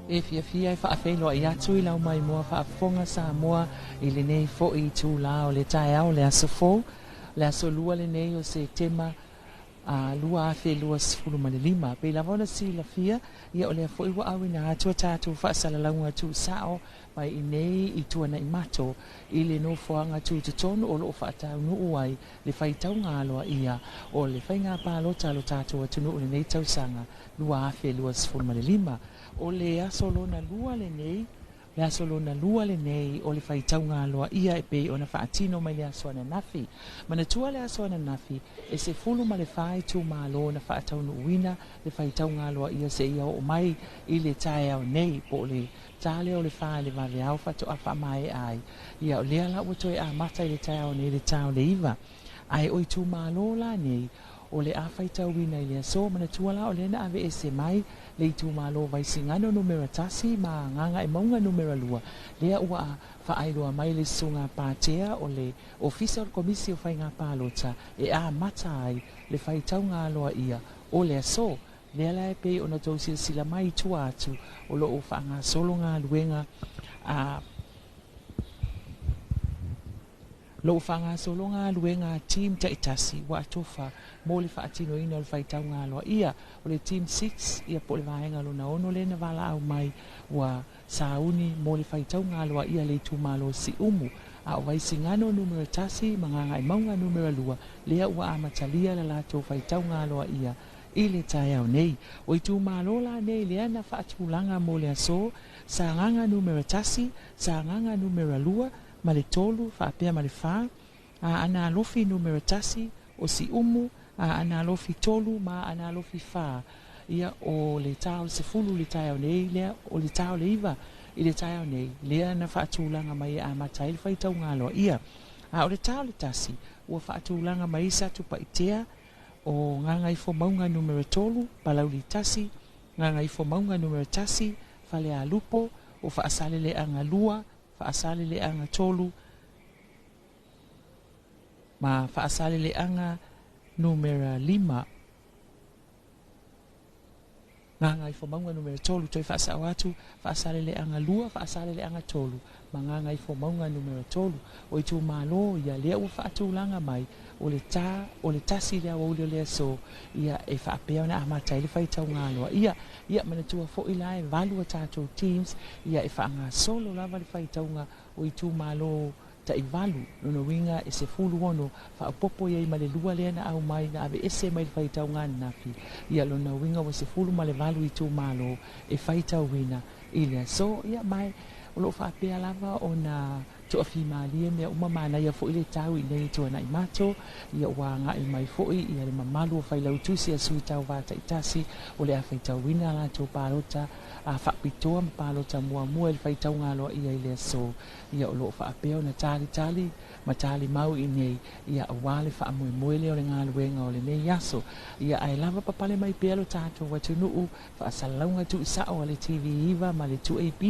e fia e whaafelo i atu i lau mai mua whaafonga sa mua i le nei fo i tū la o le tae au le aso fo, le aso lua le nei o se tema a lua afe lua sifuru ma le lima. Pe la vona si la fia, ia o le fo i wa au ina atua tātu whaasala launga tu sao mai i nei i tua na i mato i le no foanga tu tonu o lo whaatau nuu ai le whaitau ngā loa ia o le whainga pālota lo tātu atu nuu le nei tausanga lua afe lua sifuru ma le lima. O le aso lona lua le nei, le aso lona lua le nei o le whaitau ngā loa ia e pei o na whaatino mai le aso ana nafi. Mana tua le aso ana nafi e se fulu ma le whai tu mā lo na whaatau nuuina le whaitau ngā loa ia se ia o mai i le tae au nei po le tale o le whae le vale au whatu a whamae ai. Ia o lea la ua toi a mata i le tae au nei le tau le iwa. Ai oi tu mā lo la nei o le a whaitau wina i le aso mana tua la o le na ave e se mai le tu malo vai singano numero tasi ma nganga e maunga numero lua lea ua a whaailoa mai le sunga pātea o le official komisi o whainga pālota e a mata ai le whaitau ngā loa ia o le aso lea la e pei o na tau sila mai tua atu o lo o whaanga solo ngā luenga a lo whaanga solo ngā luenga team taitasi wa atofa mo le whaatino ina o le whaitau ngā loa ia o le team 6 ia po le vaenga lona ono le na wala au mai wa sauni mo le whaitau ngā loa ia le tu malo si umu a o vai singano numero tasi manganga i maunga numero lua lea ua amatalia la lato whaitau ngā loa ia i le tae au nei o i tu malo la nei lea na whaatulanga mo le aso sa nganga numero tasi sa nganga numero lua ma le tolu whaapea ma le wha a ana alofi numero tasi o si umu a ana alofi tolu ma ana alofi wha ia o le tau se fulu le tau nei lea o le tau le iwa i le tau nei lea na whaatulanga mai a matai le whaitau ngalo ia a o le tau le tasi ua whaatulanga mai sa tupa itea o nganga ifo maunga numero tolu palau li tasi nganga ifo maunga numero tasi fale a lupo o whaasale le anga lua whaasale le anga tolu ma whaasale le anga numero 5 nganga ifo maunga numero tolu toi whaasa watu whaasale le anga lua whaasale le anga tolu ma nganga ifo maunga numero tolu o i tu malo ia lea ua whaatulanga mai o le tasi lea wauli lea so ia e whaapea na amatai le whaitau ngaloa ia mana tua fo ila e valua tātou teams ia e whaanga solo lava le whaitau ngā o i tu malo ta i valu no winga e se fulu ono fa popo ye male lua le na au mai na ave ese mai faita unga nafi ia lo na winga wa se fulu male valu i tu malo e faita wina ile so ia mai lo fa pe lava ona to afi mali me uma mana ia fo ile tau i nei to na i mato ia wanga i mai fo i ia le mamalu fa ila utusi a sui tau va taitasi o le faita wina la to palota a fa pitoa palota mua il faita unga lo ia ile so ia lo fa pe ona tali matali mau i nei ia wale fa mo le o le ngā luenga o le nei yaso ia ai lava papale mai pelo tato wa tunu fa salaunga tu sa o le TV iva ma le tu AP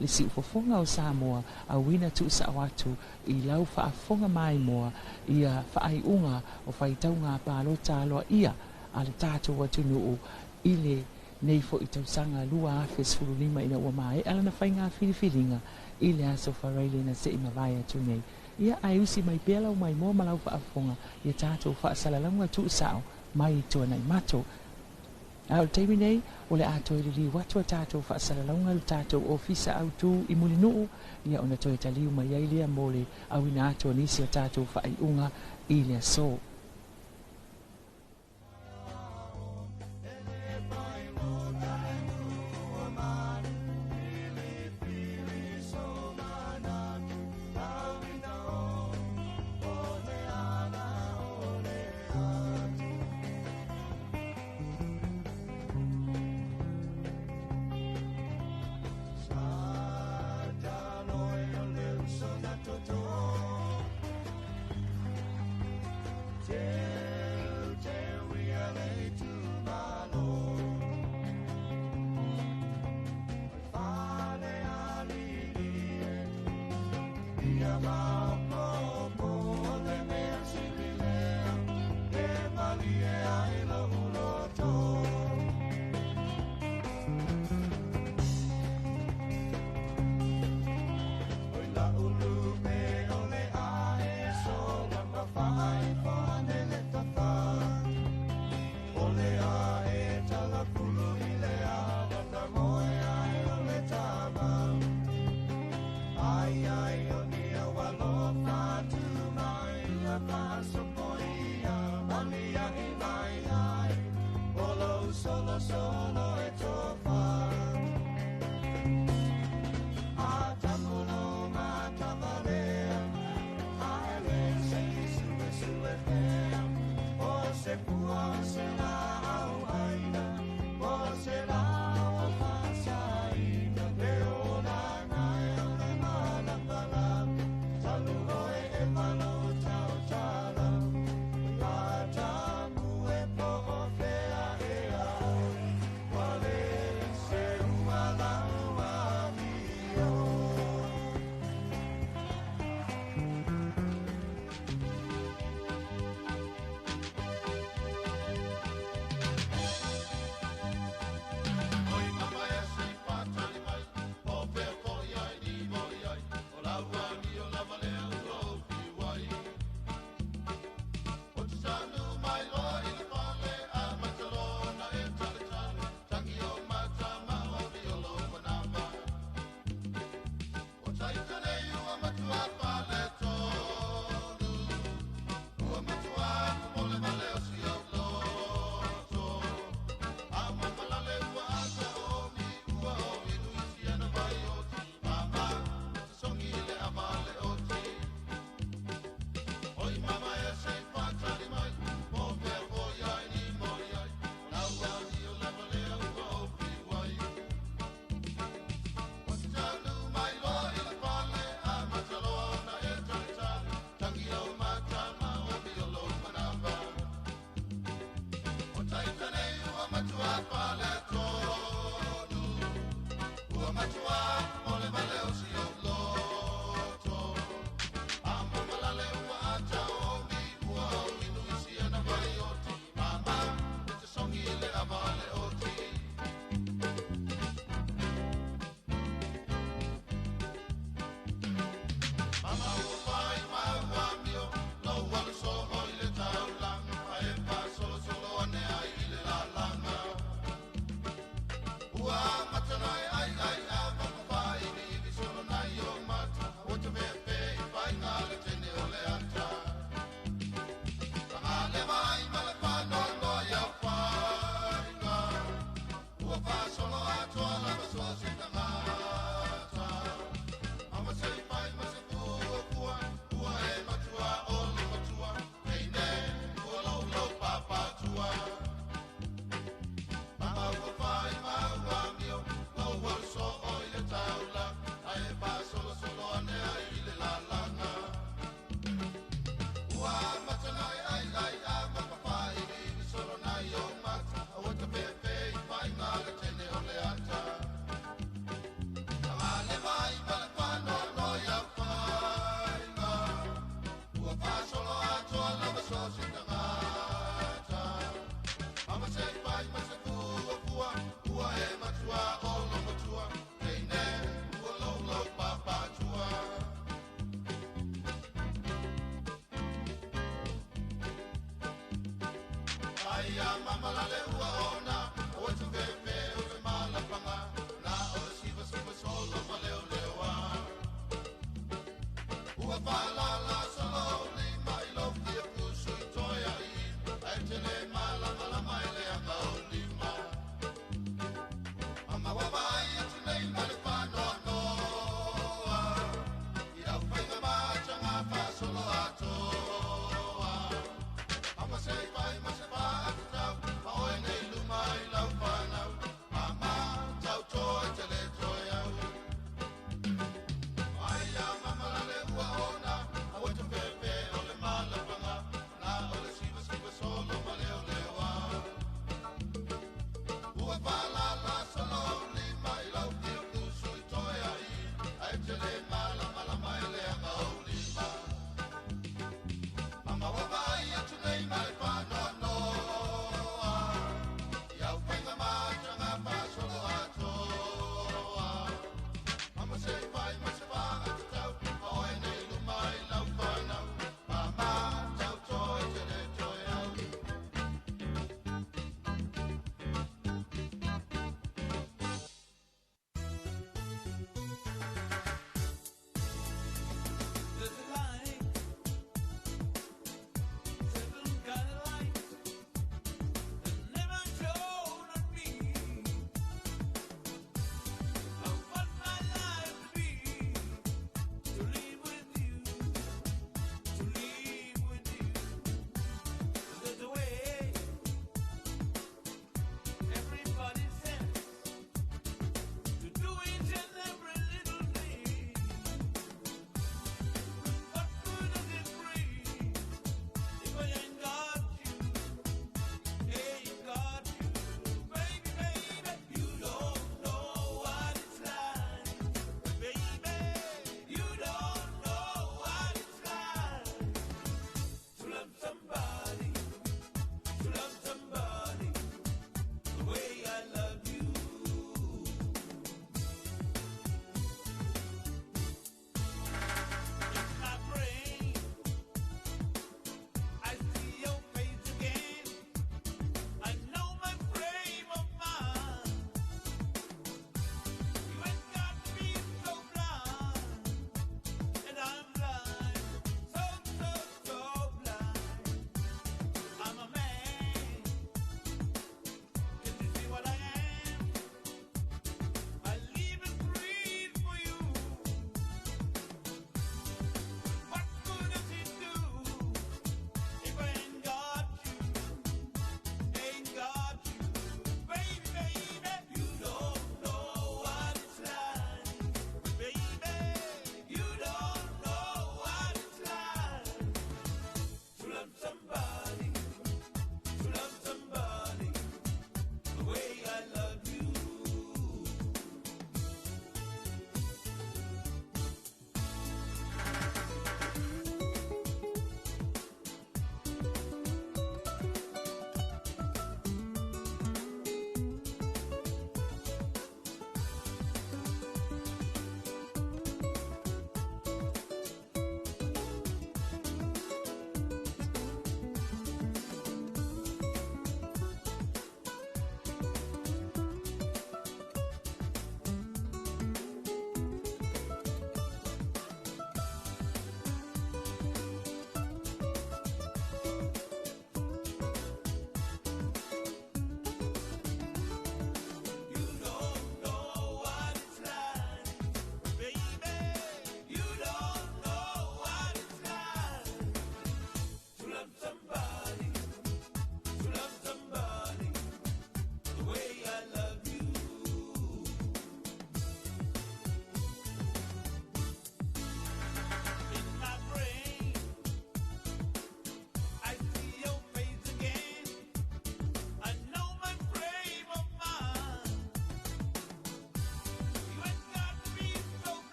le si fofonga o Samoa a wina tu sa watu i lau fa fonga mai moa ia fa ai unga o fa itaunga palota lo ia ale tato wa tunu ile nei fo i tausanga lua afes fulu lima ina ua mai ala na whainga whiriwhiringa ile aso whareile na se ima vai atu nei ia ai usi mai pela o mai mo malau whaafonga ia tātou whaasalalanga tu sao mai tua nei mato au teimi nei o le ato i li watu a tātou whaasalalanga le tātou ofisa au tu i muli nuu ia ona toi taliu mai ai lea mole au ina ato nisi a tātou whaai unga i lea so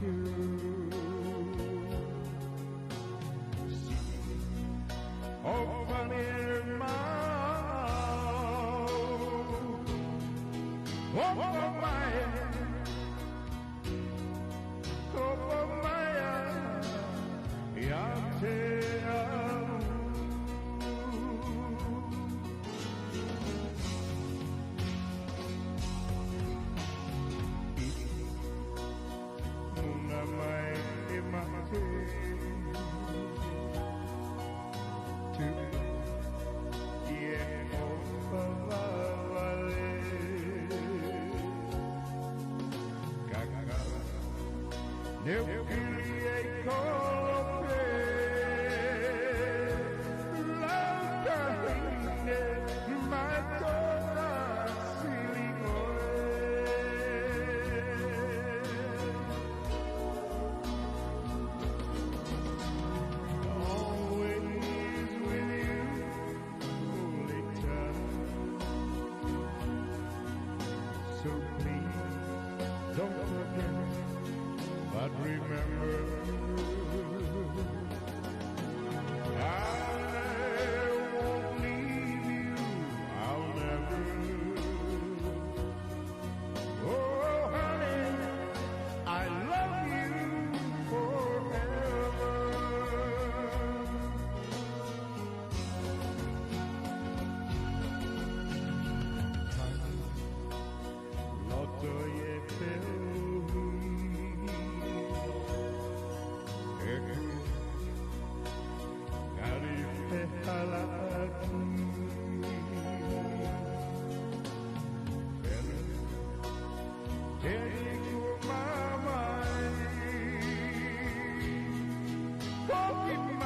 you. Open your mouth, open my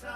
Le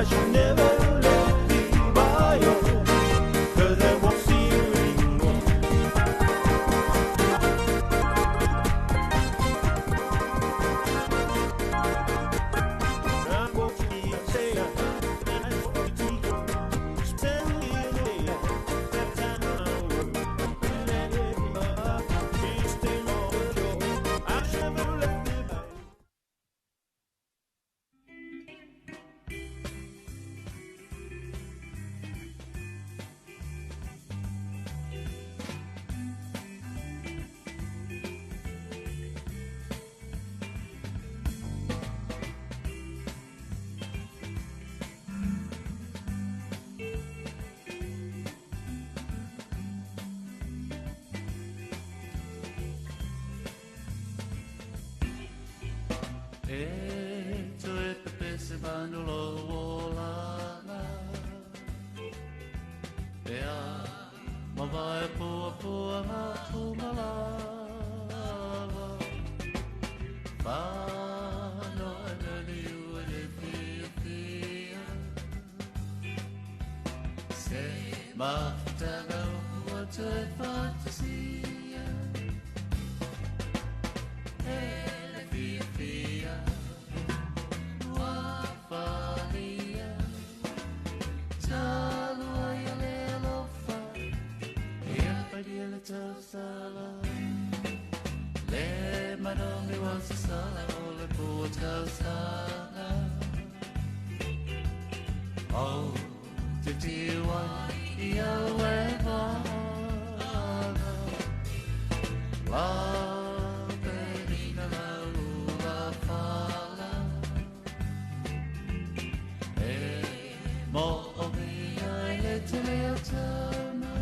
I should never let me by your 'cause I won't see you anymore. I'm going to say I want to stand here that time I would let it be still on the joy. I should never let me by. Eto e te pese bandolo wolana Pea ma vai pua pua ma tu malava Whano e nani ua le pia pia Se mawhitanga ua te fantasia Ele pia pia Wafalia Talua ia le alofa Ia padia le tausala Le manongi wasa sala O le pua tausala O te tiwa ia wevana La perina la ula fala Mo o mia le te leo tana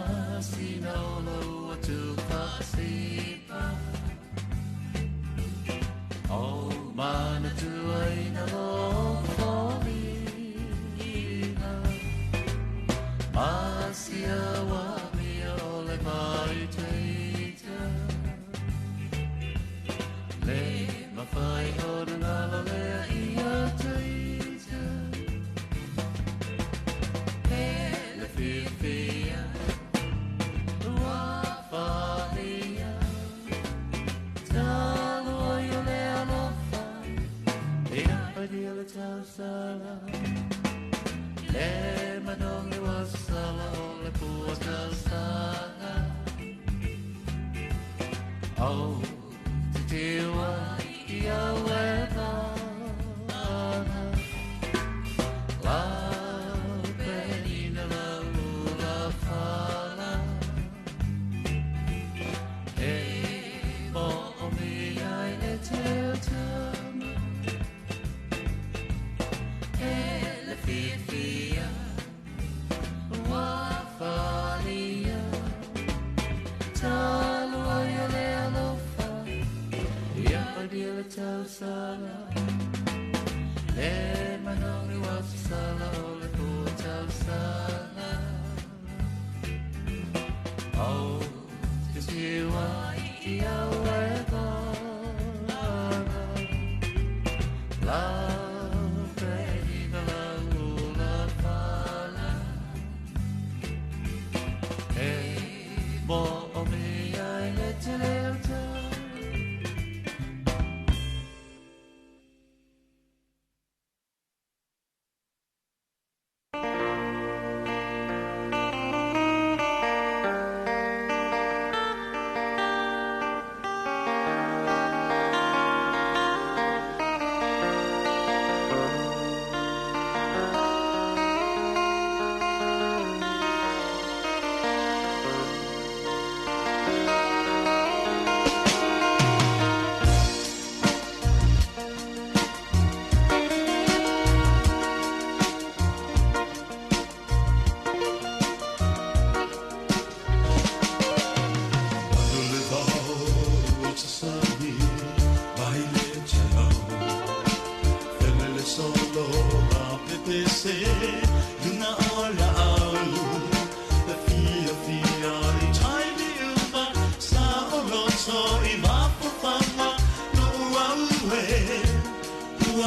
Masina ola ua tu pasipa O mana tu aina lo folina Masia wa mia ole mai teita Le mawhai hora ngala lea ia teita Hele whiwhia Wafalia Talua ia le alofa Ia padia le tausala Le manongi wasala o le pua tausala O te tiwa ia wevana La perina la ula fala E mo o mi ai le teo tama E le whiwhia Wafalia Talua ia le alofa Ia padia le tausala Le manongi wasa sala o le pua tausala O te siwa ia wevana La perina la ula fala E mo o mi ai le te leo tau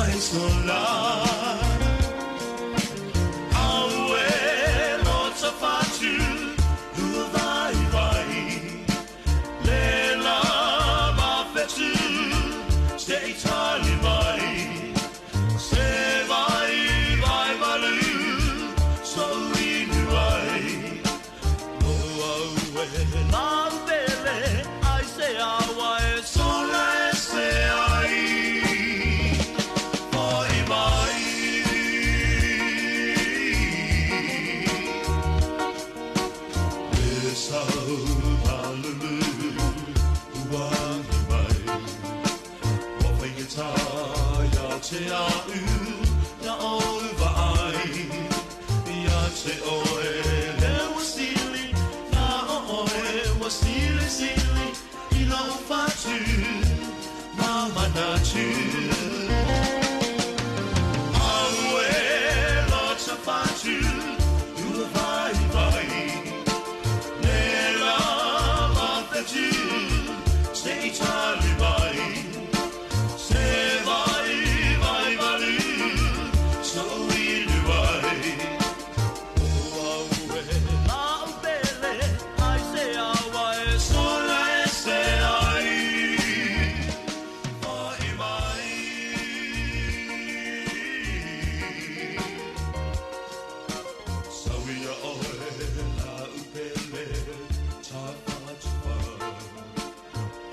mai sola. Aue lo tafatu, ua vai vai. Lela mawhetu, te itali mai. Se vai vai valu, so inu ai. O aue la upele, ai se awa e sola e se ai. Oi mai. E sau palulu, uangi mai. O whaingatai a te au, na o vai. Ia te oe, le wasili, na o oe, wasili sili, I na o fatu, ma manatu. Aue lo te fatu, ua vai vai. Nela mawhetu, se itali mai. Se vai vai valu, so inu ai. O aue la upele, ai se awa e sola e se ai. Oi mai. Sauia oe la upele, ta whatupa.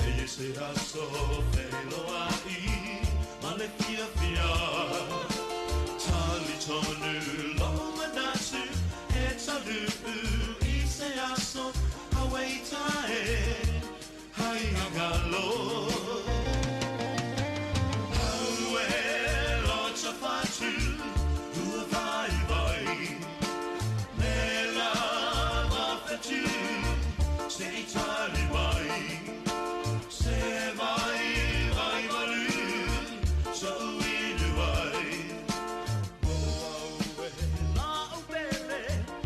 E se aso whelo ai, ma le fia fia. Tali tonu lo manatu, e talu I se aso, hawe I tae, hai angalo. Aue lo tafatu, ua vai vai. Nela mawhetu, se itali mai. Se vai vai valu, so inu ai. O aue la upele,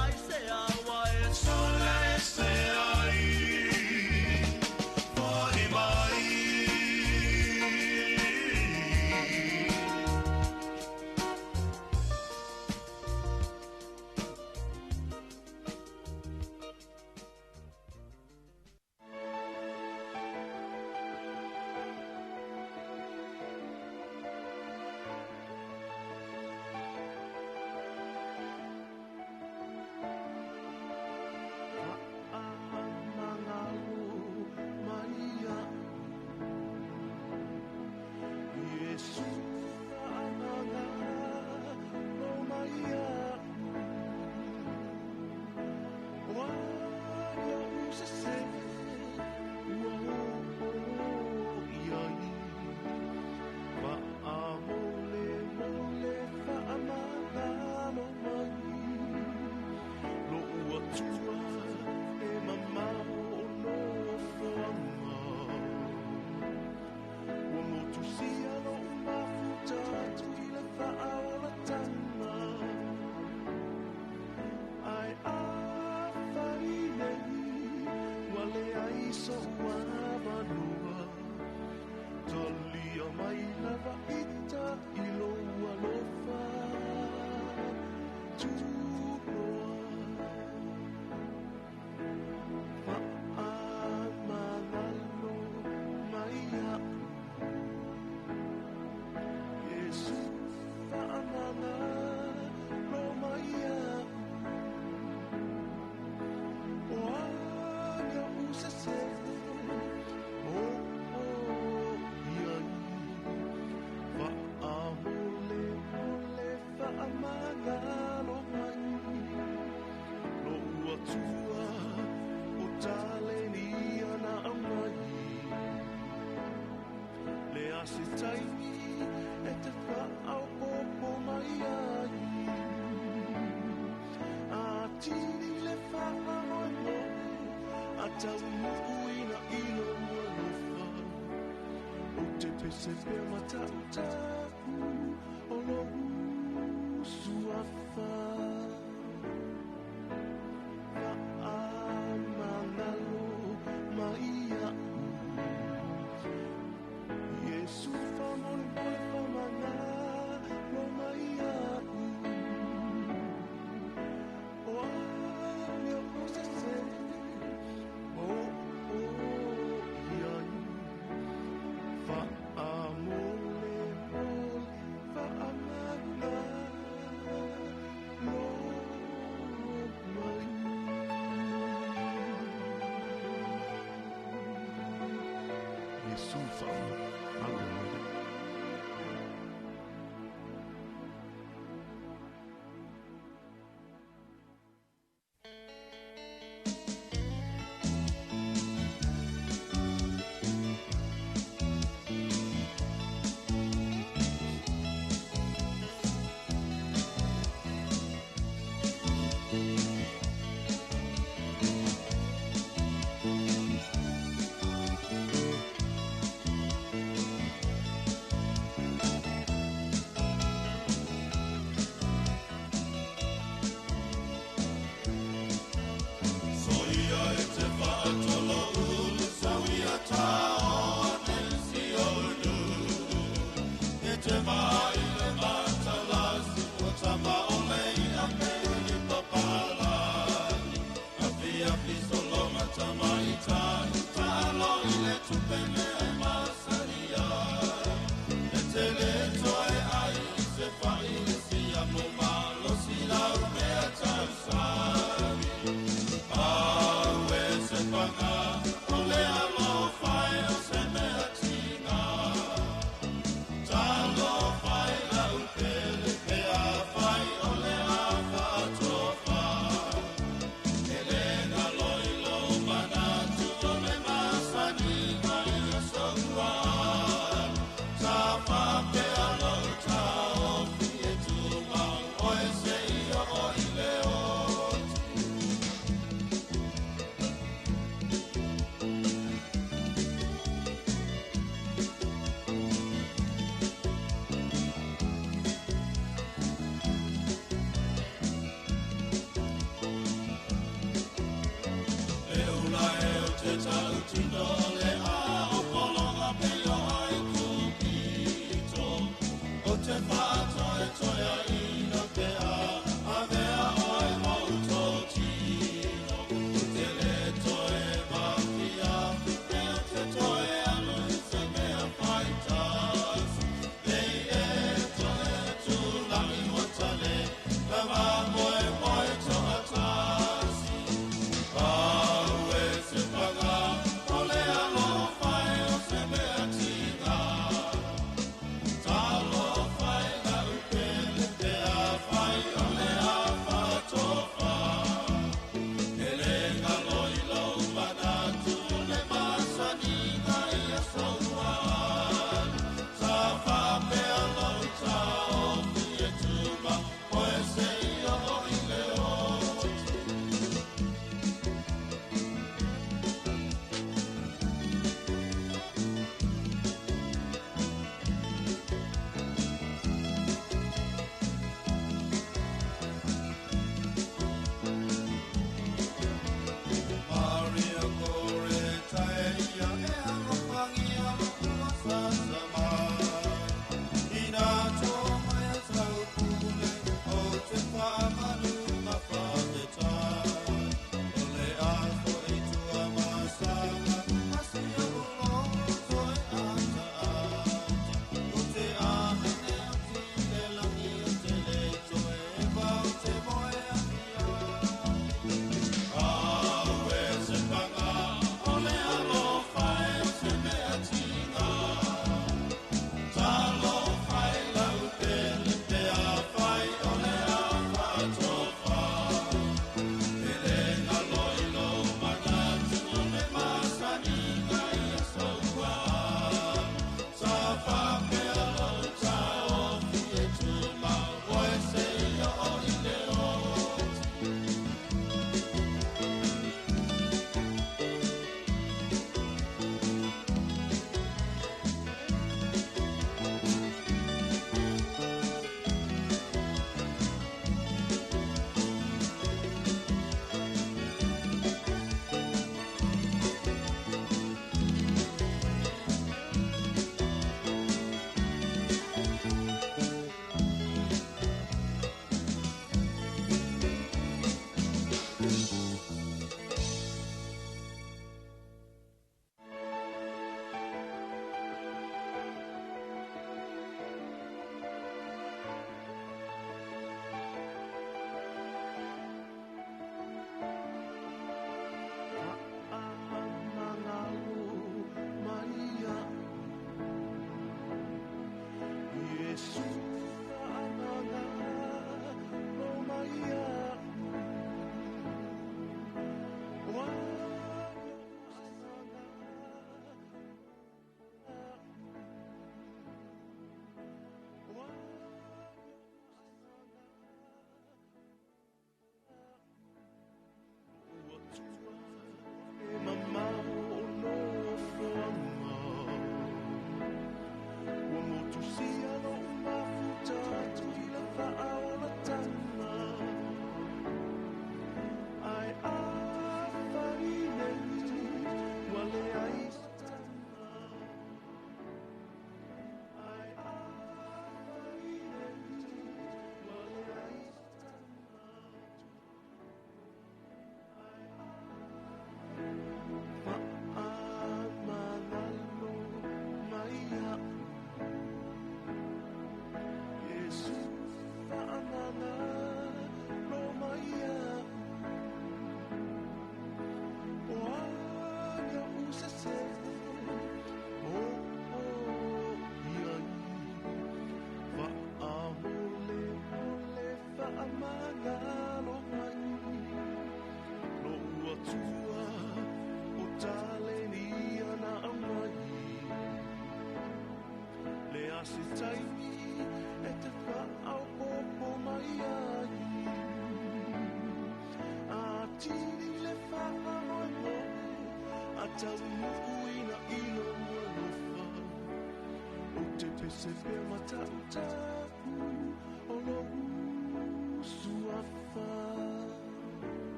ai se awa e sola e se ai. Oi mai. Se pe matataku o lo suafa. Amangalo maia. Yesu famon pole famangalo.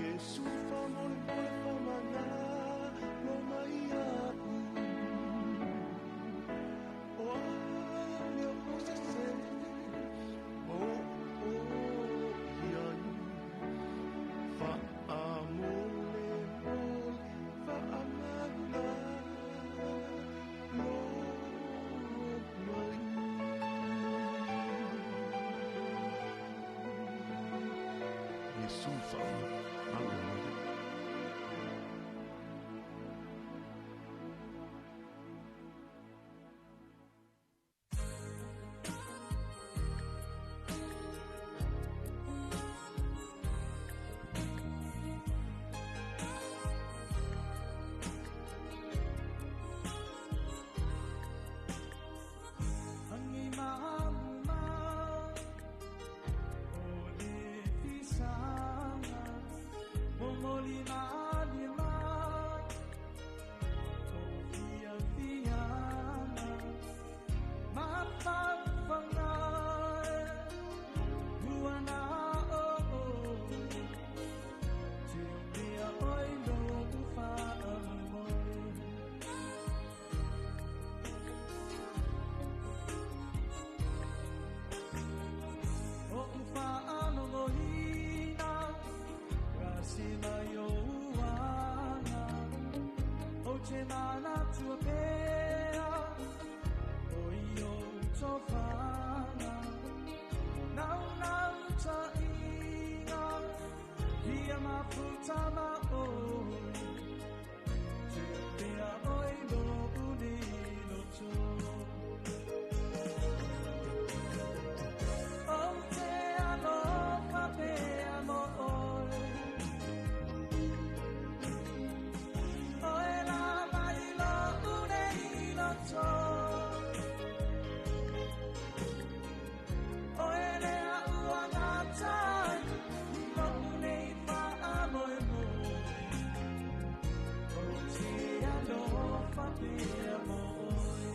Yesu fa mole mole fa mana Chemana tuapea Oyo tofana Now tainga Via mafuta maoi Chepea oilo unilo cho Ote alofa pea mooi Oela mailo unilo cho Oelea uangatai Ilo uneifa amoe moe Ote alofa pea mooi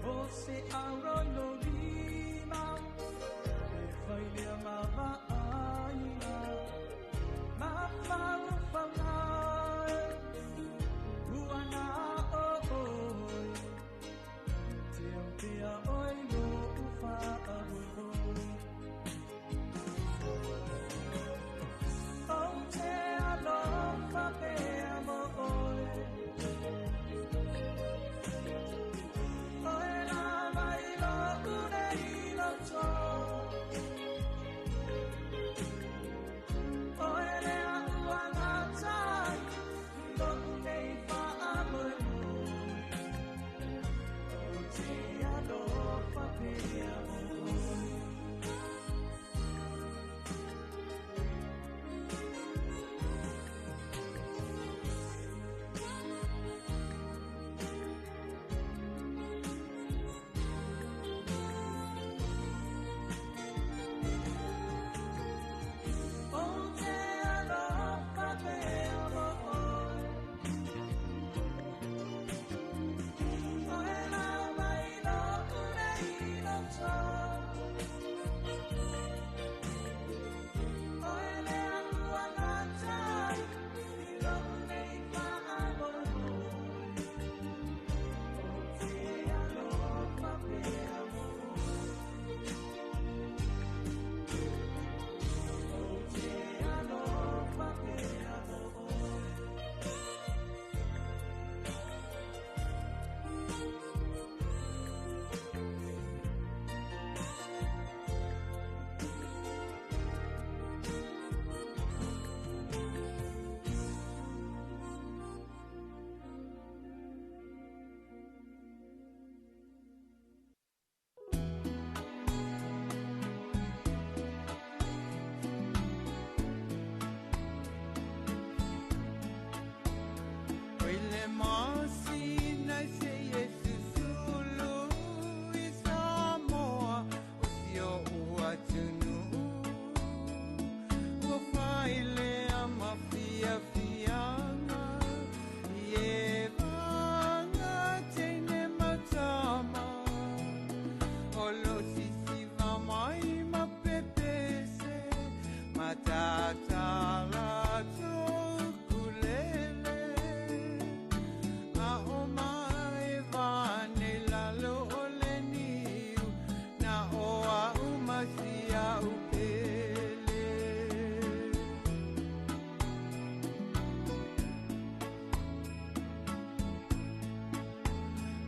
Você arroio lima, vai lhe amavaina, mafau fanai, uana oi, tempia oi no ufa oi, oh te alofa pe amoi.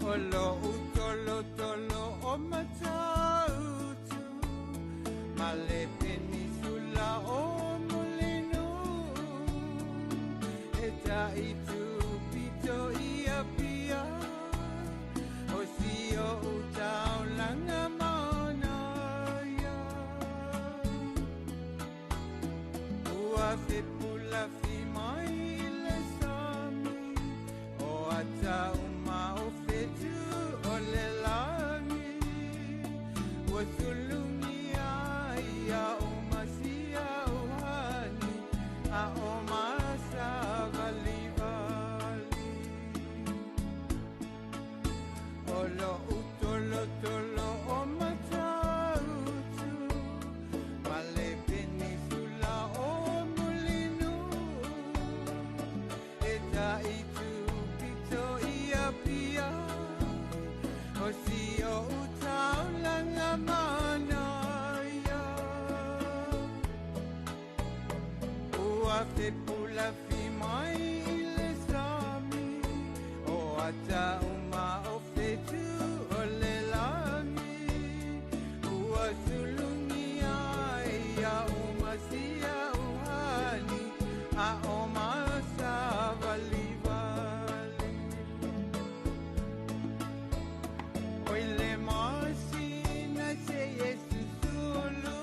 Olo utolo tolo o matautu Male peninsula o mulinu Eta itu pito ia pia O sio utau langa maona se pula fi mai le sami o ata uma o fetu o le langi o sulungi ai a o masia o hani a o masa vali vali o lo utolo tolo o mata utu male peninsula o mulinu eta itu pito ia pia o si o utau langa mana ia ua te pula fi mai le sami o ata uma o fetu o le langi ua sulungi ai a uma sia uhani a o masa vali vali oi le masi na se yesu sulu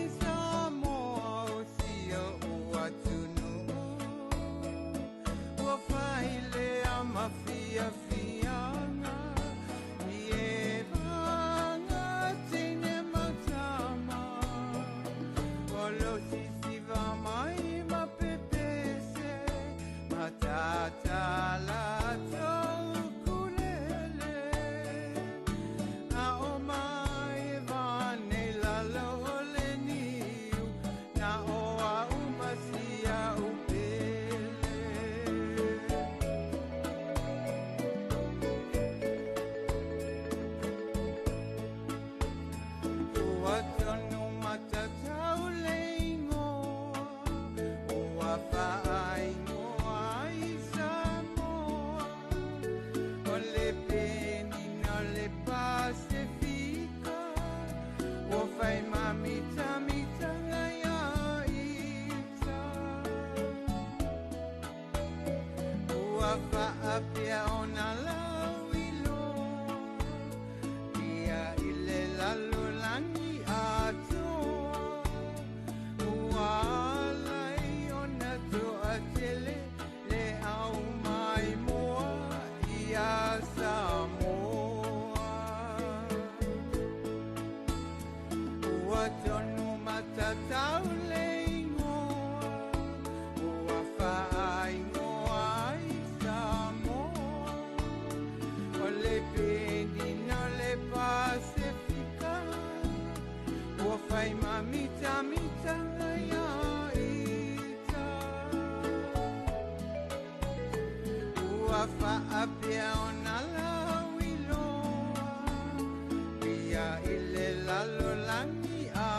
i Samoa o sia ua tunu ua fai le ama fia fianga i e vanga tine matama o lo sisiva mai ma pepese matata la tau kulele a o mai vane la lo le niu na o a umasia upele ua tonu matatau le ingoa ua whaingoa i Samoa o le penina le Pasifika ua whai mamita mita ngai a ita ua whaapea o na lau i loa ia i le lalo langi atoa ua alai ona toa tele le au mai moa ia Samoa ua tonu matatau le ingoa ua whaingoa i Samoa o le penina le Pasifika ua whai mamita mita ngai a ita ua whaapea o na lau i loa ia i le lalo langi a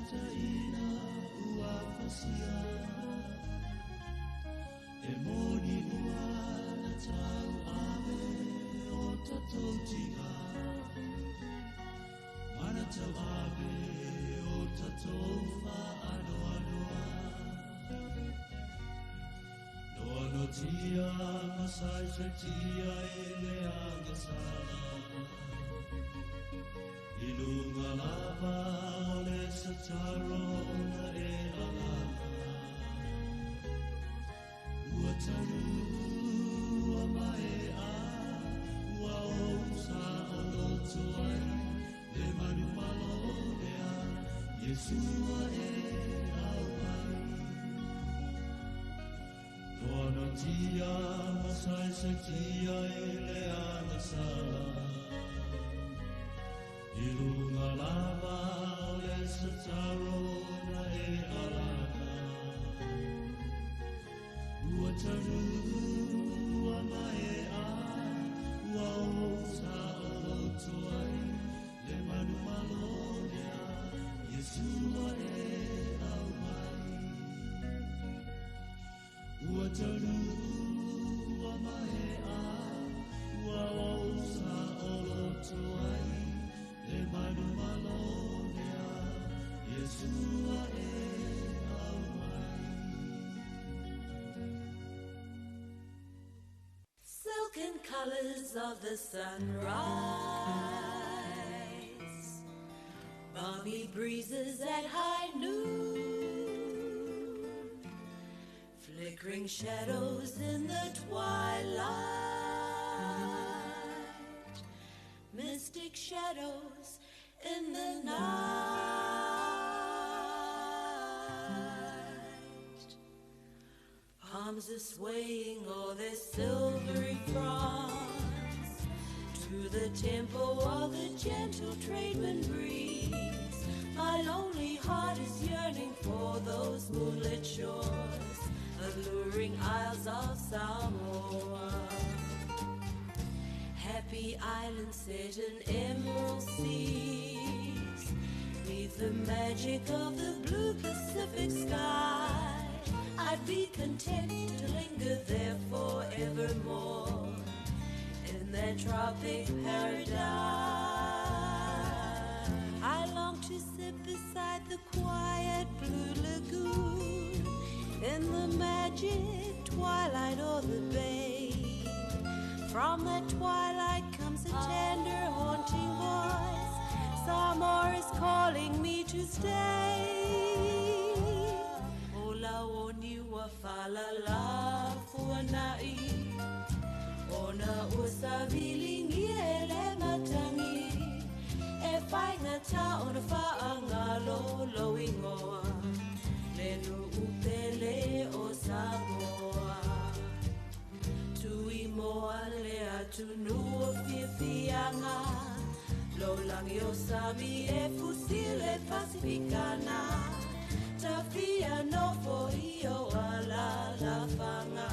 taina ua fasia e moni ua na tau ave o tatou tia mana tau ave o tatou whaanoanoa no tia masai sa tia e le agasana Ilunga lava ole sa tarona e alana Ua tanu ua mae a Ua o sa o loto ai Le manu malo le a Yesua e au mai Noana tia masai sa tia e le ana sala Ilunga lava ole sa tarona e alana Ua tanu ua mae a Ua o sa o loto ai Le manu malo lea Yesua e au mai Ua tanu ua mae a Ua o sa o loto ai Le manu malo lea, Yesua e au mai. Silken colors of the sunrise, balmy breezes at high noon, flickering shadows in the twilight, mystic shadows in the night. Palms are swaying all their silvery fronds to the tempo of the gentle tradesman breeze. My lonely heart is yearning for those moonlit shores, alluring isles of Samoa. Happy islands set in emerald seas, neath the magic of the blue Pacific sky. I'd be content to linger there forevermore, in that tropic paradise. I long to sit beside the quiet blue lagoon, in the magic twilight or the bay. From that twilight comes a tender, haunting voice. Samoa is calling me to stay. Ola oni wa falala fuanai. Ona usavilingi ele matangi. E whainga ta ona whaangalo loingoa. Lenu upele o Samoa. Tui moa lea tunua fiafianga Lolangi o sami e fusile pacificana Tafia no fo io ala la fanga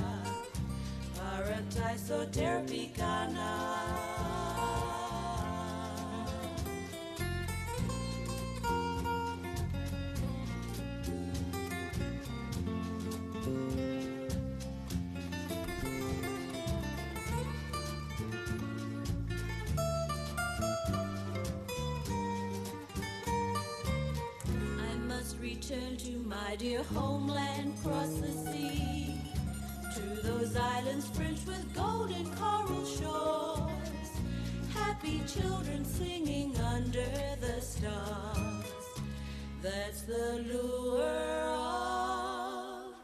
Paradise o terpicana Return to my dear homeland, cross the sea, to those islands fringed with golden coral shores, happy children singing under the stars. That's the lure of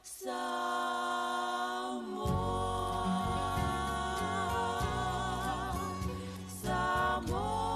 Samoa. Samoa.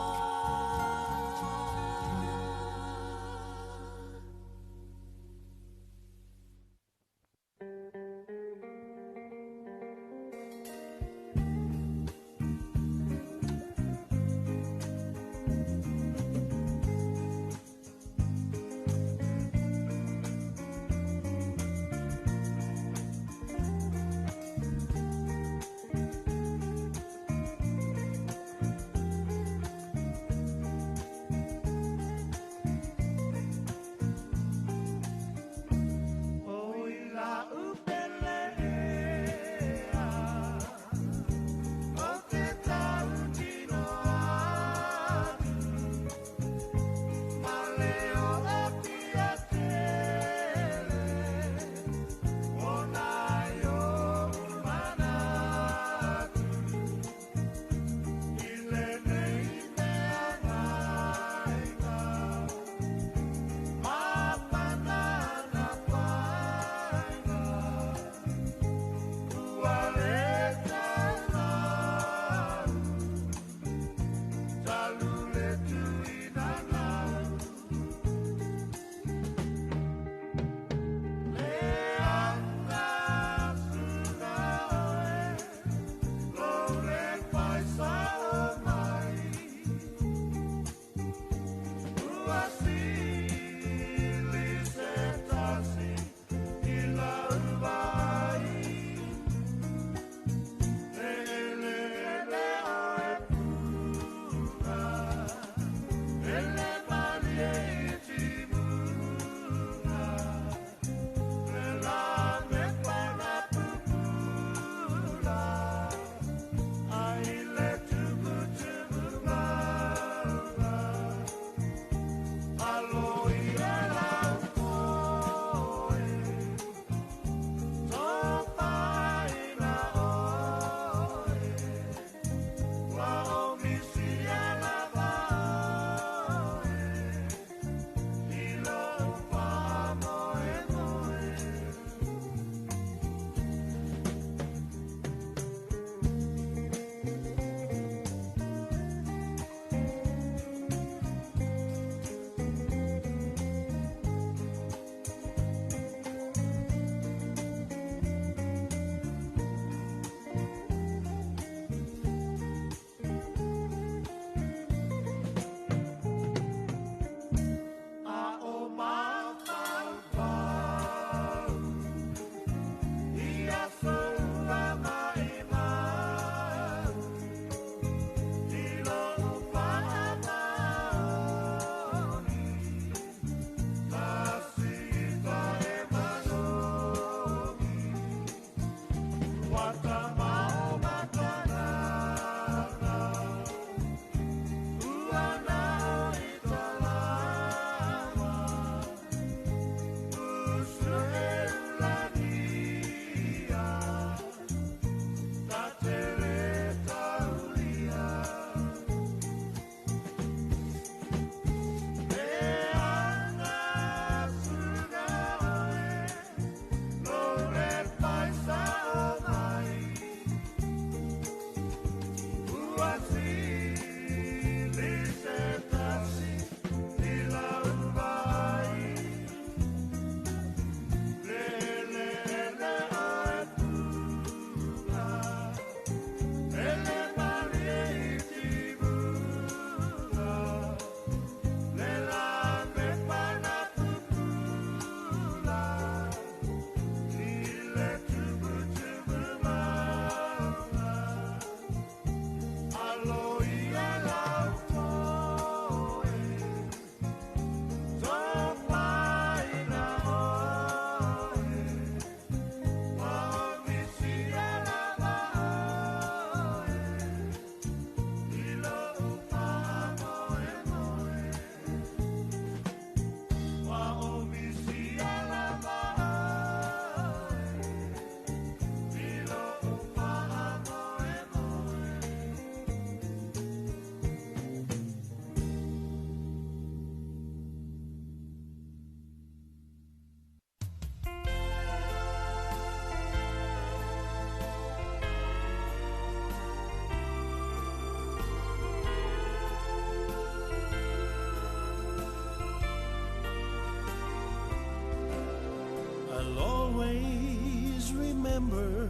remember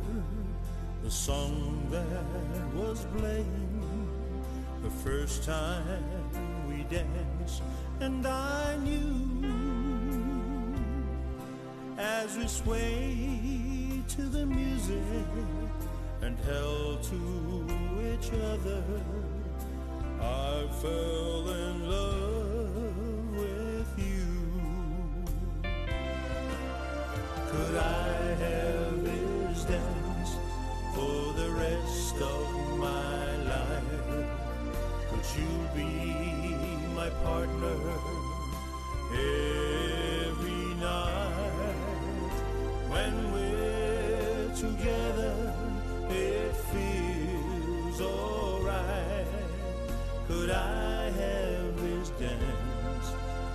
the song that was playing the first time we danced, and I knew as we swayed to the music and held to each other, I fell in love with you. Could I have this dance for the rest of my life? Could you be my partner every night? When we're together, it feels alright. Could I have this dance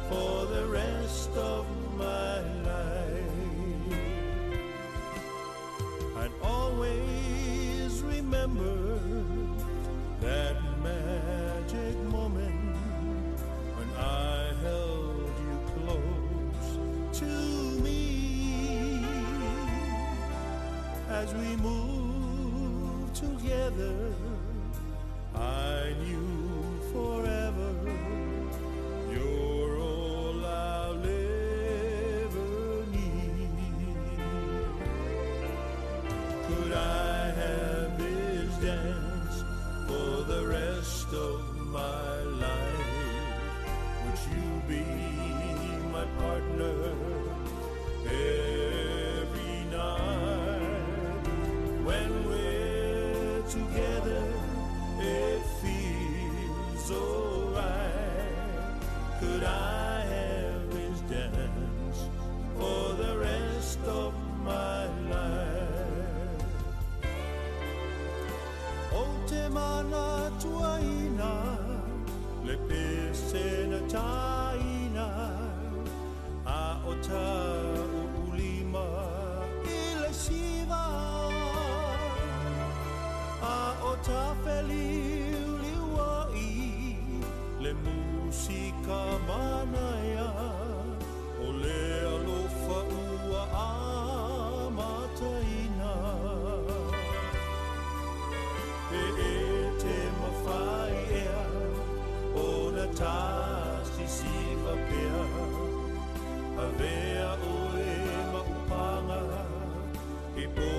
for the rest of my life? I'd always remember that magic moment when I held you close to me. As we moved together, I knew forever you're all I'll ever need. Could I have this dance for the rest of my life? Would you be my partner every night? When we're together, it feels alright. Could I have this dance for the rest of my life? O te mana tuaina, le pese na taina, a o ta ulima i le siva, a o ta feliu liwai, le musika manaya, o le alofa ua a mataina. E te mawhai ea, o na tāsi siva pea, a vea o e maupanga, i po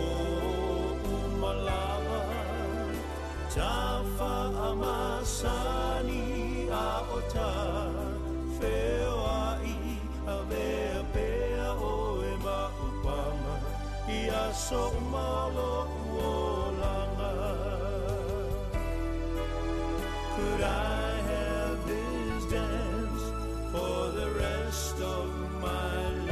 umalawa, ta whaamasani a o ta whewai, a vea pea o e maupanga, i a so malo uolanga. Could I have this dance for the rest of my life?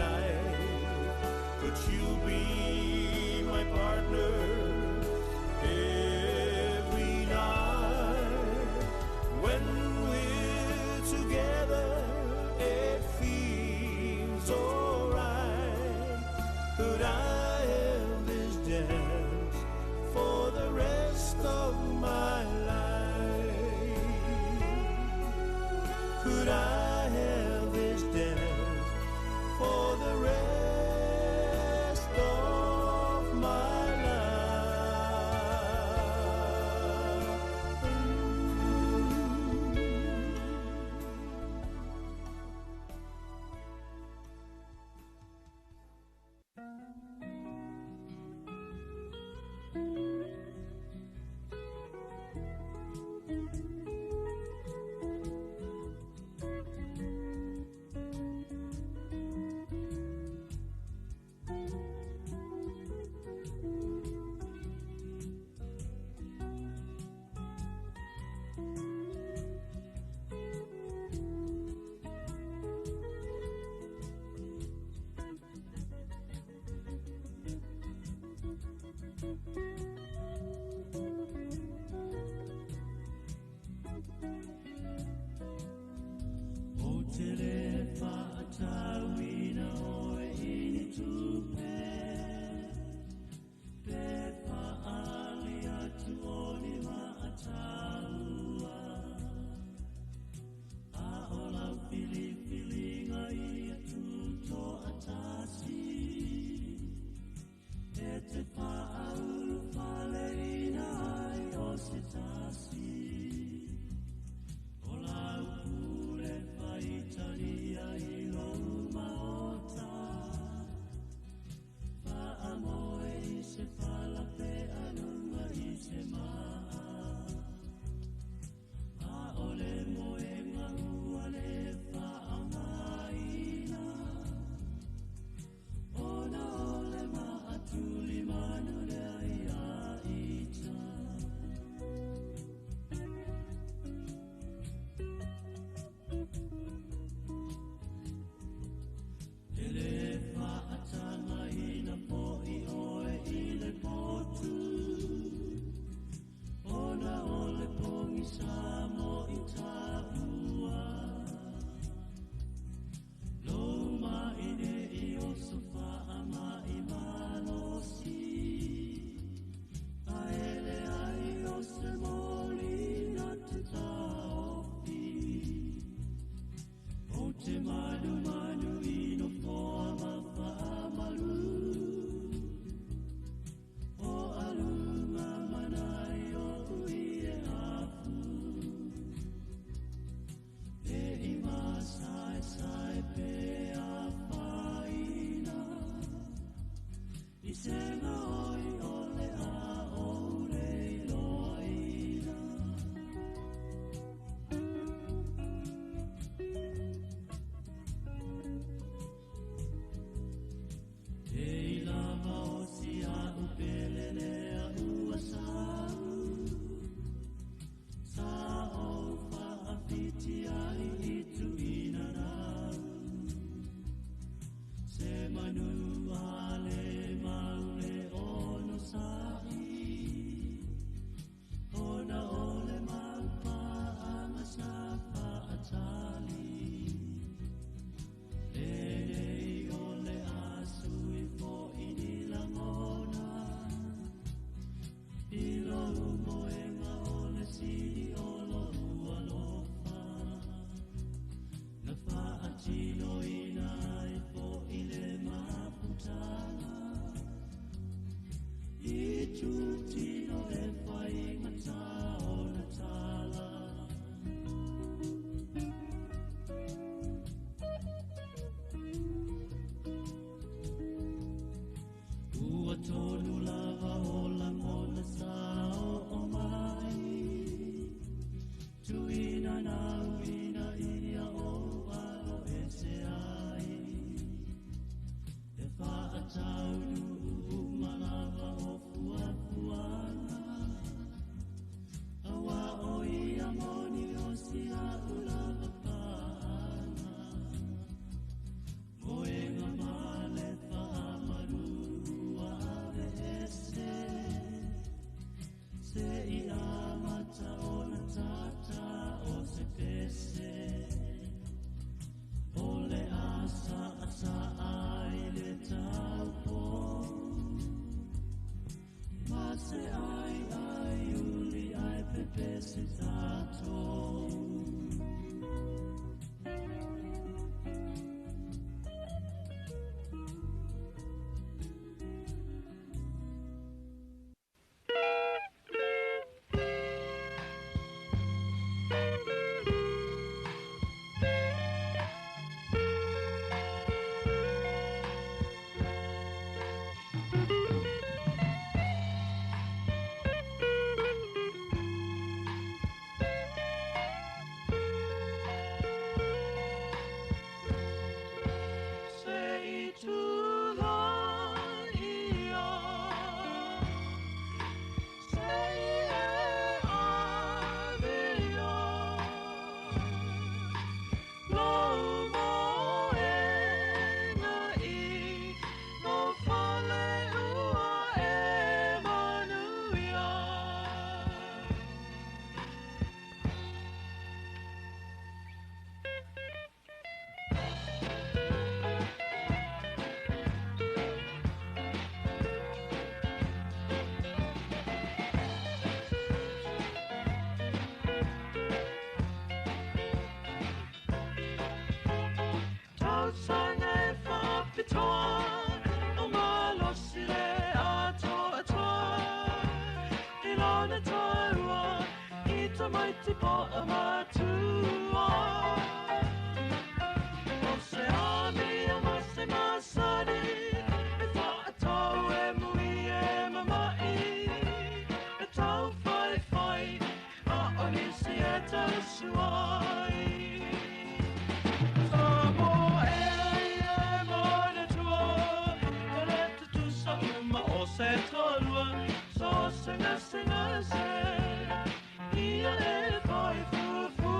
Ia e whai fufu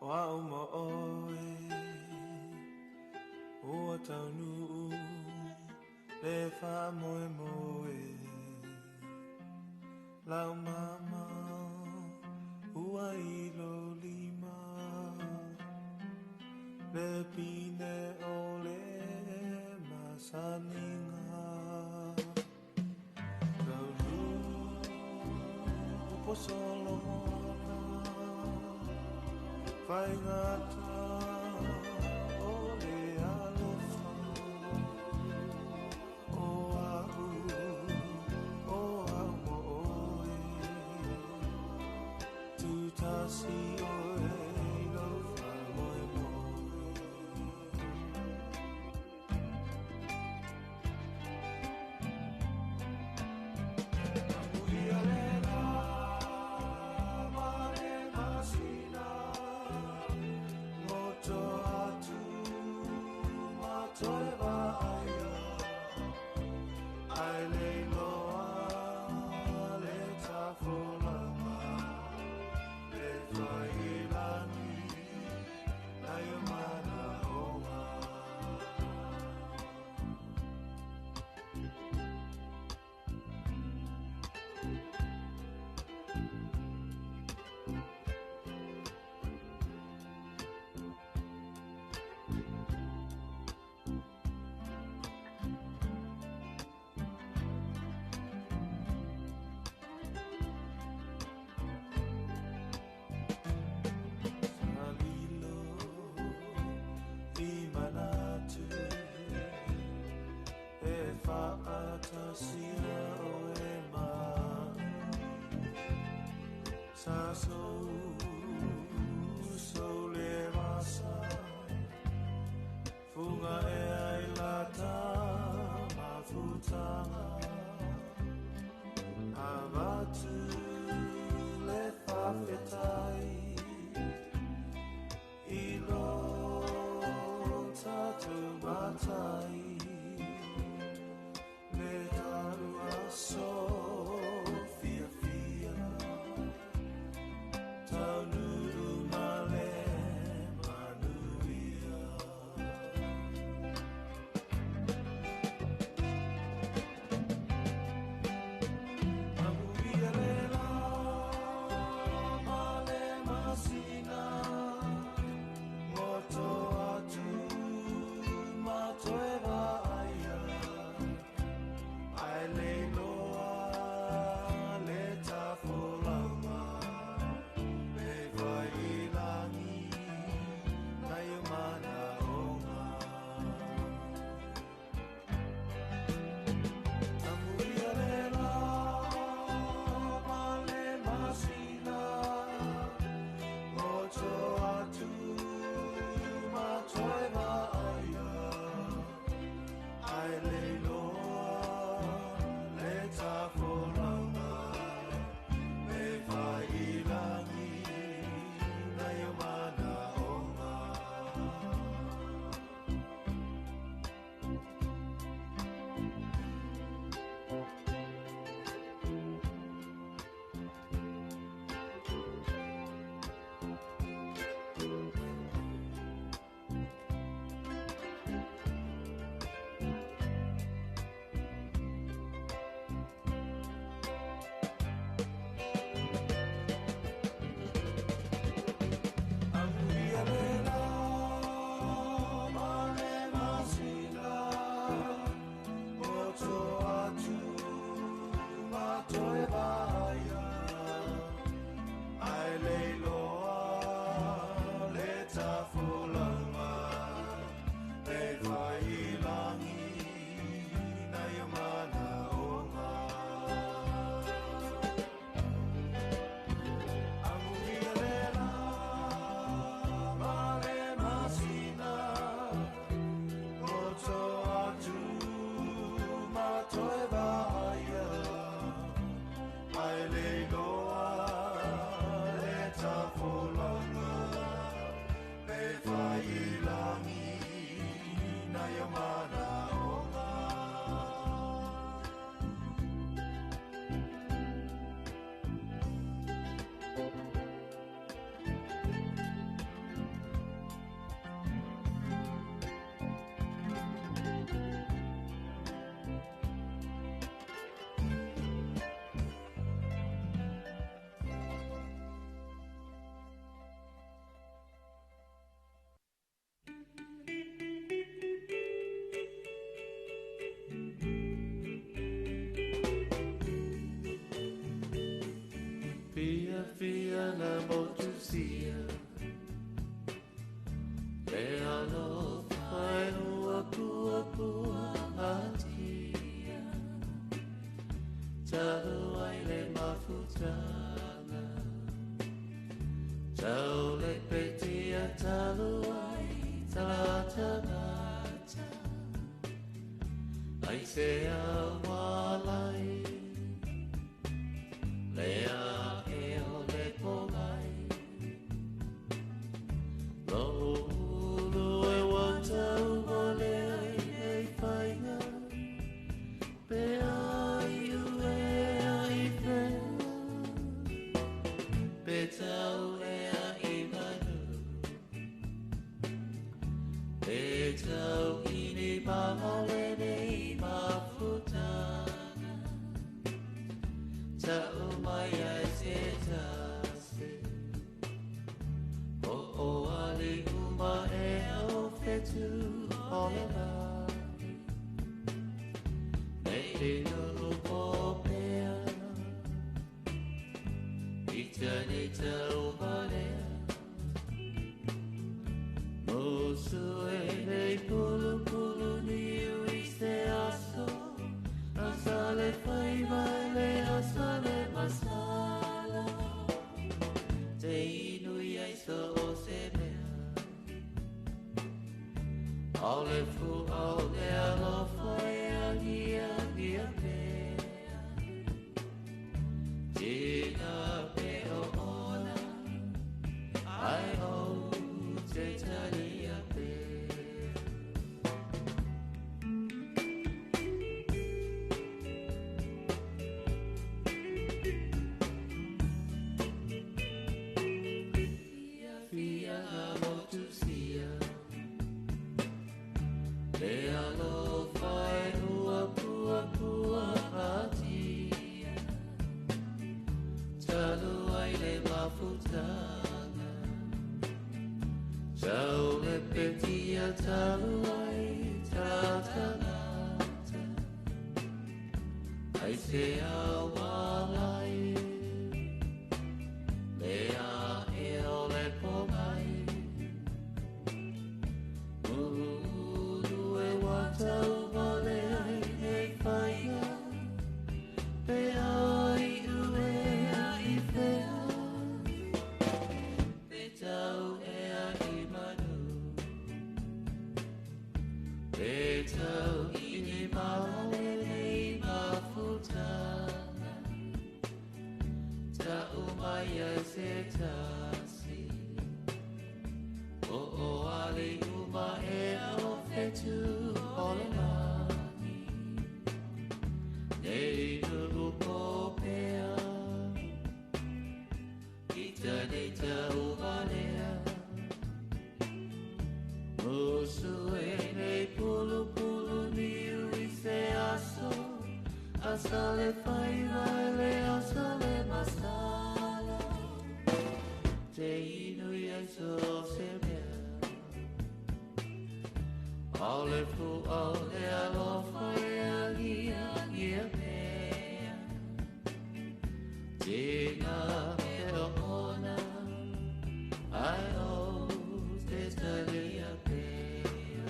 Wa uma oe Ua taunu Le wha moe moe Lau mama Ua ilo lima Le pine o le masaninga Taunu Upo solo mona Vai ngata o le alofa O au mo oe Tu tasi oe lofa moe moe Amuia le la mare masina Moto atu matoe vaia Ai le loa le tafolama Le whailani Nai o mana onga Salilo I manatu E whaatasia o e mai Sa so le rasa Funga e ai lata mafutanga Avatu le whawhetai Ilo tatu matai Le taru aso fia fia Tau nuru male manuia Amuia le la male masina Moto atu matoe vaia Ai le loa le tafolama Le wailangi Nai o mana onga Amuia le la ma le masina Tau le peti a talu ai tala tangata ai se a walai lea e o le pongai lo ulu e watau o le ai e whainga pe ai ue ai whea pe tau e a i manu pe tau i ni mahale nei mafutana tau mai ai se tase o o ali uma e o fetu ole mai nei te nunu o pea ita nei tau malea Mosu e nei pulu pulu ni ui se aso Asale fai vai le asale masala Te inui ai so o se mea Au le fu au le alo fai a nia nia mea Tina pe o ona Ai o te tania pe Fia a motu sia Le alo fai ua pua pua patia Talu ai le mafutana Tau le petia talu ai tatanata Ai se a walai Lea e o le pomai Ulu e watau vale ai e whainga Pe ai ue ai whea Pe tau e a i manu Pe tau i ni mahale nei mafutana Tau mai ai se tasi O o ali uma e o fetu ole mani Nei nunu po pea Ita nei tau valea Musu e nei pulu pulu ni ui se aso Asale fai vai le asale masala Te inui ai so se mea Au le fu au le alo fai a gia gia mea Tina me o ona Ai o te talia pea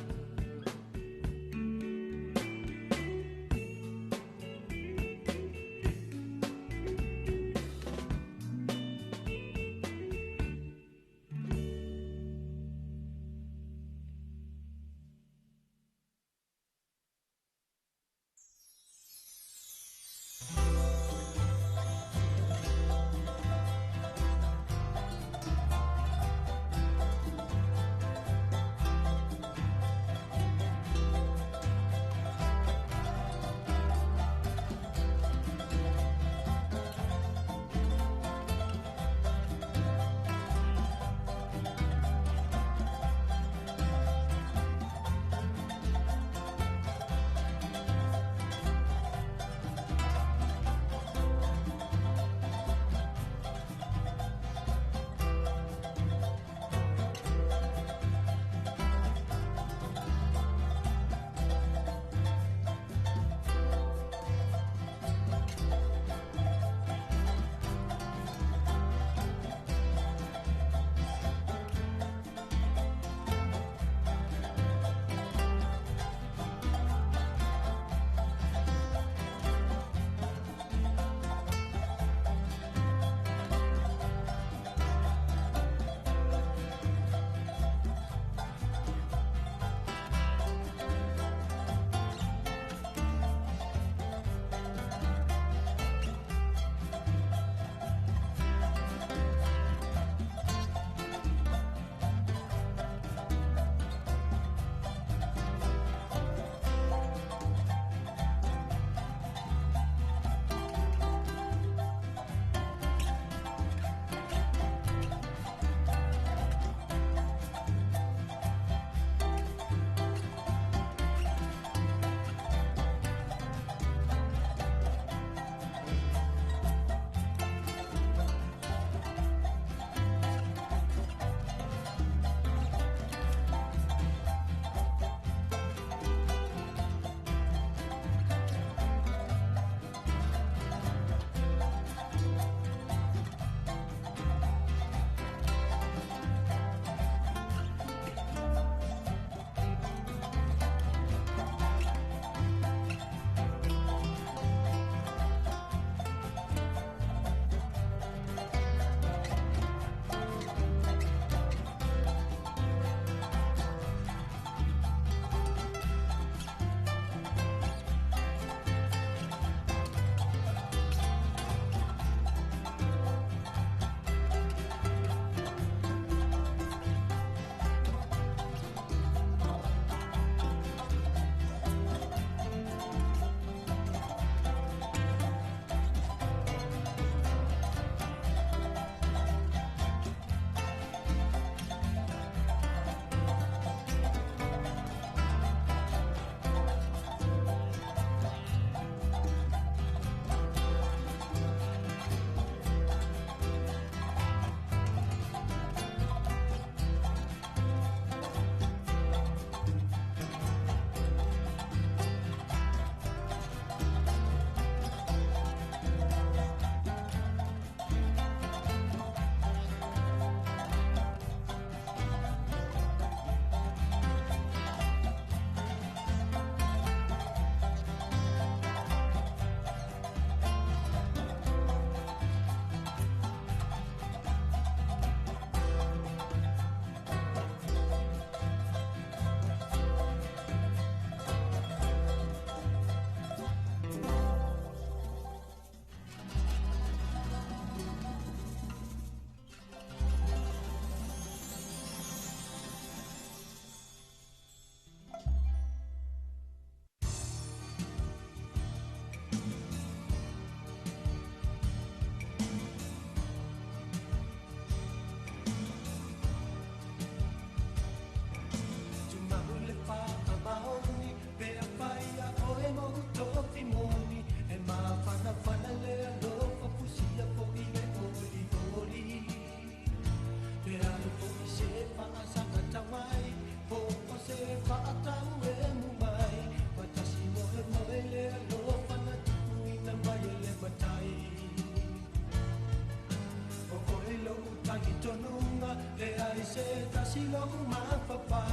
se ta si lo ma fa pa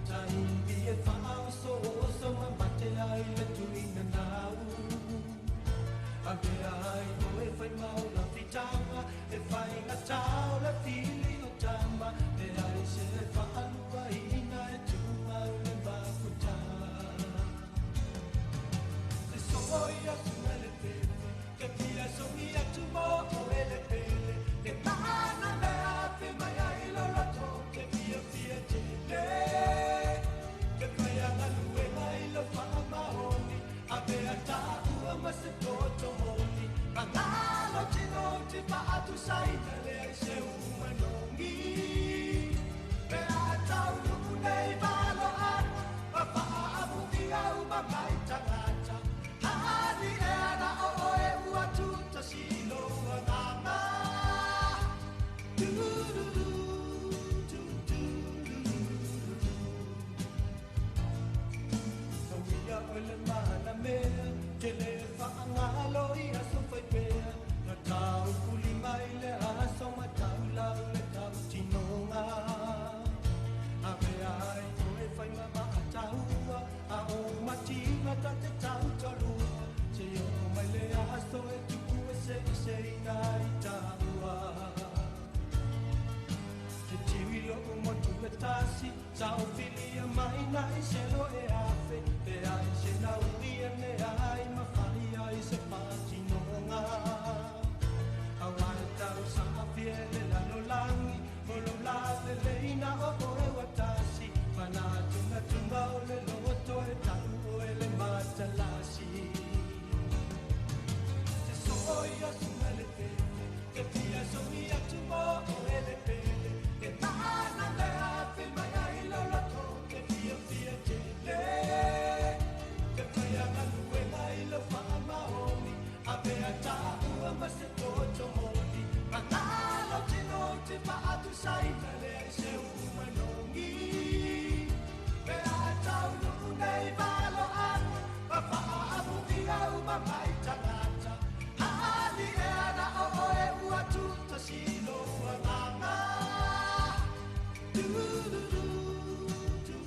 ta hindi e fa so so ma mate ai le tu ina na ave ai o e fai mau la fitanga e fai na tau la fili o tamba e ai se fa alua ina e tu mau le ba puta e so ia tu le pe che pia so mia tu mo o le pele e mana me ave mai ai lo la to che pia pia te le che fai ana lue mai lo fa maoni ave ata ua ma se toto moni Angalo ti pa atu sai le se umanongi pe atau lu nei balo at pa abu dia uma mai tangata ani era o e ua tu ta silo ngama du du du du du Familia ole mana me te le fa angalo ia so fai pe na tau kuli mai le aso ma tau lau le tau tinonga ave ai o e fai mama a tau a o matina ta te tau taru se o mai le aso e tu e se nai taua te tiwilo o mo tu e tasi sao filia mai nai se lo e afe pe ai se nau dia ne ai ma fai ai se patinonga awai tau sa fiele la lo langi o lo la le leina o e watasi pana tunga tunga o le loto e tau o e le matalasi te soia sunga le pele che pia sonia tu mo o e le pele che mana le afe mai ai lo loto che pia pia te le che fai ana lue mai lo fa maoni ave ata ua ma se toto moni Angalo ti pa atu sai le se umanongi pe atau lu nei balo at pa abu dia uma mai tangata ali era o e ua tu ta silo ngama du du du du du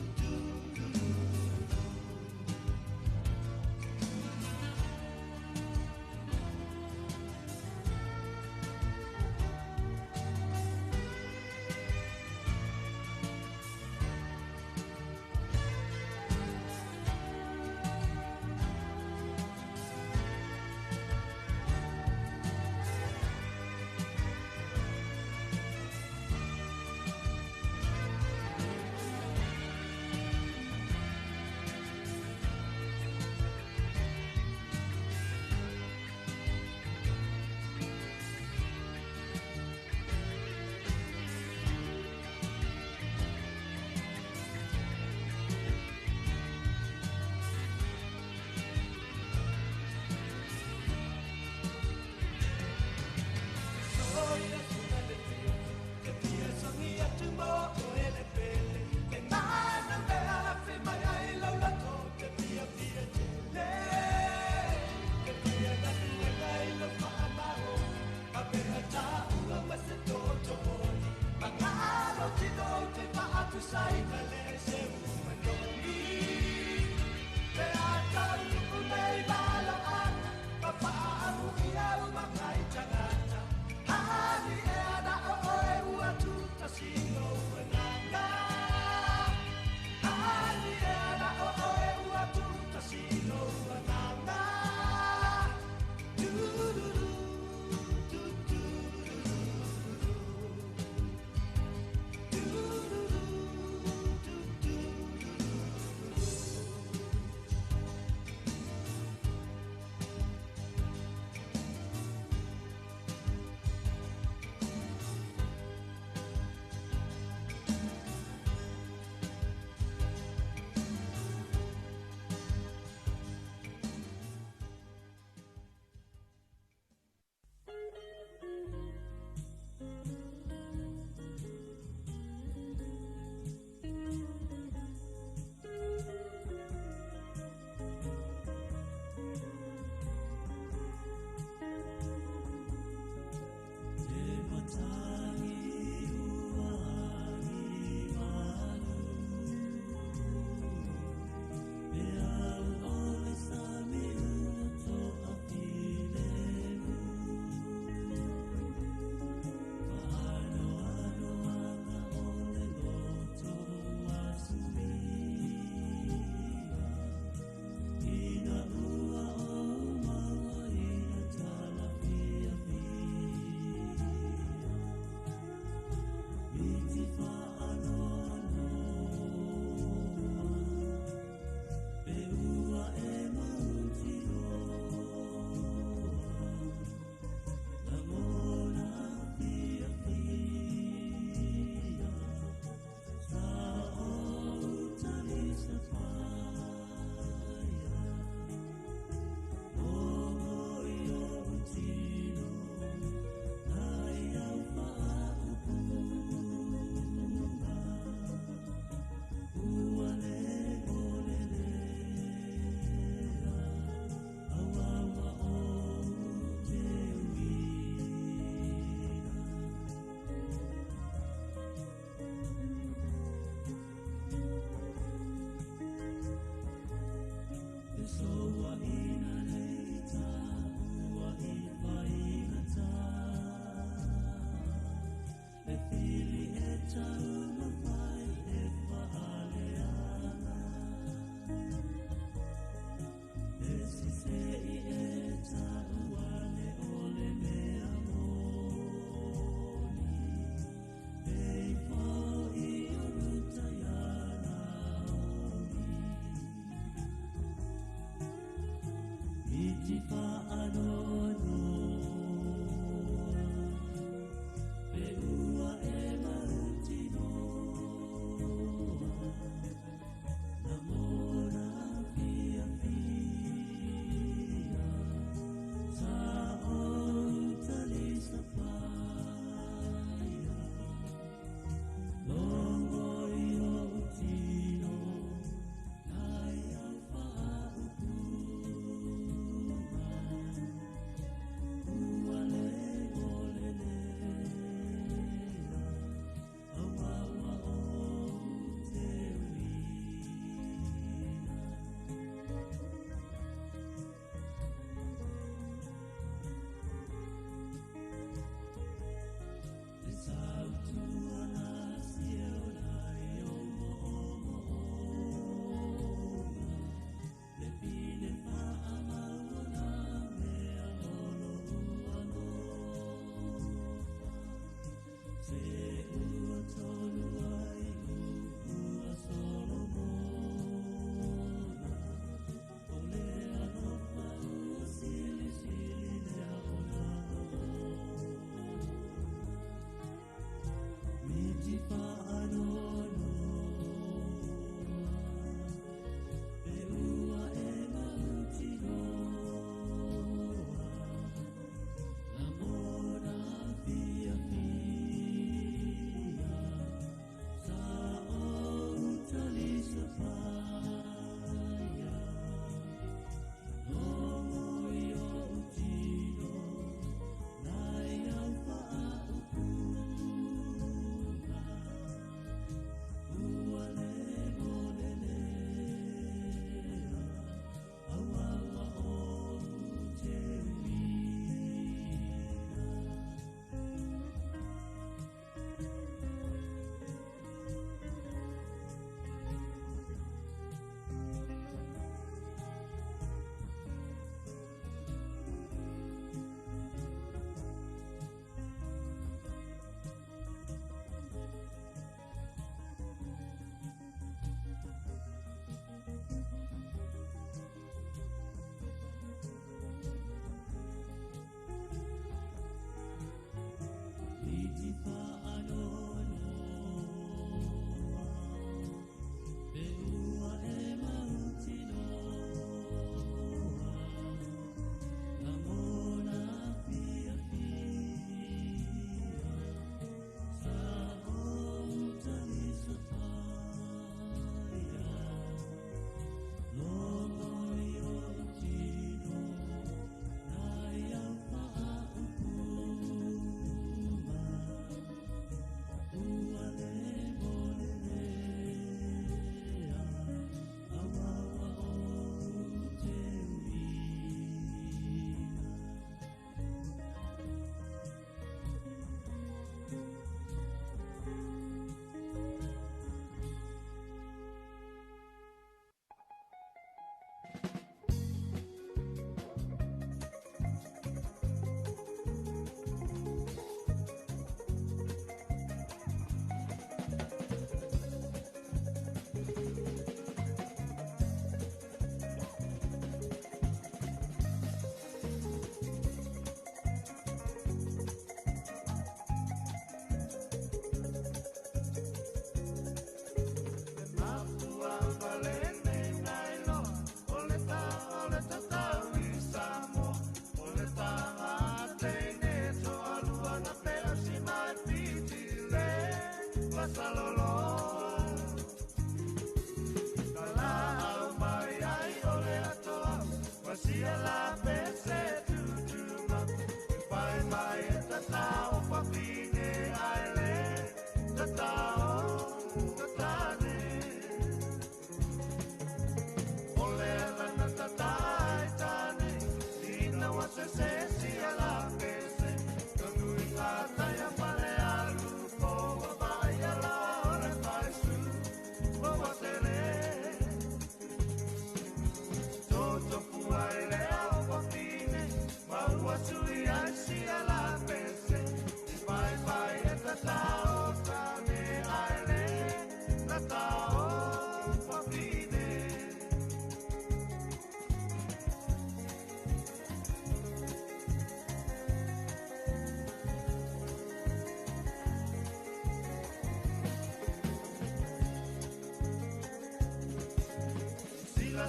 Thank you.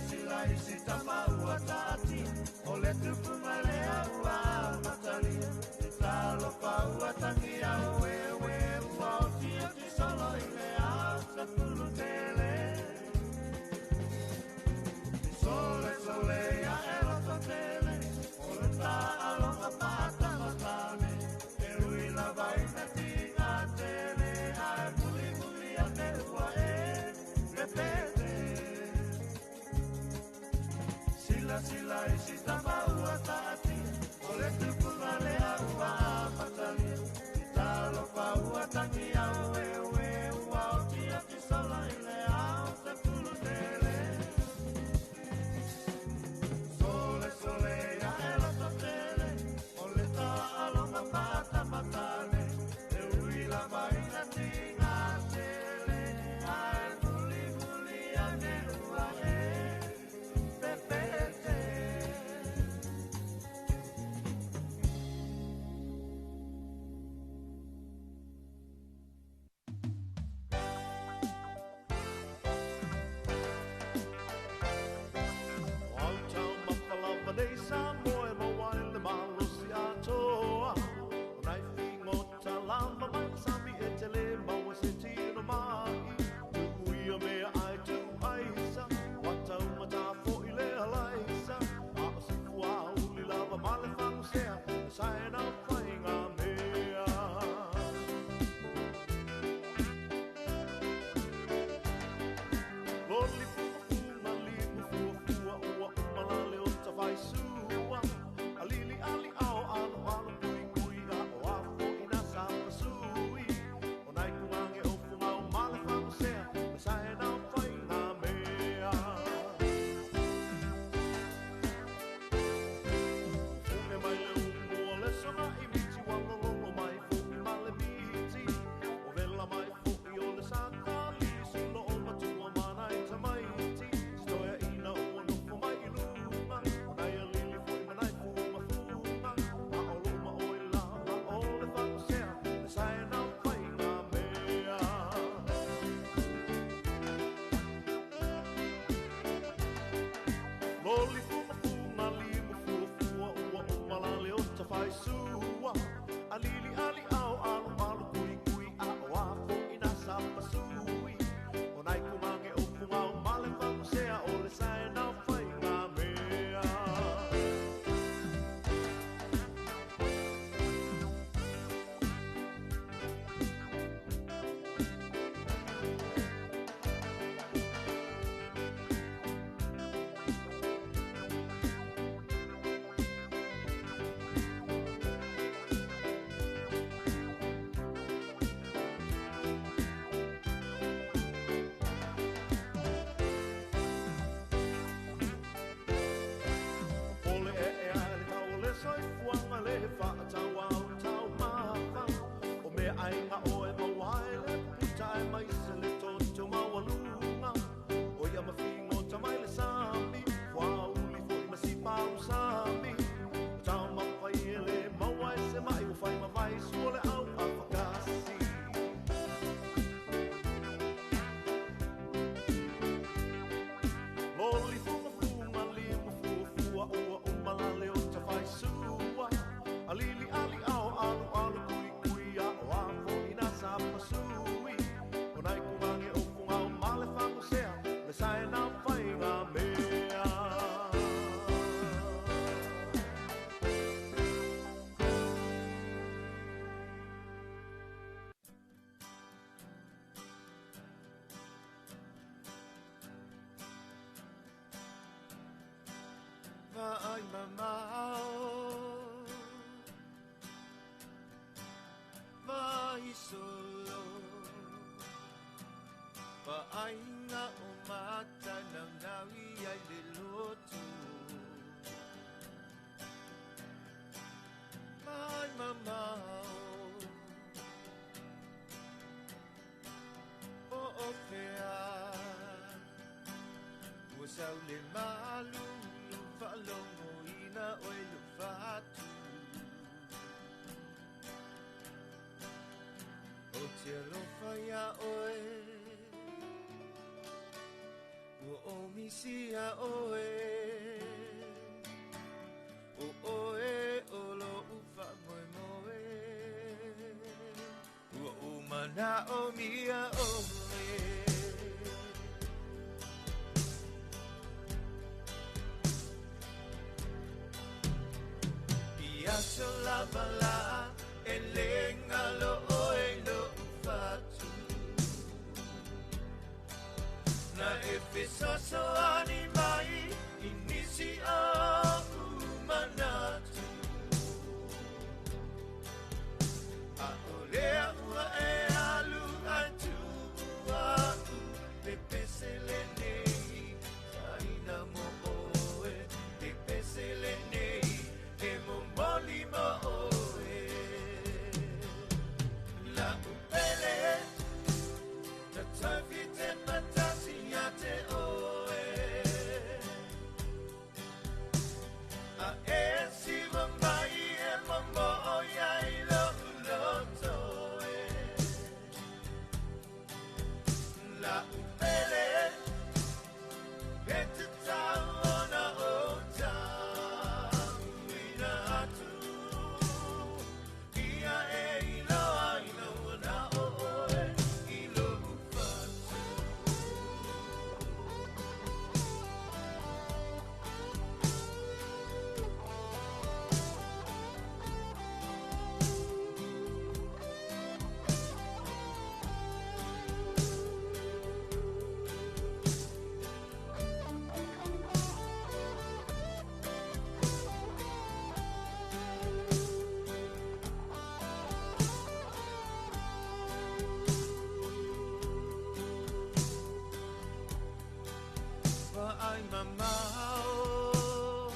sila isi tamaua tati o le tupu malea ua matalia i talo paua tangi au ewe ua o tia ki solo i le au sa tulu tele i sole sole ia e roto tele o le ta alonga pata matane e ui la vai na tinga tele a e muli muli a te ua e repete sila isi tamaua tati o le tupu malea ua matalia i talo paua tangi au ewe ua o tia ki sola i le au sa tulu tele sole sole ia e roto tele o le ta alonga pata matane e ui la vaina tinga tele ai muli muli a ne ua e pepete Wau mapalava nei sa moe mawaile malusi atoa o nai fingo talama mai sami e tele maua se tino mai tu uia mea ai tu aisa watau mata fo i le alaisa a o si fua uli lava male fangu sea saena whainga mea Loli fuafunga limu fuafua ua umalale o tawaisua Alili ali ao alo alo kui kui a o afo ina sapa sui O nai kuange o funga o male fangu sea saena whainga mea Funge mai le umu o le sona i miti walololo mai fuki male miti O vela mai fuki o le saka lisi lo o matua mana i tamaiti Stoia ina ua nufo mai i luma O nai a lili fui manai funga funga A o luma o i lava o le whako sea Le saena whainga mea Loli funga limu fuafua ua umalale o tawaisua Alili ali ao alo alo kui kui a o afo ina sapa sui O nai kumange o funga o male whaku sea o le saena whainga mea Ole e ale tau le soi fuanga le whaatau au tau mawa O mea ainga o e mawaile puta e maise le toto mawalunga O ia mawhingo tamai le sami Whauli fo i masi pau sami O tau mawhai e le mawai se mai o whai mawai sua le au a whakasi Loli funga limu fuafua ua umalale o tawaisua Alili ali ao alo alo kui kui a o afo ina sapa sui O nai kumange o funga o male whangu sea Le saena whainga mea Vai mamao Vai solo Paainga o mata ng nawi ay liluto Vai mamao Oo kaya Usaw limalu Falong mo ina o'y lufatu O cielo faya o'y Uomi misia oe o oe o lo ufa moe moe ua umana o mia oe ia so la bala e lenga lo oe lo ufatu na e fisoso animai inisi a umanatu a olea ua e alu atu aku le pesele nei taina mo oe le pesele nei e mo moli mo oe la upele ta tafite patasi te oe a e si mai e mambo ya ilo lotoe la upele pete taona ota uina atu ia e ilo na oe ilo ufatu ai mamao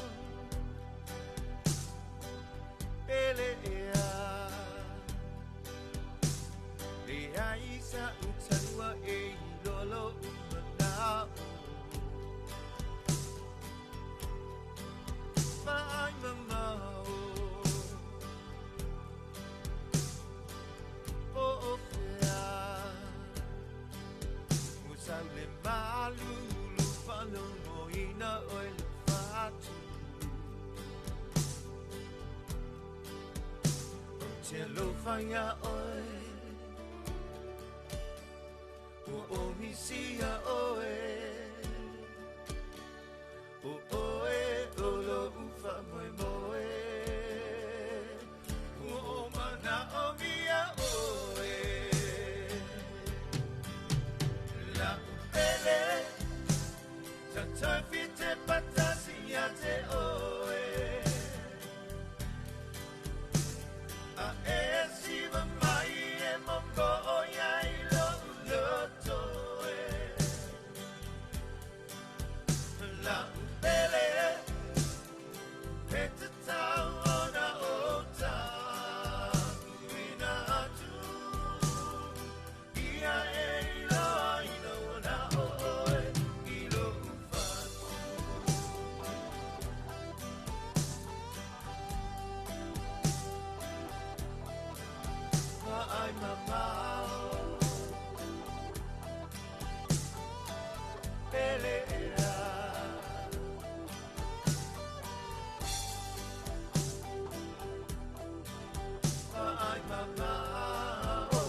ele ea le aisa utanua e lolo umanao ai mamao o fea usau le malu no moina oil fatu te lo fanya oe o misia oe o oe o lo ufa moe moe o mana o mia oe la upele Tafite patasi te oe a e si mai e mambo o ya ilo lotoe la upele pete taona ota uina atu ia e ilo na oe ilo ai mamao pelea ai mamao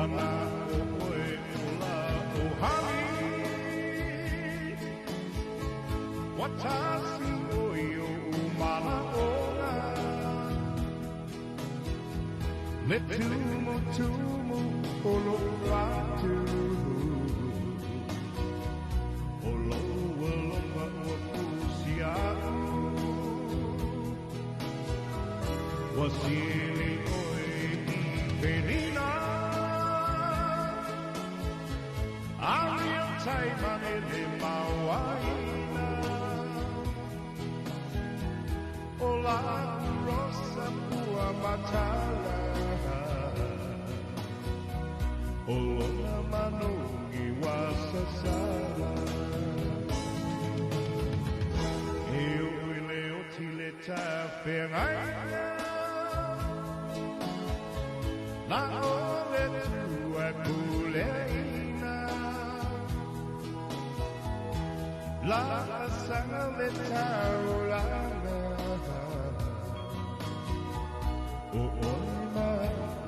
Wana o oe o la o hali Watasi o i o umana o na Me tumu o lo watu O lo walonga o pusiau Wasili oe i penina Alia taimane le mauaina O la rosa pua matala O lona manongi wasasala E ui leo tile ta whengaina Na ole tua kuleina La sanga le taulana O ona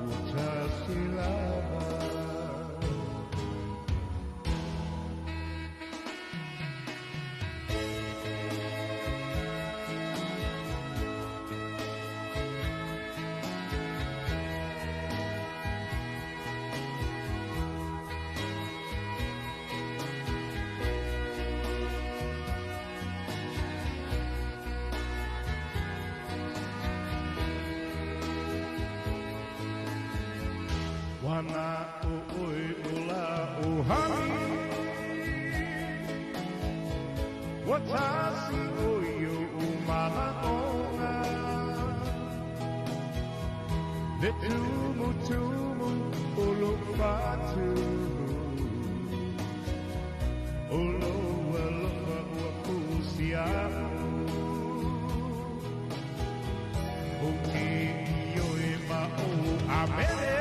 utasilama Wana o oe o la o hami Watasi o i o umana o na Me tumu o lo fatu O lo aloha o pusiau O ki i o e ma o amere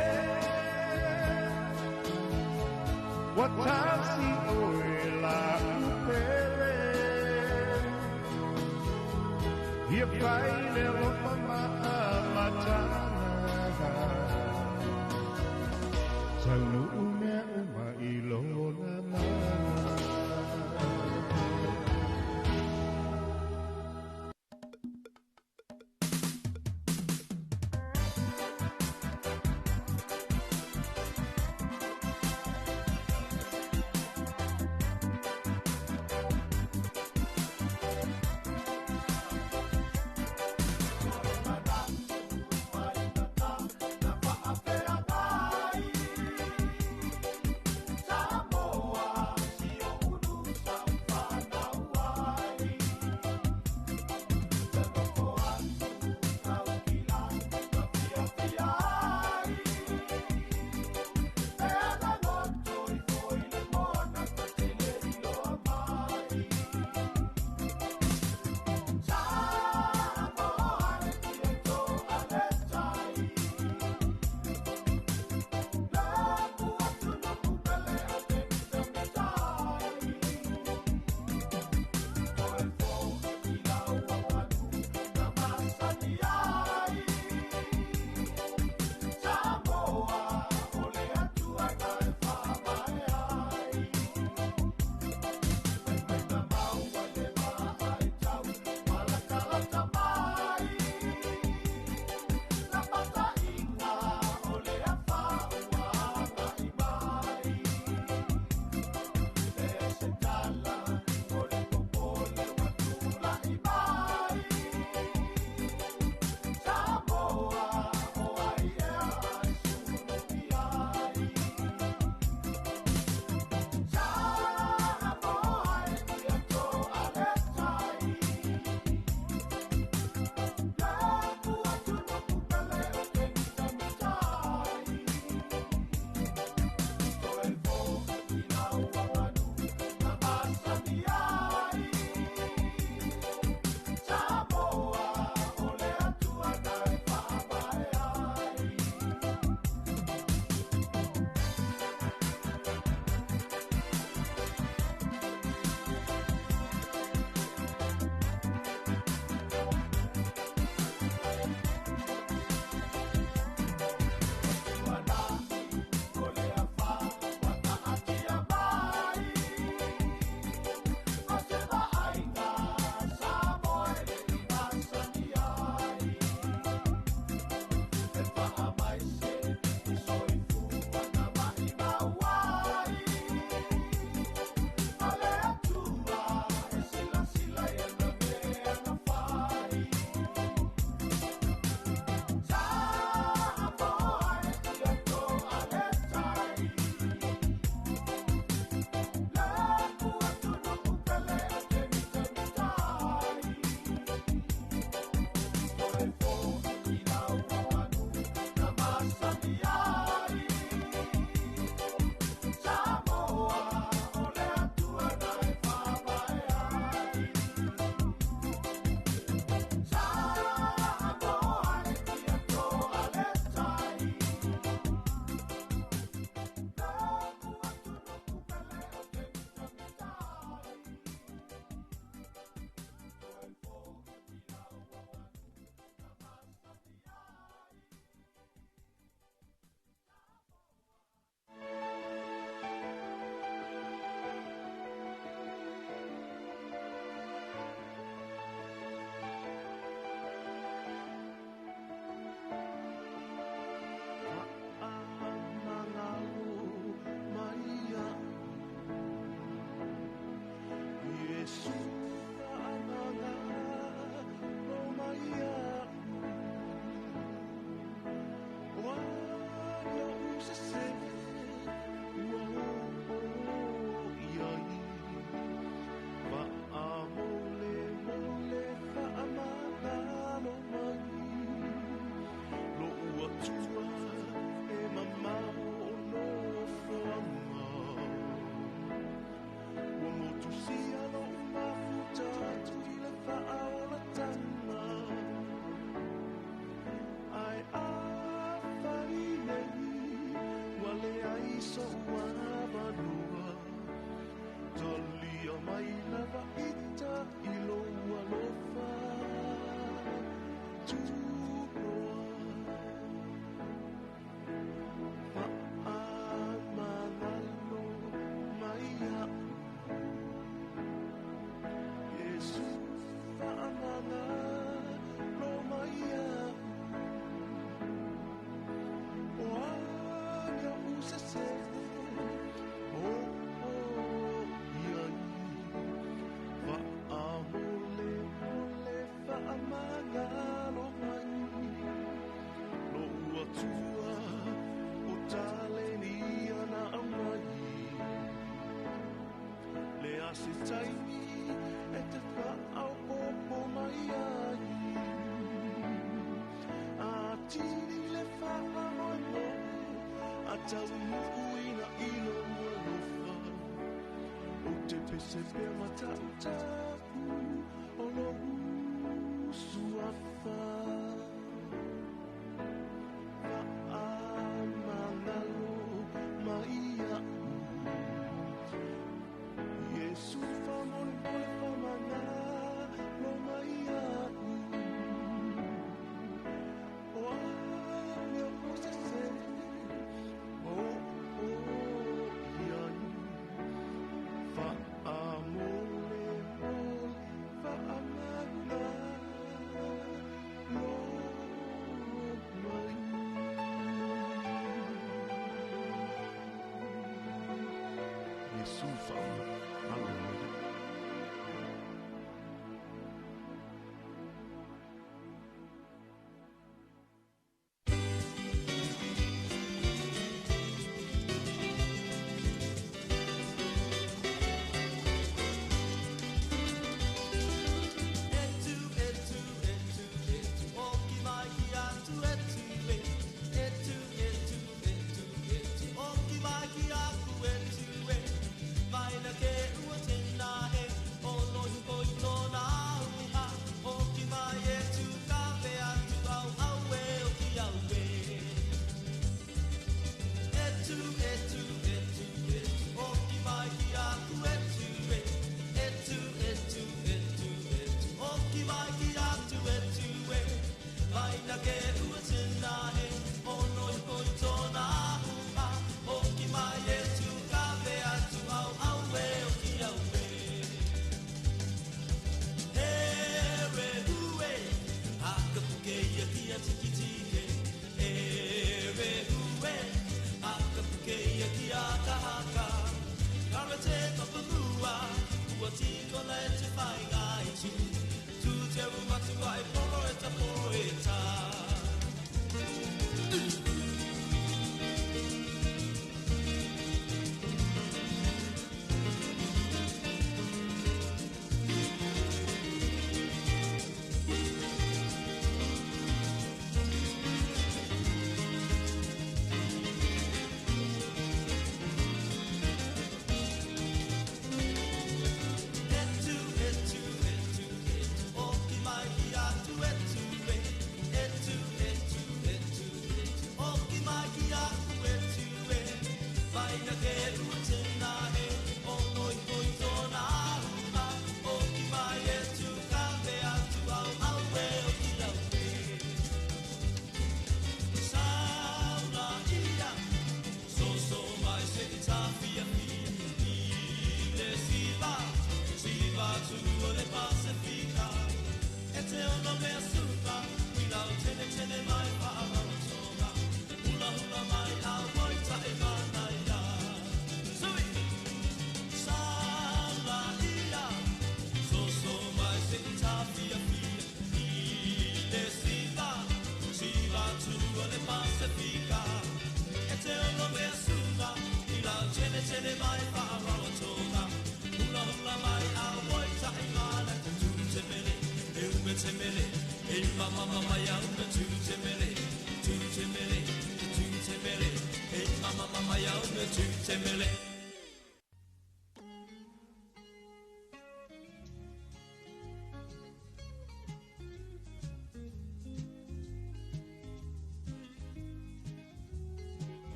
Watasi oe la upele Ia pai le ropa matana Tanu umea uma i lona mana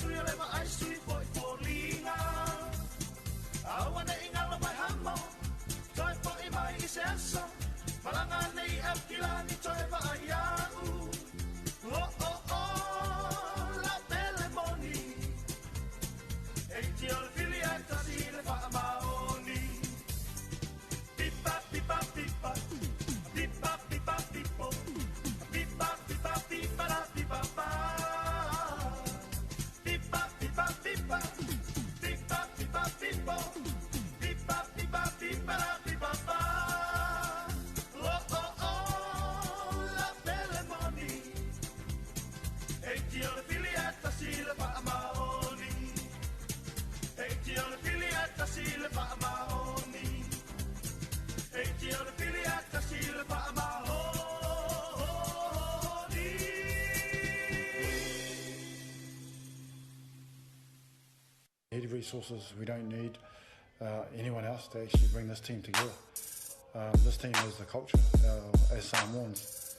sui le ma ai sui foi folinga. Awana ingalo mai hamo, toi foi mai isenso. Malanga nei apilani toi va ayau. Oh oh oh, la belle moni. E ti ol filiata si le fa maoni. Pipa pipa pipa, pipa pipa pipo, pipa pipa pipa la pipa pa. Pipa pipa pipa, pipa pipa pipo, pipa pipa pipa la pipa pa. Oh oh oh, la belle moni. E ti ol filiata si le fa maoni. E ti ol filiata si le fa maoni. E ti ol filiata si le fa maoni. Need resources. We don't need anyone else to actually bring this team together. This team is the culture. As Samoans,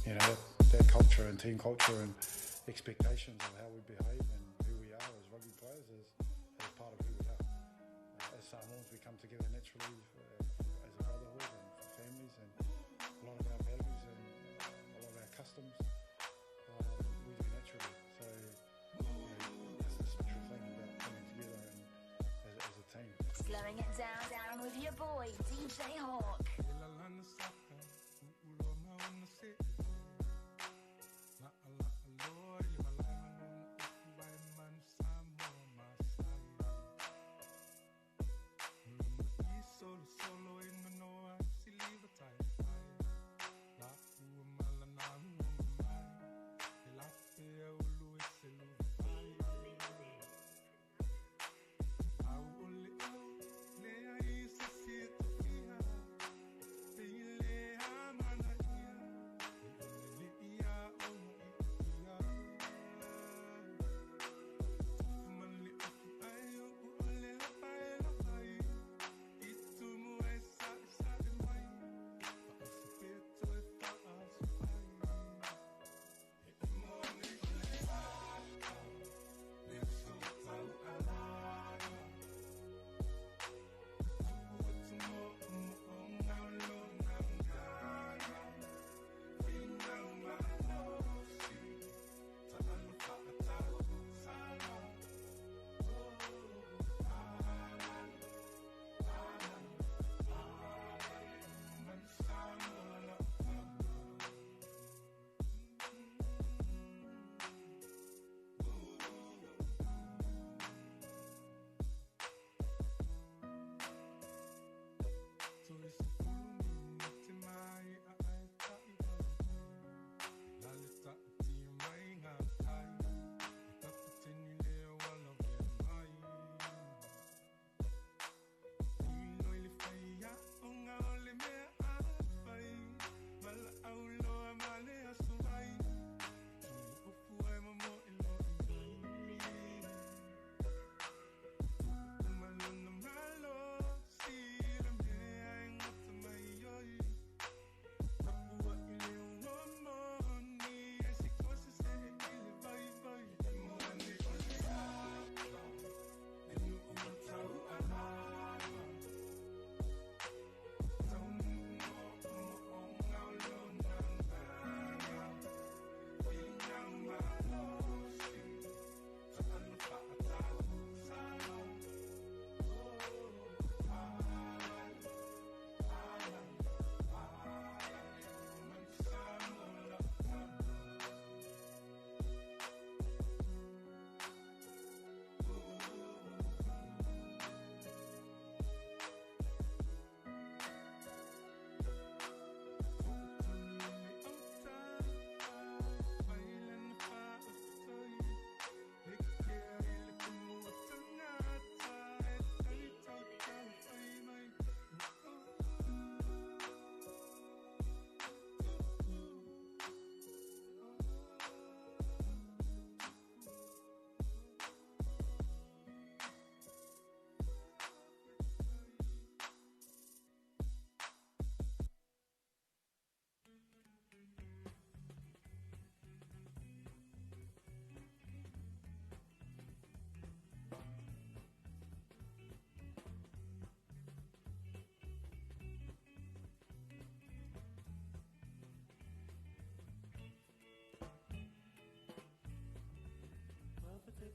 you know, that culture and team culture and expectations of how we behave and who we are as rugby players is part of who we are. As Samoans, we come together naturally as a brotherhood and for families, and a lot of our values and a lot of our customs we do naturally. So that's the special thing about coming together and as a team. Slowing it down with your boy, DJ Hawk.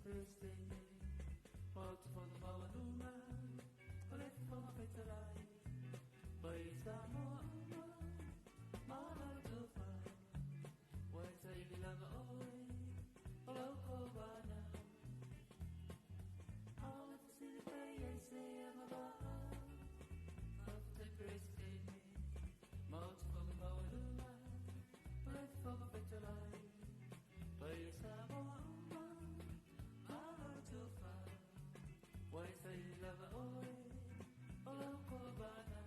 preste Molto fondo bawa luna Ole fondo petalai Bai samo Mala tufa Wai sa ilanga oi Olau ko bana All of the city bay I say I'm about Molto preste Molto fondo bawa luna Ole fondo petalai Bai samo Tufa, why say love oi, olau ko bana.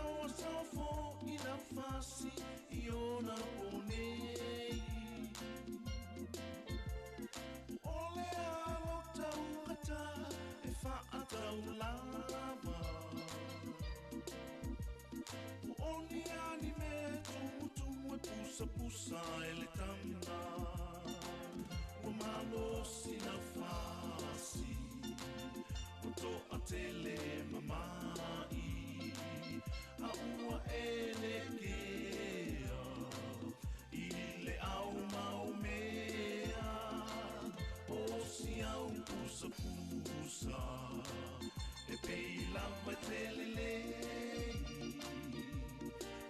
o sa fo I na fasi I ona ponei Ole alo taungata e whaatau lava Oni ani me tumu e pusa pusa e le tanga Ua malo si na fasi O to a tele mamai A ua e le kea I le au mau mea O si au pusa pusa E pei lava e tele lei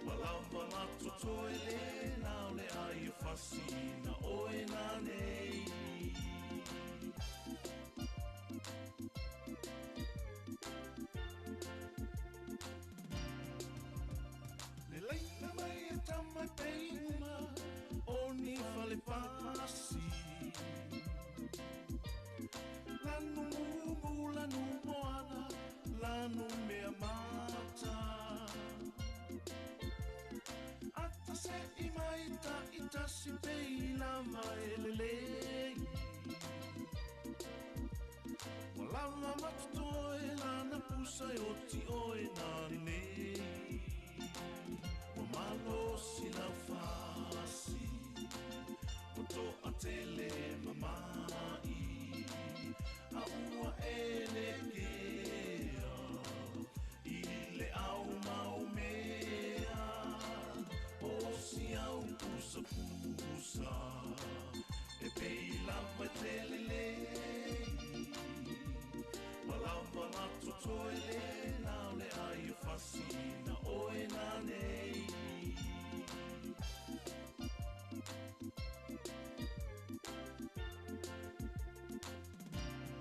Walava na toto e le nao le ai fasina o e na nei Le leina mai e tamai peina o ni fale pasi Lanu mumu, lanu moana, lanu mea mata Ata se I mai ta I tasi pei lava e le lei Walama matuto e lana pusa e oti o e nani nei Wamalo si na fasi O to a tele mamai A ua e le kea I le au mau mea O si au pusa pusa E pei lava e tele lei Walava na toto e le nao le ai fasina o e na nei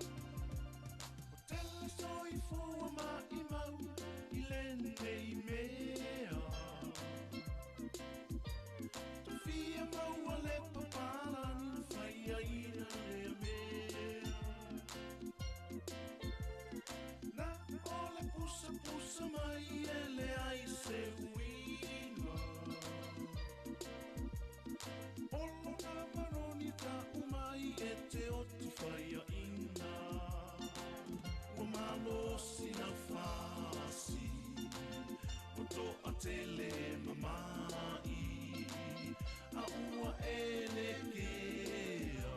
O tele soi fua ma I mau I le nei mea Fia maua le papala ni na whaia ina le mea Na ole pusa pusa mai e le ai se uina Olo na maroni ta umai e te oti whaia ina Ua malo si na fasi O to a tele mamai A ua e le kea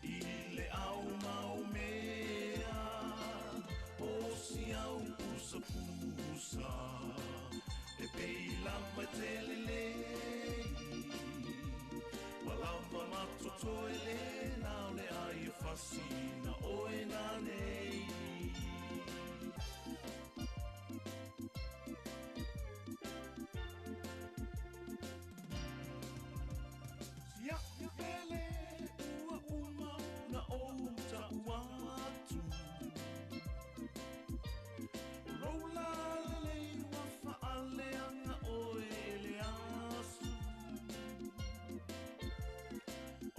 I le au mau mea O si au pusa pusa E pei lava tele lei Walava matoto e le nao le ai fasina o e na nei Sia pele ua uma na outa uatu Rola le ua faale anga o ele asu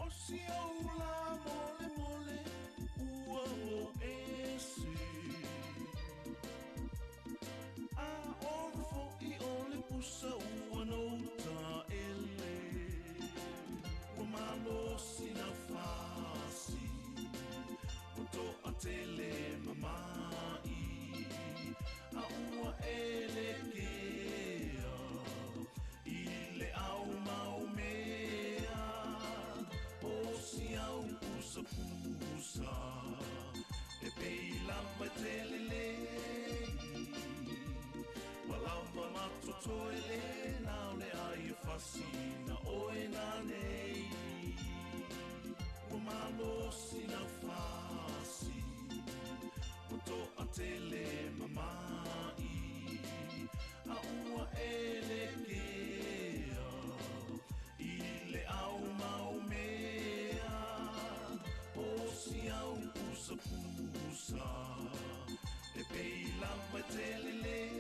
O si aula mole mole ua o ese A orfo I ole pusa ua nouta ele Malo si na fasi O to a tele mamai A ua e le kea I le au mau mea O si au pusa pusa E pei lava tele lei Walava matoto e le nao le ai fasina o e na nei Ua malo si na fasi O to a tele mamai A ua e le kea I le au mau mea O si au pusa pusa E pei lava tele lei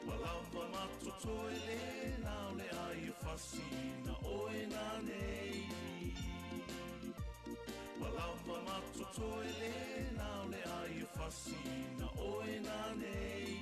Walava matoto e le nao le ai fasina o e na nei Walava matoto e le nao le ai fasina o e na nei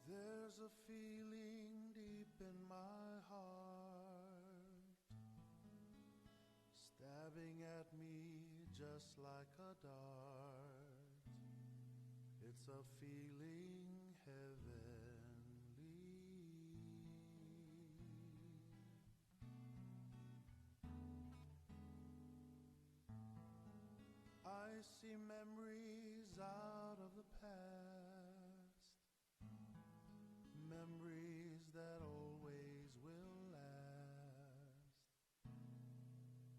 There's a feeling deep in my heart, stabbing at me just like a dart. It's a feeling heavenly. I see memories out of the past, memories that always will last,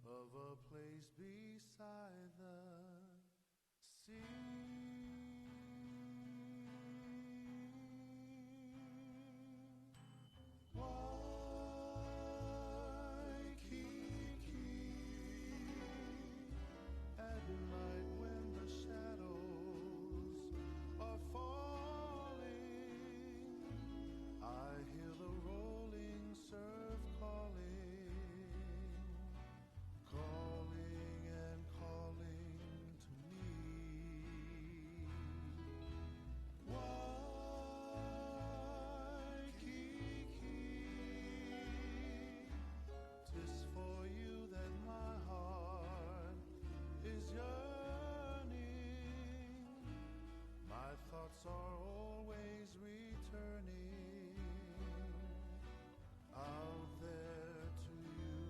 of a place beside the sea. At night when the shadows are falling, I hear the rolling surf calling, calling and calling to me. Waikiki, 'tis for you that my heart is yearning. My thoughts are always returning out there to you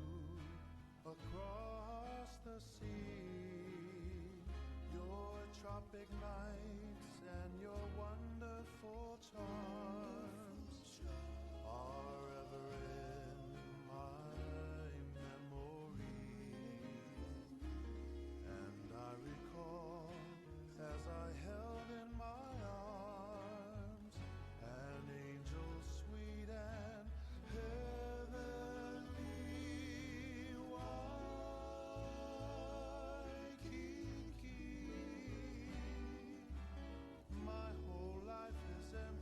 across the sea. Your tropic nights and your wonderful charms are ever in my memory. And I recall as I held in my arms an angel sweet and heavenly. Waikiki, my whole life is empty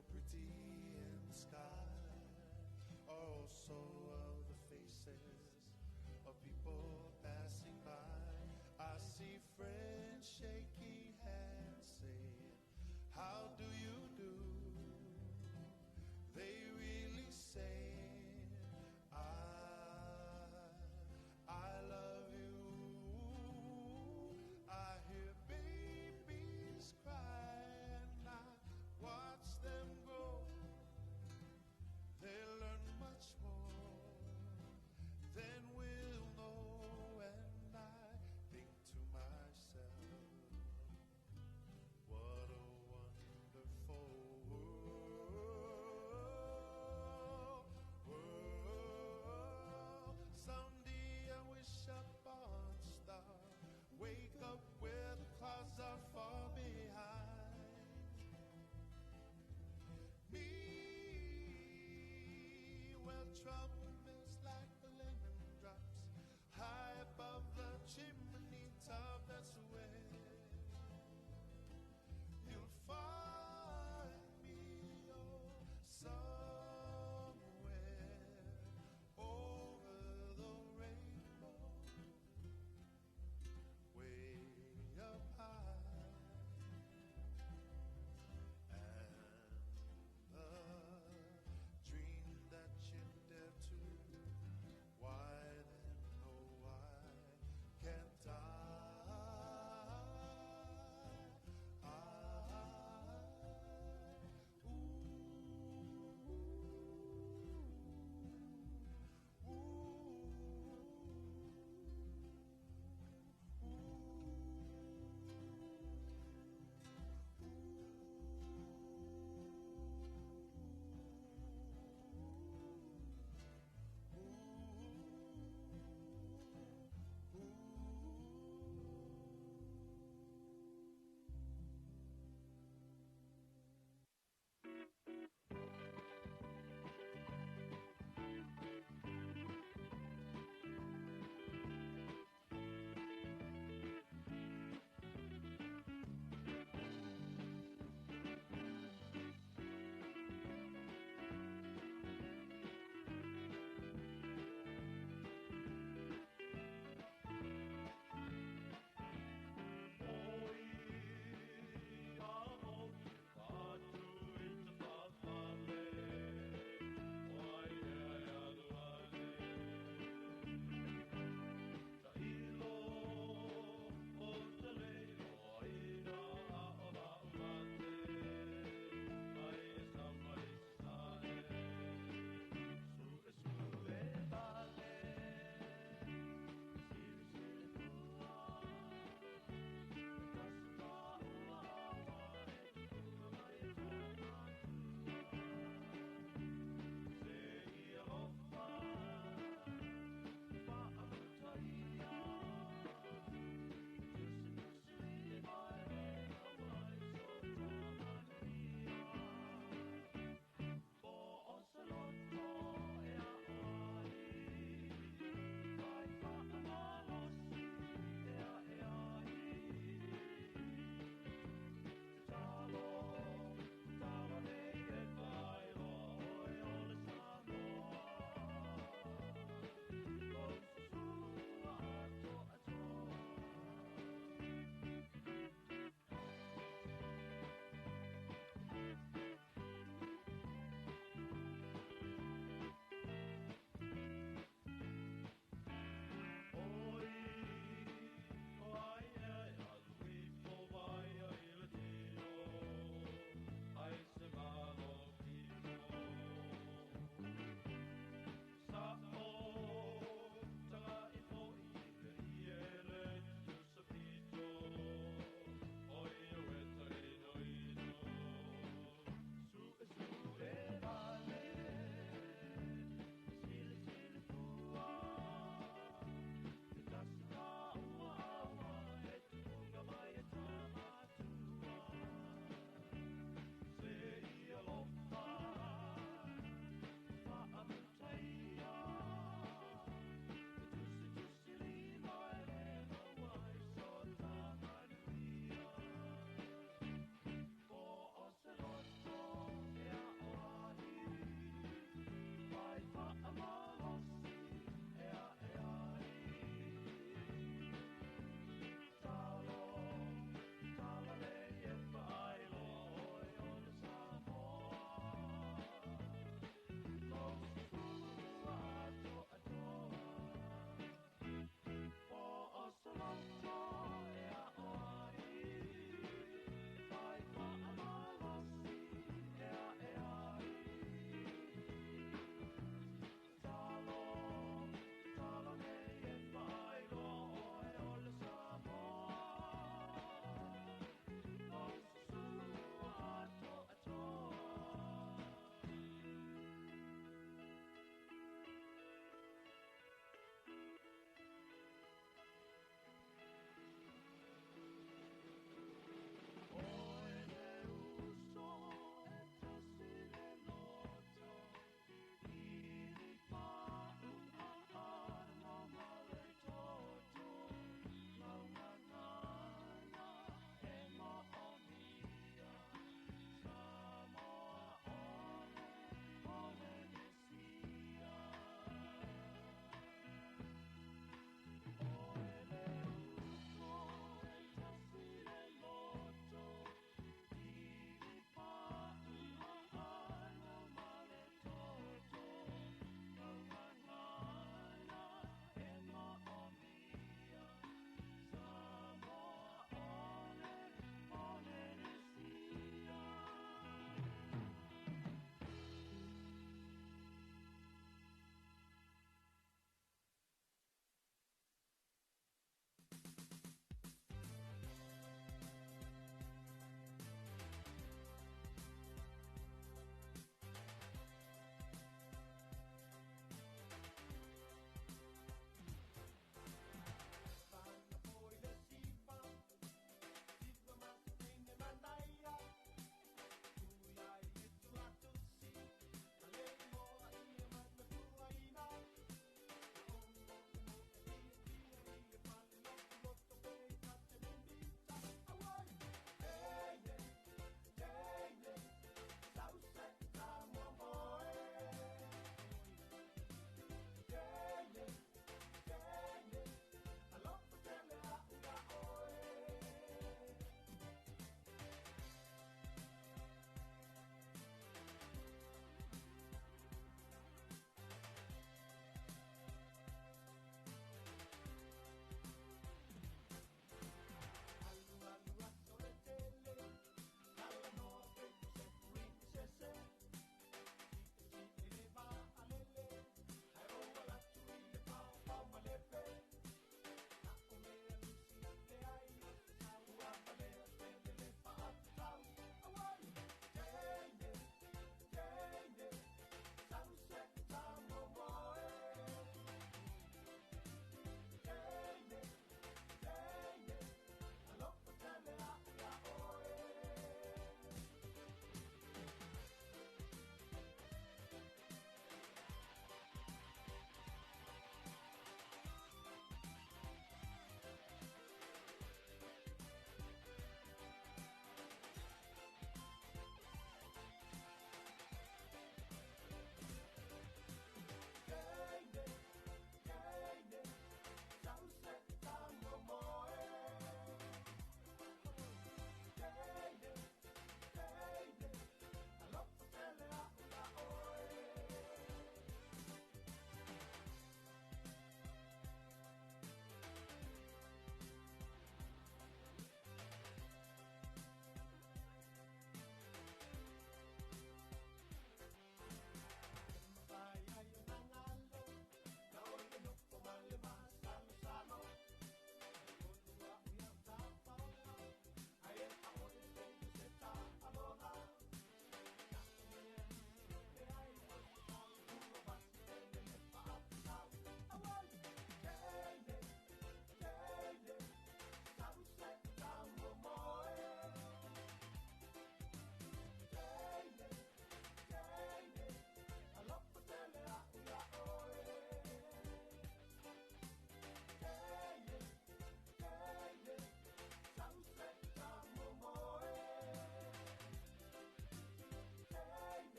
so pretty in the sky are also of the faces of people passing by. I see friends shaking hands saying, how do you do? They really say, I love you. I hear babies cry and I watch them grow. They learn much more than we'll know, and I think to myself,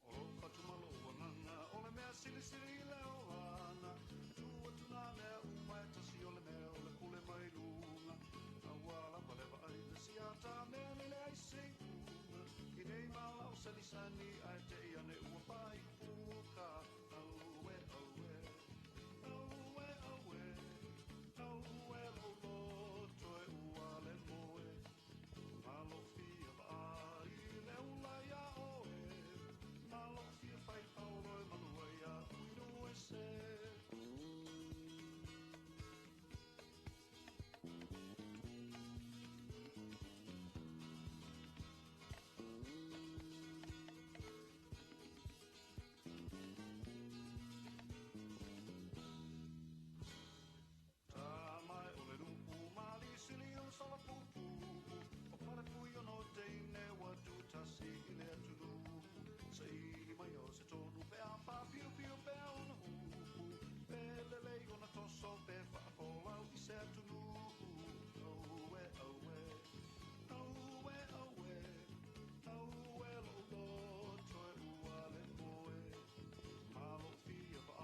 O whatumalo o nganga, o le mea sili sili le o ana. Tua tuna mea umai tasi o le mea o le kule mai lunga. A wala walewa ai le siata mea le le ai se una. I nei mala o sali sani ai te ia ne ua pai puka. Aue, aue, aue, aue, aue lo loto e ua le moe. Malo fia va ai le ula ia oe. Malo fia fai paulo e manua ia uinu e se. Tamai o le lupu mali sili o sala pupu. O pare pui o no teine wa tu tasi i le atunu. Se ili mai o se tonu pe a pa piu piu pe a ona upu. Pe le lei o na toso pe fa a folau i se atunu. Aue, aue, aue, aue, aue lo lo toe ua le moe. Malo fia pa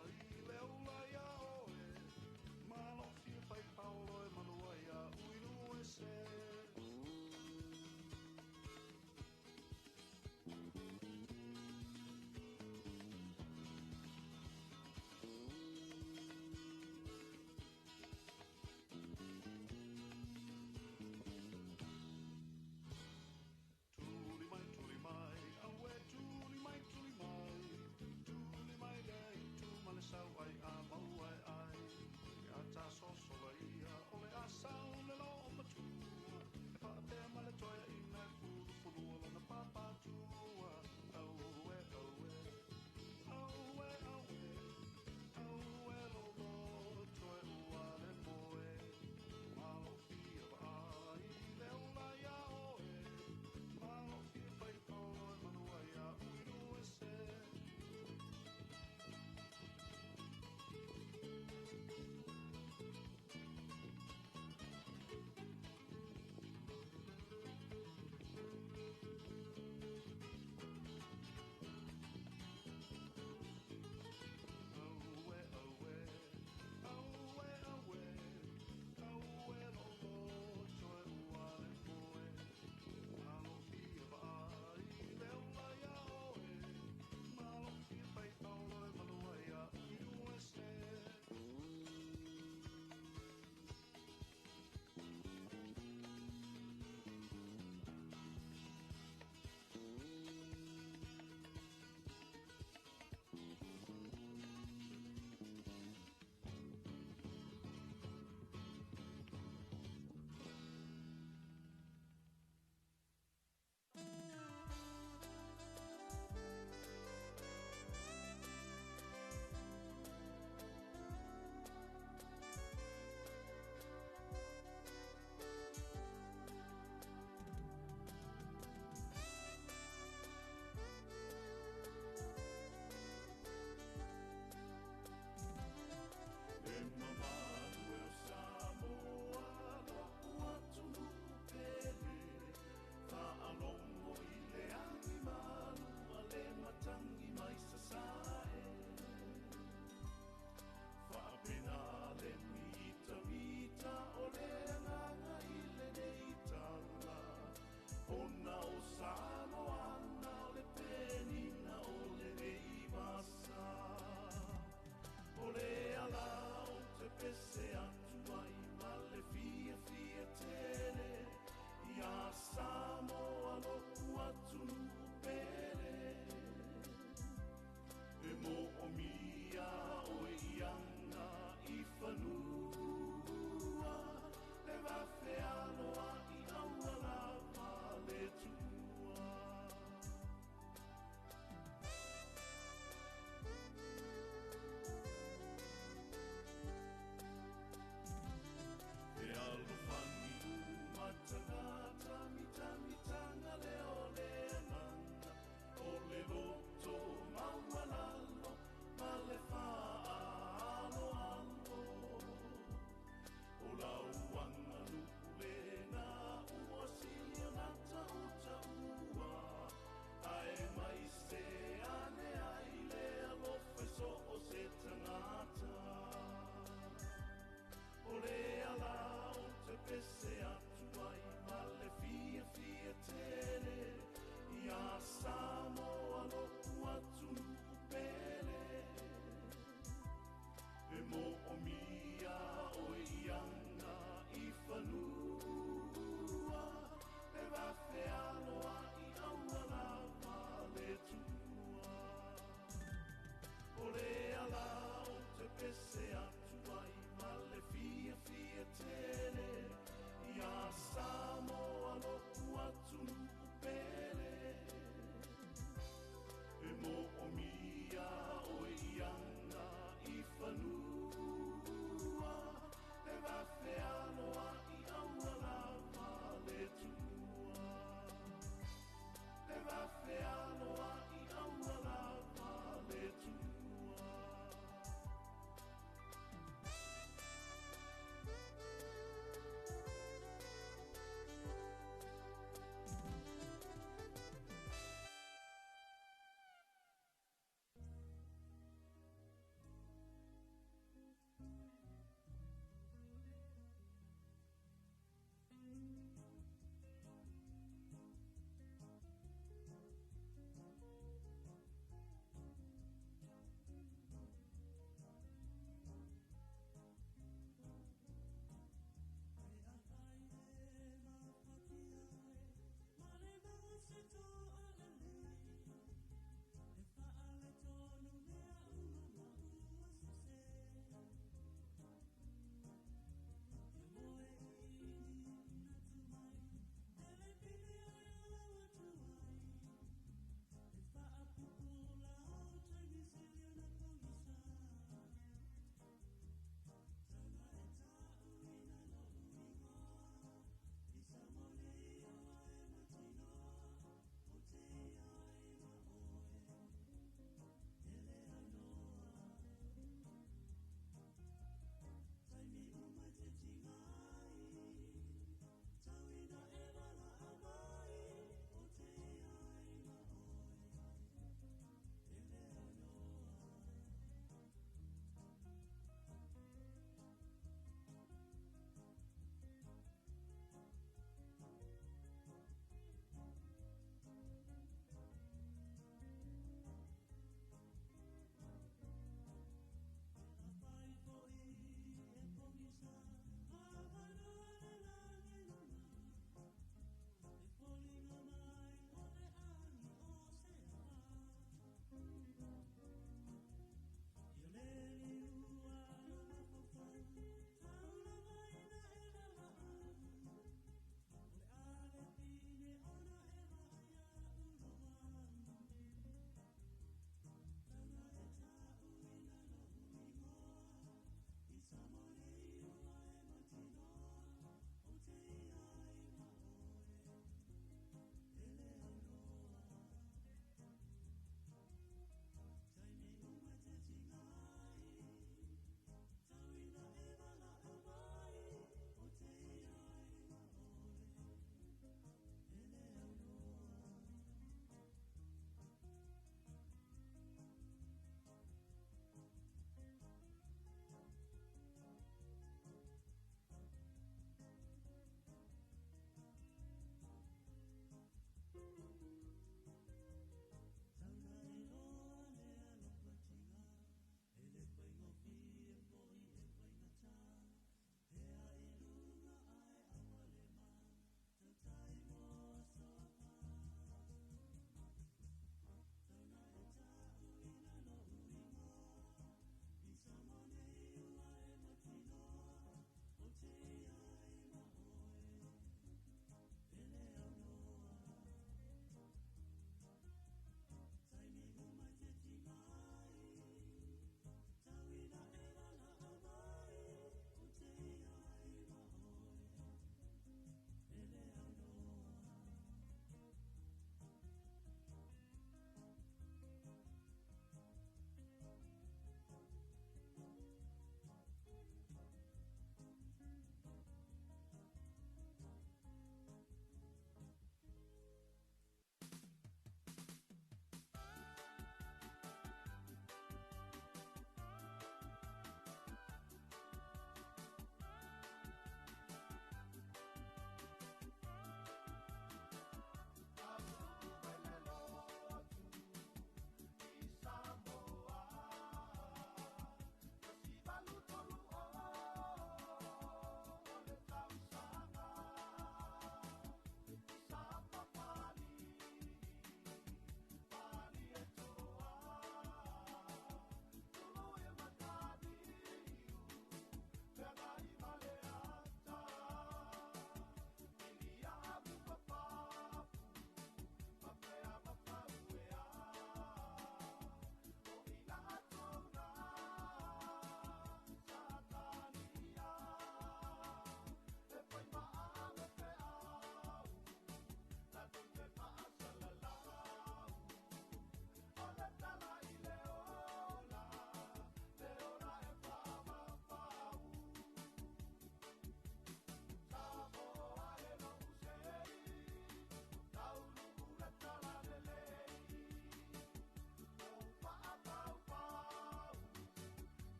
ai le ula ia oe. Malo fia fai paulo e manua ia uinu e se.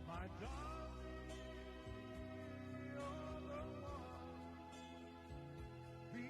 My darling, you're the one. The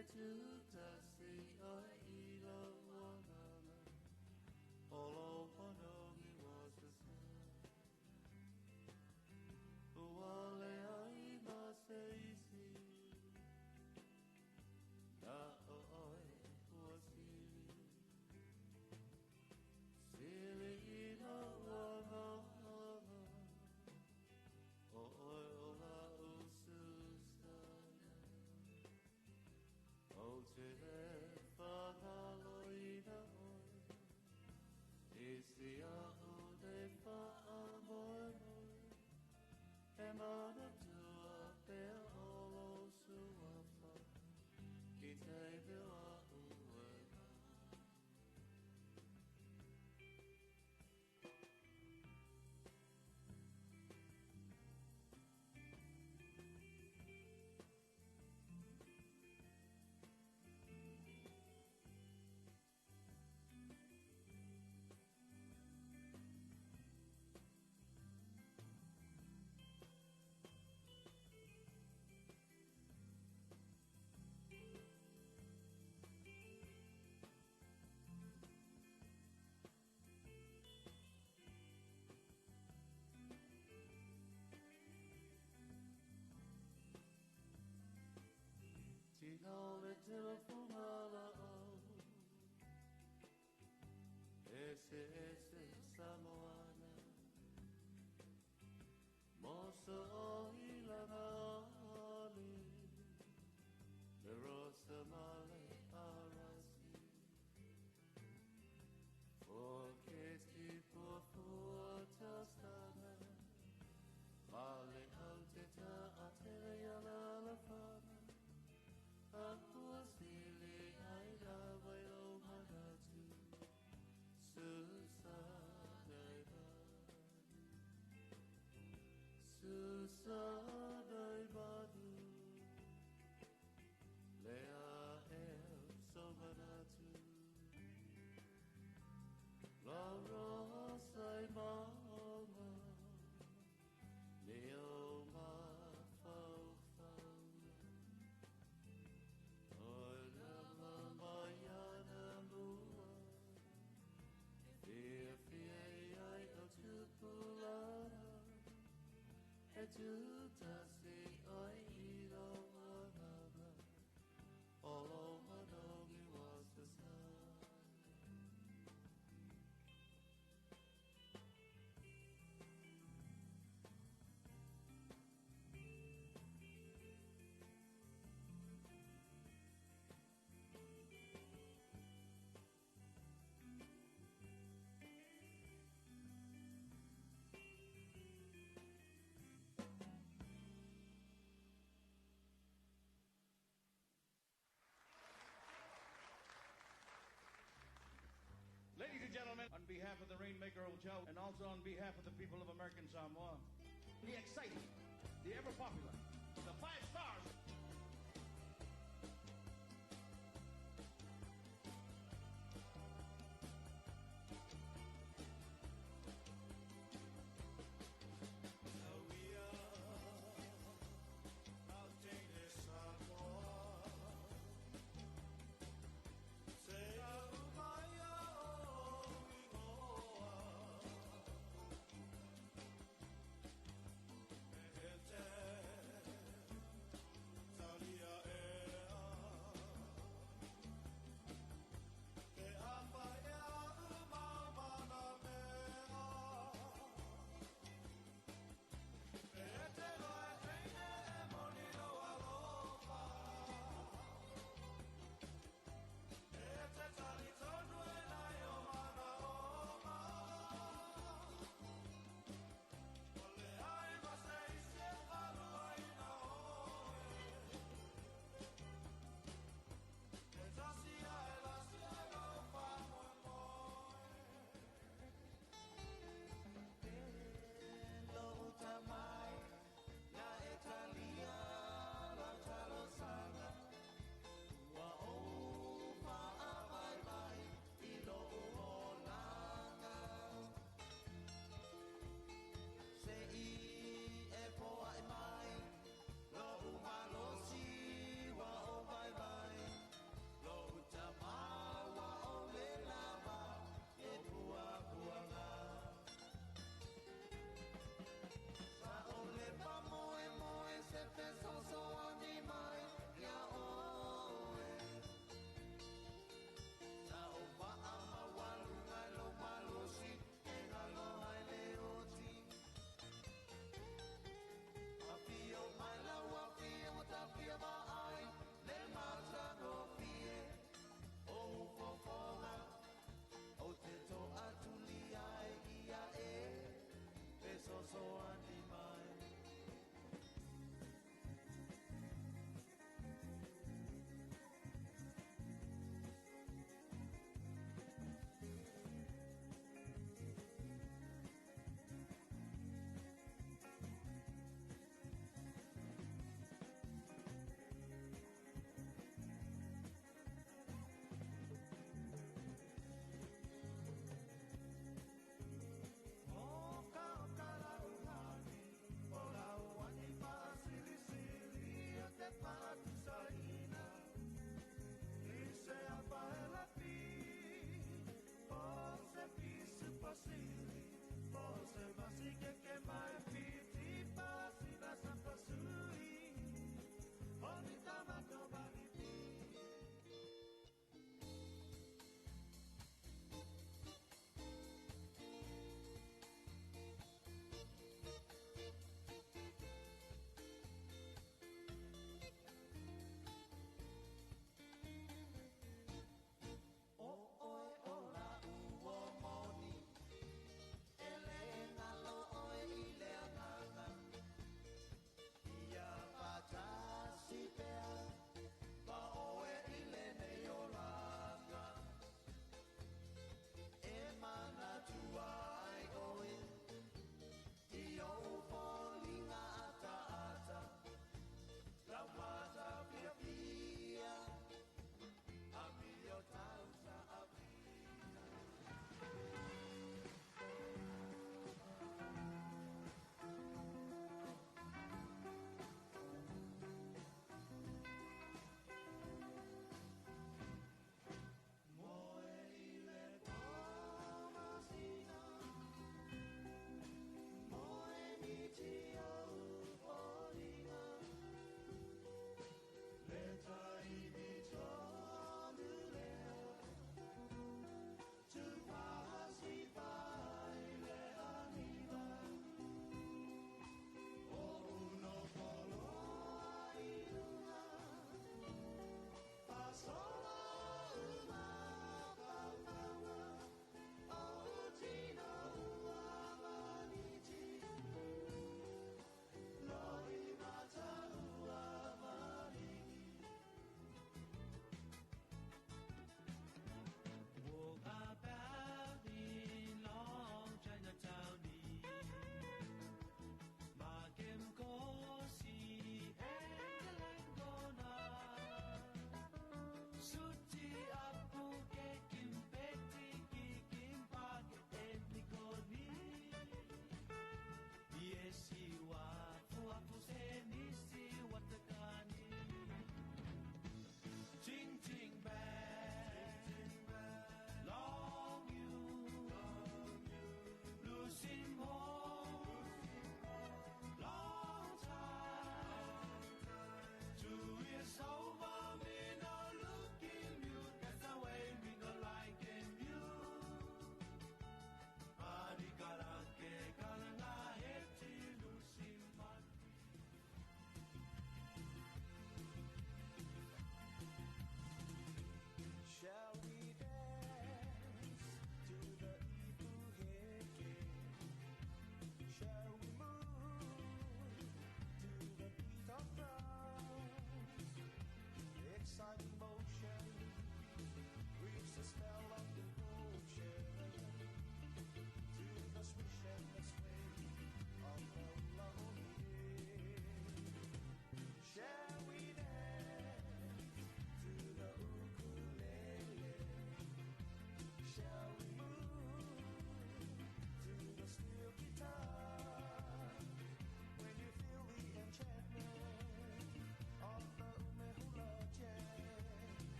e tutasi oi ilo wanana. Olo panongi was the sun. Uale ai maseisi. Na oi wasili. Sili ilo wanana. Oi ola ususana. O te he whakaloina oi. Isi aho te whaamoe moi. E mana tua pea olo suafa. Ki te pea ue. Ti haole telefona au. Ese Samoana. Mosa o ilana ali. Le rosa male arasi. Forcheti por fuortastana. Vale alteta a teleana la fama. Aku sili ai lawai lo manatu. Susah dai badu. Lea so manatu. La rosa mama. Leo ma fau fau. Ola maiana mua. Fia ai o tupulana. E tutasi oi ilo wanana. Olo manongi was the sun. Ladies and gentlemen, on behalf of the Rainmaker Hotel and also on behalf of the people of American Samoa, the exciting, the ever popular, the 5 stars.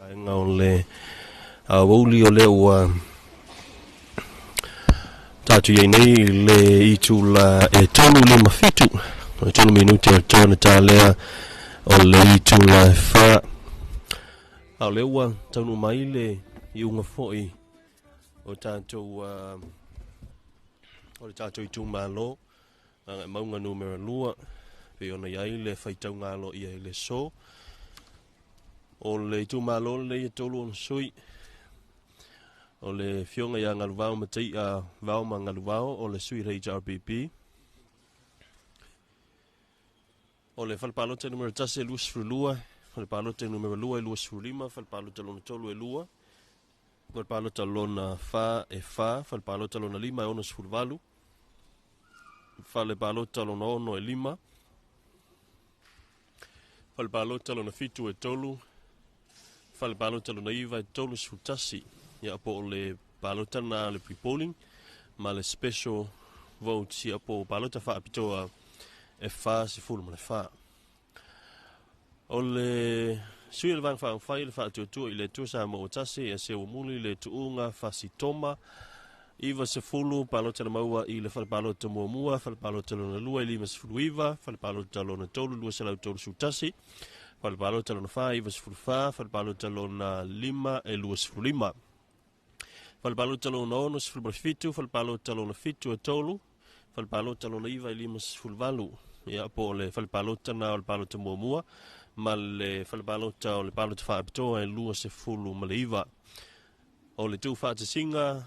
Nga o le wauli o le ua tatu iei nei le itula e tonu lima fitu. O tonu minuti o tonu ta lea o le itula e wha. Au le ua tonu mai le iunga foi o tātou o le tātou itu malo nga maunga numero lua pe ona iai le whaitau ngalo ia le so o le itu malo le ia tolu on sui o le fionga ia ngaluvao matai a vao ma ngaluvao o le sui rei RPP o le falpalote numero tase luas frulua falpalote numero lua luas frulima falpalote lona tolu e lua falpalote lona fa e fa falpalote lona lima e onos fulvalu falpalote lona ono e lima falpalote lona fitu e tolu falpalote lona iva e tolu sfutasi ia po le palota na le pre-polling ma le special vote ia po palota fa apitoa e fa se fulu ma le fa o le sui le vang fa le fa tu ile tu sa mo tasi e se umuli le tuunga fa si toma iva se fulu palota na maua i le fa palota mua fa palota lona lua i lima se fulu iva fa palota lona tolu lua se la tolu sutasi fa palota lona fa iva se fulu fa palota lona lima e lua se fulu lima falpalota lona ono sifulu fitu falpalota lona fitu e tolu falpalota lona iva i lima sifulu valu ia po le falpalota na o le palota muamua ma le falpalota o le palota faapitoa e lua sefulu ma le iva o le tu faatasiga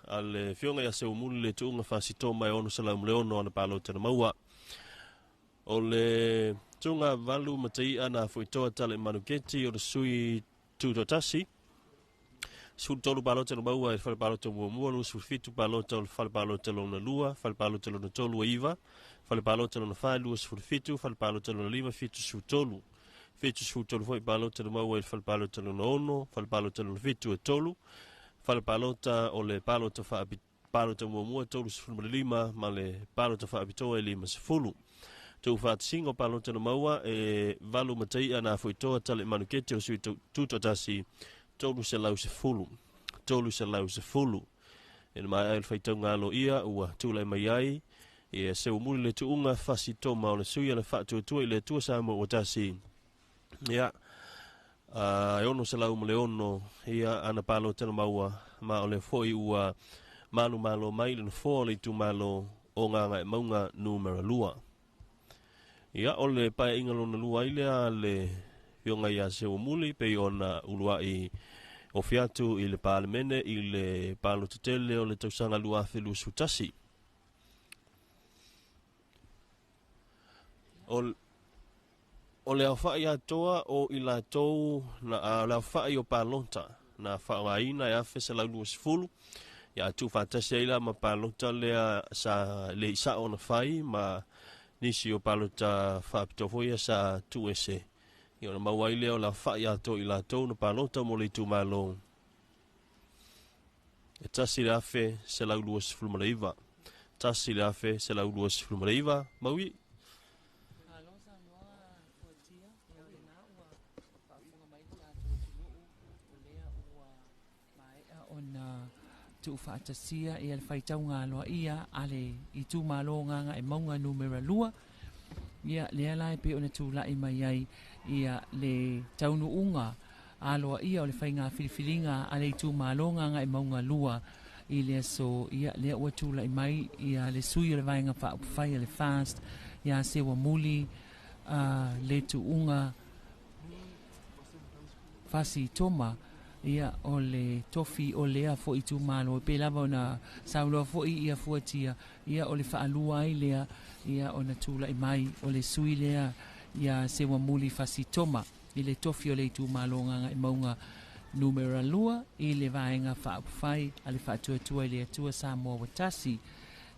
a le fioga ia se umuli le tuuga fasitoma e ono salamu le ono ana palota na maua o le tuga valu mataia na foitoa tale manuketi o le sui tutotasi sul tolu palota na maua e fal palota muamua lu sul fitu palota o fal palota lona lua fal palota lona tolu e iva fal palota lona fa lu sul fitu fal palota lona lima fitu sul tolu foi palota na maua e fal palota lona ono fal palota lona fitu e tolu fal palota o le palota fa palota muamua tolu sul lima ma le palota fa abitoa e lima sefulu tu fa singo palota na maua e valu matai ana foitoa tale manukete o sui tutotasi tolu se lau se fulu ina mai ai faitau ngalo ia ua tula mai ai e se umuli le tuunga fasitoma o le suia le fatu i le tua sa mo o tasi ia e ono se lau mo le ono ia ana palo tena maua ma o le foi ua manu malo mai le fo le tu malo o nganga e maunga numero lua ia o le pai ingalo na lua ile le yonga ia se umuli pe ona ulua i o fiatu i le palemene i le palo tutele o le tausanga lua felu sutasi o le awhai atoa o i la tou na le awhai o palota na whaoaina e afe se lau lua sifulu ia tu fatasi ila ma palota lea sa le isa o na whai ma nisi o palota whaapitofoia sa tu ese i ona mawai leo la whai ato i la tau na palota mo le tu malo e tasi le afe se lau lua sifulu maraiva tasi le afe se lau lua sifulu maraiva maui tu faatasia ia le faitaunga loa ia ale i tu malo nganga e maunga numera lua ia le ala pe ona tu la i mai ai ia le taunu unga aloa ia o le fainga filifilinga ale tu malo nganga e maunga lua i le so ia le o tu la i mai ia le sui le vainga fa fai le fast ia se wa muli le tu unga fasi toma ia o le tofi o lea fo i tu malo pe lava ona saulo fo i ia fuatia ia o le faalua ai lea ia ona tula i mai o le sui lea ia se wa muli fasi toma i le tofi o le tu malo nganga i maunga numera lua i le vaenga fa fai ale fa tua le tua sa mo watasi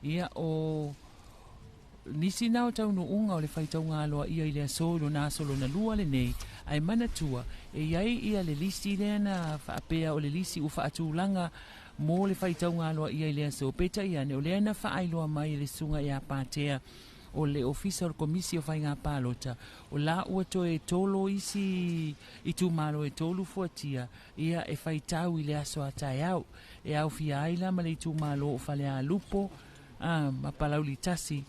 ia o nisi nao tau no unga o le faitau ngā loa ia i lea solo na lua le nei ai mana tua e iai ia le lisi lea na whaapea o le lisi u whaatulanga mo le faitau ngā loa ia i lea so peta ia ne o lea na whaailoa mai le sunga ia pātea o le ofisa o komisi o whainga pālota o la ua toe tolo isi i tu malo e tolu fuatia ia e whai tau i le aso a tai au e au fia aila ma le i tu malo o whale a lupo ma palau li tasi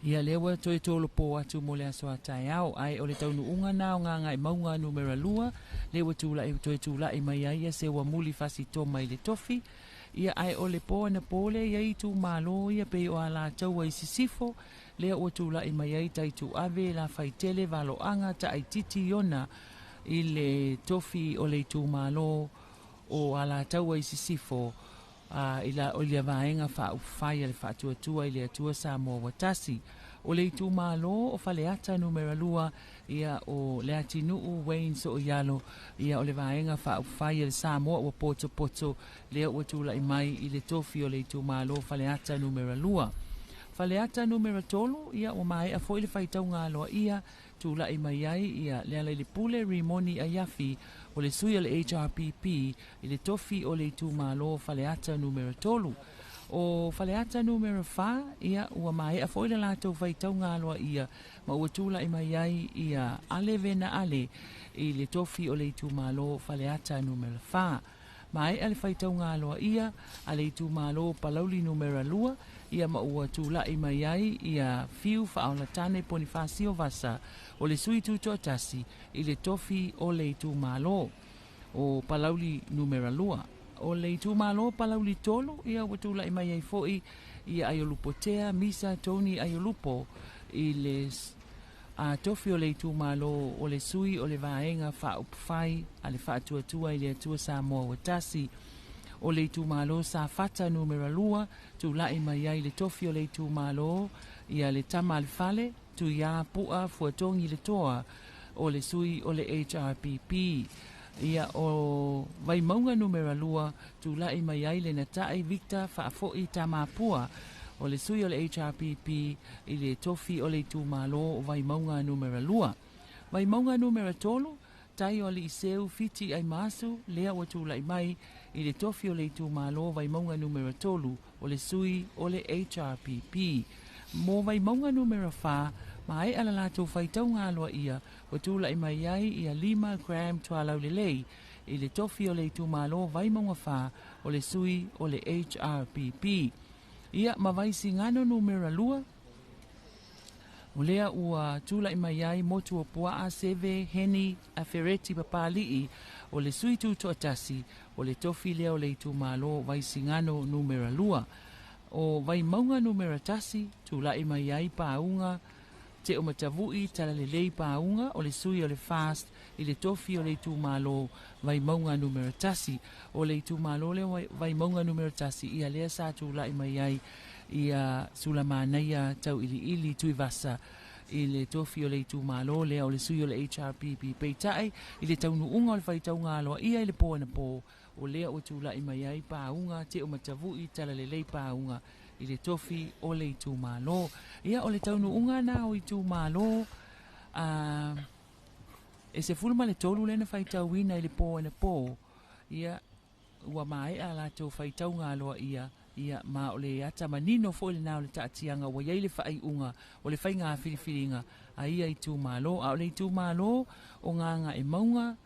ia lewa toe tolo po atu mo le aso a tai au ai o le taunu unga na o nganga i maunga numera lua lewa tula i toe tula i mai ia se wa muli fasi toma i le tofi ia ai o le po na pole ia i tu malo ia pe o ala tau i sisifo lea o tula i mai ai tai tu ave la faitele valo anga ta ai titi yona i le tofi o le tu malo o ala tau i sisifo ila o le vaenga fa ufai le fa tua i le atua sa mo watasi o le tu malo o fale ata numera lua ia o le atinu u Wayne so o yalo ia o le vaenga fa ufai le sa mo o poto le o tula i mai i le tofi o le tu malo fale ata numera lua fale ata numera tolo ia o mai a foi le faitau ngā loa ia tula i mai ai ia le pule rimoni a yafi o le sui o le HRPP i le tofi o le tu malo fale ata numera tolu o fale ata numera fa ia ua mai a foi le latou faitau ngā loa ia ma ua tula i mai ai ia aleve na ale i le tofi o le tu malo fale ata numera fa mai ale faitau ngā loa ia a le tu malo palauli numera lua ia ma ua tula i mai ai ia fiu faola tane Bonifacio Vasa o le sui tuto tasi i le tofi o le tu malo o palauli numera lua o le tu malo palauli tolo ia ua tula i mai ai foi ia aiolupo tea misa Tony aiolupo i le tofi o le tu malo o le sui o le vaenga fa upfai ale fa tua i le atua sa moa watasi o le tu malo sa fata numera lua tu la i mai ai le tofi o le tu malo ia le tama al fale tu ia pua fuatongi le toa o le sui o le HRPP ia o vai maunga numera lua tu la i mai ai le natai Victor fa foi tama pua o le sui o le HRPP i le tofi o le tu malo o vai maunga numera lua vai maunga numera tolo tai o le iseu fiti ai masu lea o tu la i mai i le tofi o le tu malo vai maunga numera tolu o le sui o le HRPP mo vai maunga numera fa mai ala latou faitau ngā loa ia o tula i mai ai ia 5 gram tualau le lei i le tofi o le tu malo vai maunga fa o le sui o le HRPP ia mavaisi ngano numera lua o lea ua tula i mai ai motu o pua a seve heni a fereti papalii o le sui tu toatasi o le tofi lea o le tu malo vai singano numera lua o vai maunga numera tasi tula i mai ai paunga te o matavui tala le lei paunga o le sui o le fast i le tofi o le tu malo vai maunga numera tasi o le tu malo le vai maunga numera tasi ia lea sa tula i mai ai ia sulamanaia tau ili tui vasa i le tofi o le tu malo lea o le sui o le HRPP peitai i le taunu unga o le faitau ngā loa ia i le po na po o lea o tula i mai ai paunga te o matavui tala le lei paunga i le tofi o le tu malo ia o le taunu unga na o i tu malo e se fulma le tolu lena faitau ina i le po na po ia ua mai a la to faitau ngā loa ia ma o le ata manino fo le na o le taatianga wa ia le fai unga o le fai ngā filifilinga a ia i tu malo a o le tu malo o nganga e maunga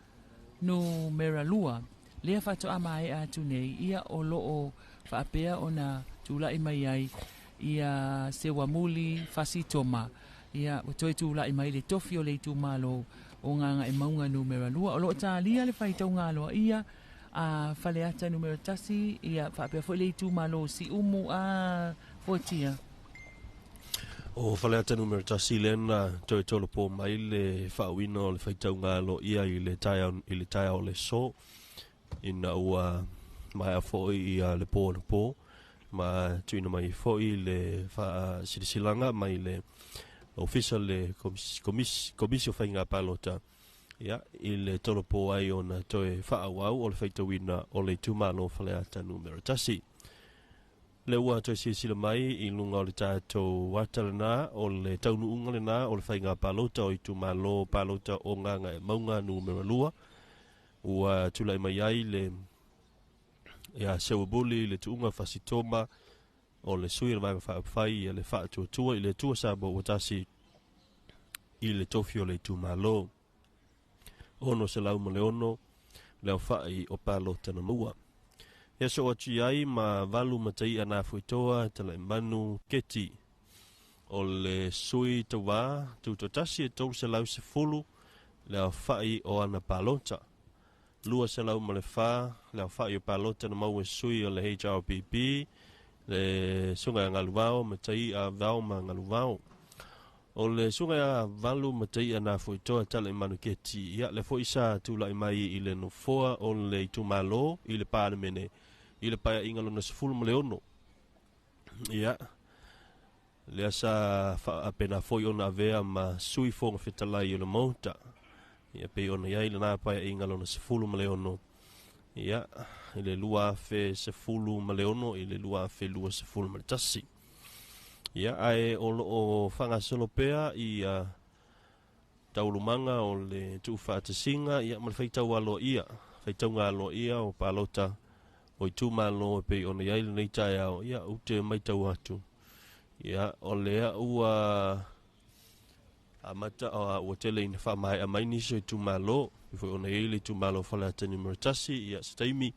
no mera lua lea fato ama e atu nei ia o loo faapea ona tula i mai ai ia se wamuli fasi toma ia o toi tula i mai le tofi o le tu malo o nganga e maunga numera lua o loo talia le faitau ngalo ia a faleata numero tasi ia faapea fo le tu malo si umu a fotia o faleata numero tasi lena toi tolo po mai le faawina o le faitau ngalo ia i le taia o le so ina ua mai a foi ia le po ma tuina mai foi le fa silanga mai le official le komisio fainga palota ia i le tolopo ai ona toe faawau o le faitawina o le tumalo faleata numero tasi le ua toe sila mai i lunga o le tātou watalana o le taunu unga lena o le fainga palota o i tumalo palota o nganga e maunga numero lua ua tulai mai ai le ia sewabuli le tuunga fasitoma o le sui le vai whaafai le wha tua i le tua sabo o tasi i le tofi o le tu malo. Ono se lau male ono leo whai o palo tana mua. Ia so atu ai ma valu matai ana fuitoa tala manu keti o le sui tawa tu tasi e tau se lau se fulu leo whai o ana palota. Lua se lau male wha leo whai o palota na mau e sui o le HRPP le sunga ngaluvao matai a vao ma ngaluvao. O le sunga a valu matai ana fuitoa tala manu keti ia le fo isa tu la mai i le no foa o le tu malo i le pa mene i le pa ingalo na sefulu male ono. Ia le asa apena foi ona vea ma sui fonga fetalai o le mauta. Ia pe ona ia i le na pa ingalo na sefulu male ono. Ia i le lua fe sefulu male ono i le lua fe lua sefulu male tasi. Ia ai o fanga solopea i taulumanga o le tufa tasinga ia mal faitau alo ia faitaunga alo ia o palota o tu malo pe ona ia nei tai ao ia ute mai tau atu ia o le ua amata o tele in fa mai a mai ni so tu malo fo ona ia le tu malo fala tani mertasi ia staimi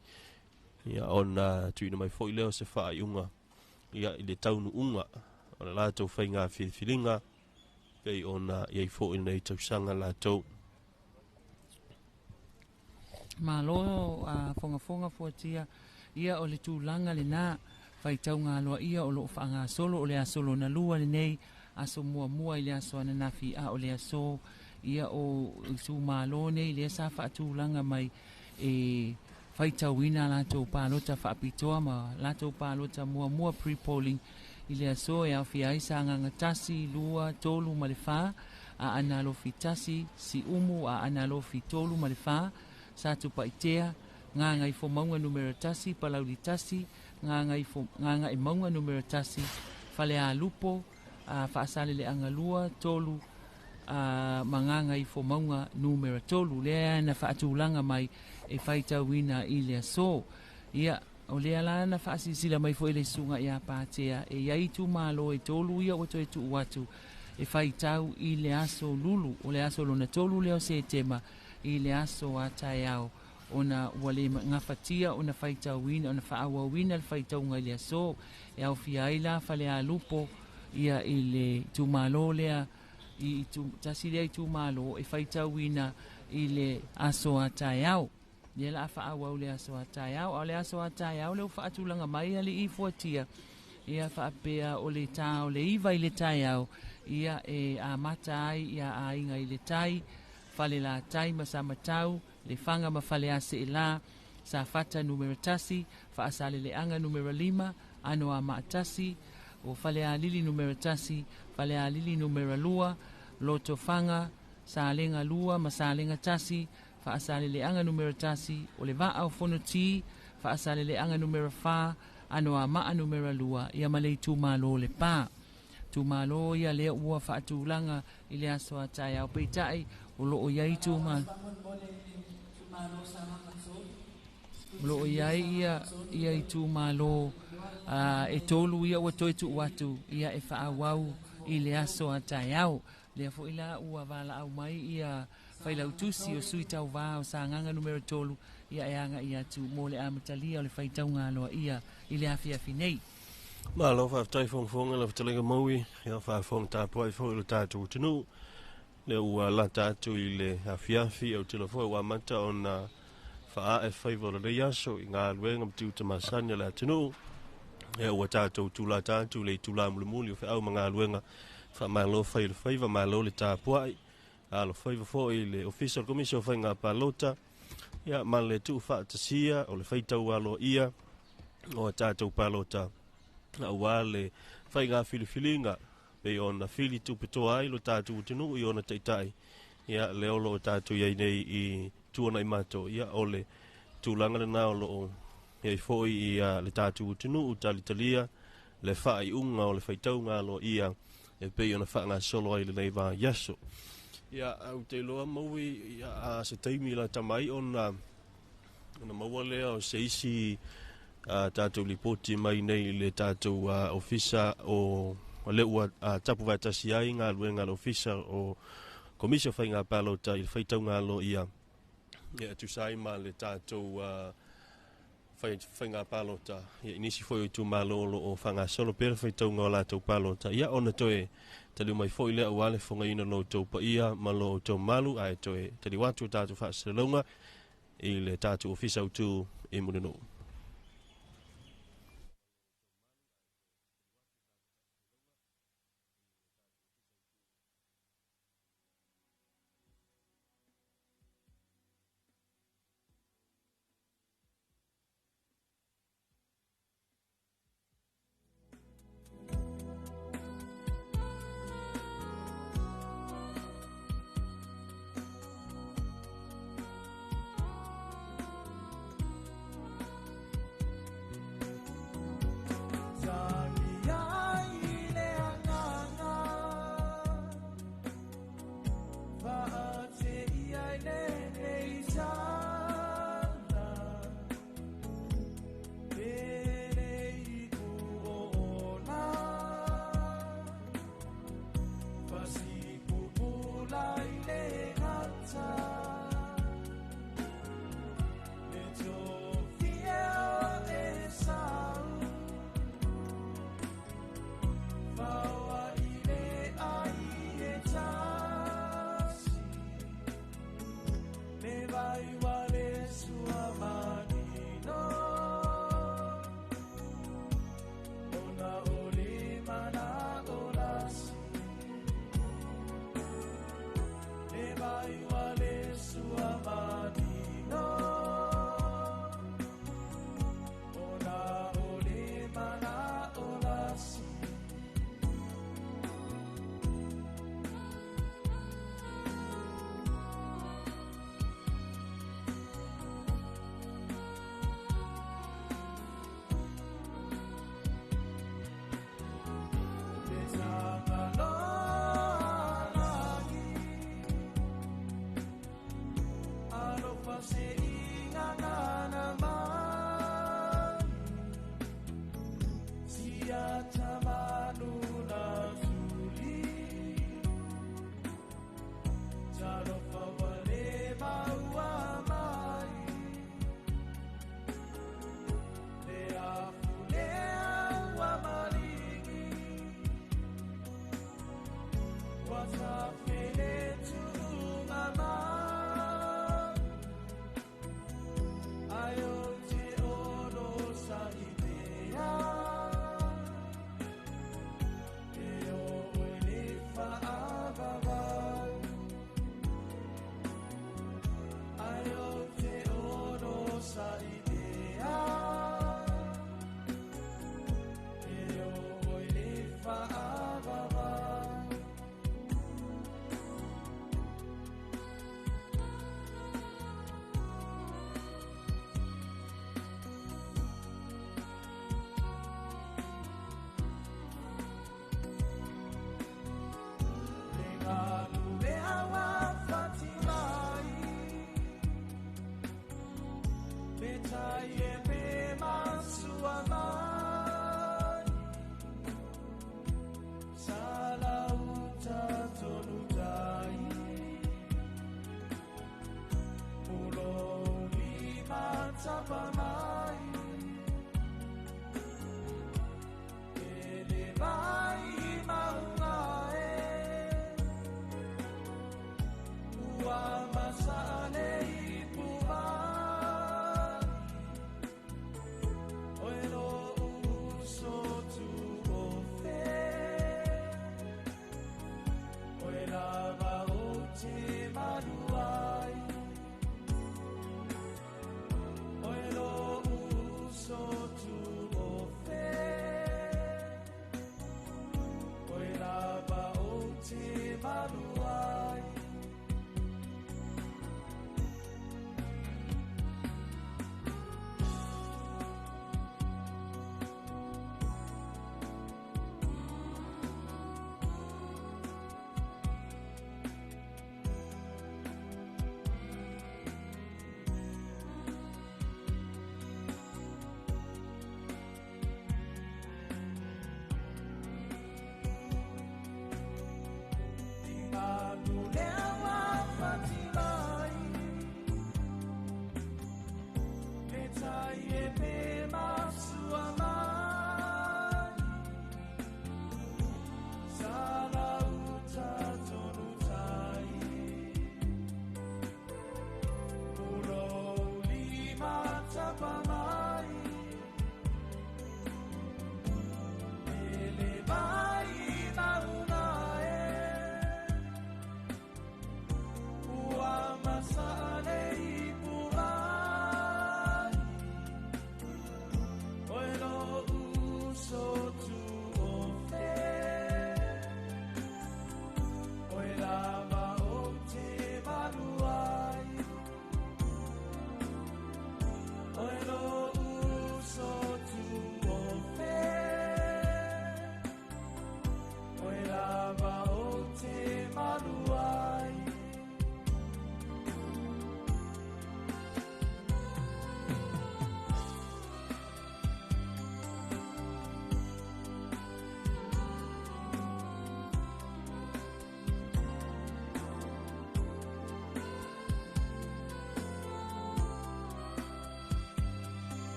ia ona tu ina mai foi leo se fa iunga ia i le taunu unga ona la tau fainga filinga pei ona iai fo i nei tausanga la tau. Malo fonga fuatia ia o le tūlanga le nā whaitau ngā loa ia o loo whaanga solo o le asolo na lua le nei aso mua i le aso ana nafi a o le aso ia o su malo nei le sa whaatūlanga mai e whaitau ina lato pālota whaapitoa ma lato pālota mua pre-polling i le aso e au fiai sa nganga tasi lua tolu ma le wha a analo fitasi si umu a analo fitolu ma le wha sa tupa itea ngā ngai fo maunga numero tasi palau di tasi ngā ngai maunga numero tasi fale a lupo whaasale le angalua tolu ma ngā ngai fo maunga numero tolu lea na whaatulanga mai e whaitau ina i lea so ia o lea la na whaasisila mai fo ele sunga ia pātea e iai tu malo e tolu ia o to e tu watu e whaitau i le aso lulu o le aso lona tolu leo se tema i le aso a tai au ona wale ngafatia ona faita wina ona faawa wina faita unga ile so e au fiaila fale a lupo ia ile tumalo lea i tu tasile tu malo e faita wina ile aso atayau ia la faawa ile aso atayau o le aso atayau le faatulanga mai ali i fotia ia faapea o le ta o le iva ile tayau ia e a matai ia a inga ile tai fale la tai masama tau le fanga mafale ase ila sa fata numero tasi fa asale le anga numero 5 ano a matasi o fale a lili numero tasi fale a lili numero lua loto fanga sa lenga lua masalenga tasi fa asale le anga numero tasi o le va au fono ti fa asale le anga numero fa ano a ma numero lua ia male tu malo le pa tu malo ia le ua fa tulanga ile aso atai au peitai o lo ia tu ma lo ia tu malo e tolu ia o toi tu watu ia e fa wau ile aso atai au le fo ila ua vala au mai ia faila utusi o suita o va o sanganga numero tolu ia anga ia tu mole amatalia o le faitaunga lo ia ile afia finei ma lo fa tai fong la telega mowi ia fa fong ta poi fo le ta tu tunu le ua la ta tu ile afia fi o telefo wa mata ona fa e favor le yaso nga luenga tu te masanya la tunu e ua ta tu la ta tu le tu la mulu fa au manga luenga fa ma lo fa favor ma lo le ta poi alo favor fo ile official commission fa nga palota ia ma le tu fa tasia o le faita alo ia o ta tu palota na wale faiga filifilinga pe ona fili tu peto ai lo tatu tunu i ona taitai ia leo lo tatu ia nei i tuona i mato ia ole tulanga na lo ia foi ia le tatu tunu utalitalia le fai unga o le faitaunga lo ia e pe ona fa nga solo ai le nei va yaso ia au te loa maui ia a se taimi la tamai ona mawale o se isi tātou lipoti mai nei le tātou ofisa o le ua tapu vai tasi ai ngā luenga le ofisa o komisio whai ngā palota i whaitau ngā lo ia tu sai ma le tātou whai ngā palota ia inisi foi o tu malolo o whanga solo pera whaitau ngā lātou palota ia ona toe tali mai foi lea wale whonga ina lo tau pa ia ma lo tau malu ai toe tali watu tātou whaasarelonga i le tātou ofisa o tu e mureno. Oi,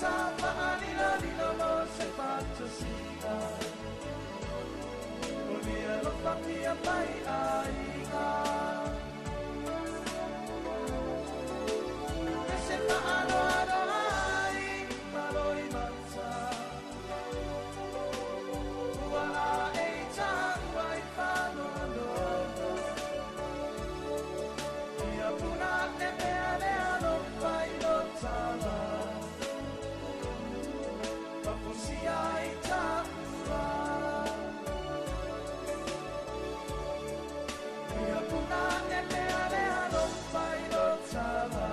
sa paalila-lila mo sa fantasia. Olvida lo papia pai aiga. Ese paano ai maloi mansa. Wala ai tang wai fano no. Ia puna e peale ano pai no tala. Papusia ai tangua. Ia puna e peale ano pai no tala.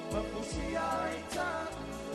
Papusia ai tangua.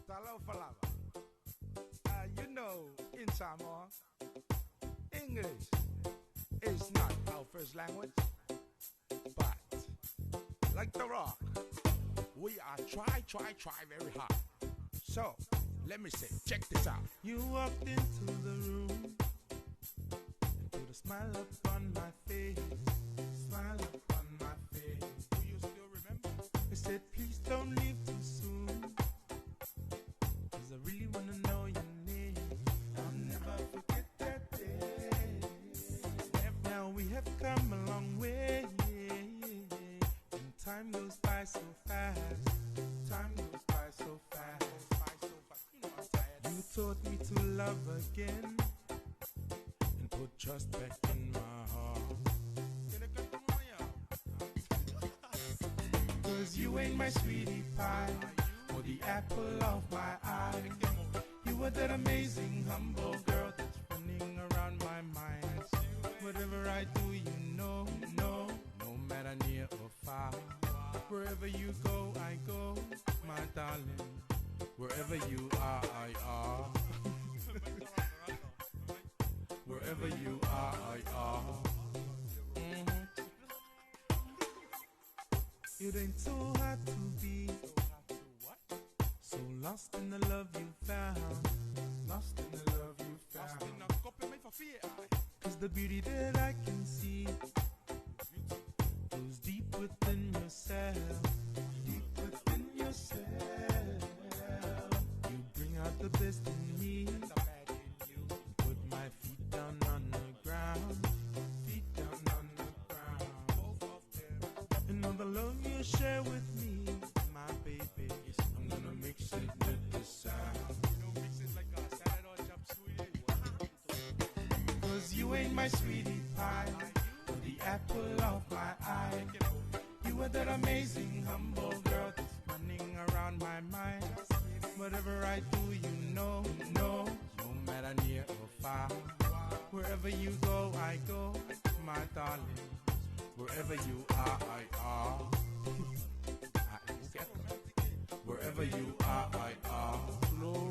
Talo falava. You know, in Samoa, English is not our first language, but like the rock, we are try very hard. So, let me say, check this out. You walked into the room and put a smile upon my face. Smile upon my face. Do you still remember? I said, please don't leave too soon, 'cause I really wanna know your name. I'll never forget that day. Now we have come a long way, and time goes by so fast. Time goes by so fast. You taught me to love again and put trust back in my heart. 'Cause you ain't my sweetie pie or the apple of my eye. You were that amazing, humble girl that's running around my mind. Whatever I do, you know, no matter near or far. Wherever you go, I go, my darling. Wherever you are, I are. Wherever you are, I are. It ain't so hard to be so lost in the love you found. Lost in the love you found. 'Cause the beauty that I can see goes deep within yourself. Deep within yourself. You bring out the best in me. Put my feet down on the ground. Feet down on the ground. And all the love you share with me, my baby, I'm gonna mix it with the sound. You ain't my sweetie pie or the apple of my eye. You are that amazing, humble girl that's running around my mind. Whatever I do, you know, no matter near or far. Wherever you go, I go, my darling. Wherever you are, I are. Wherever you are, I are. Slow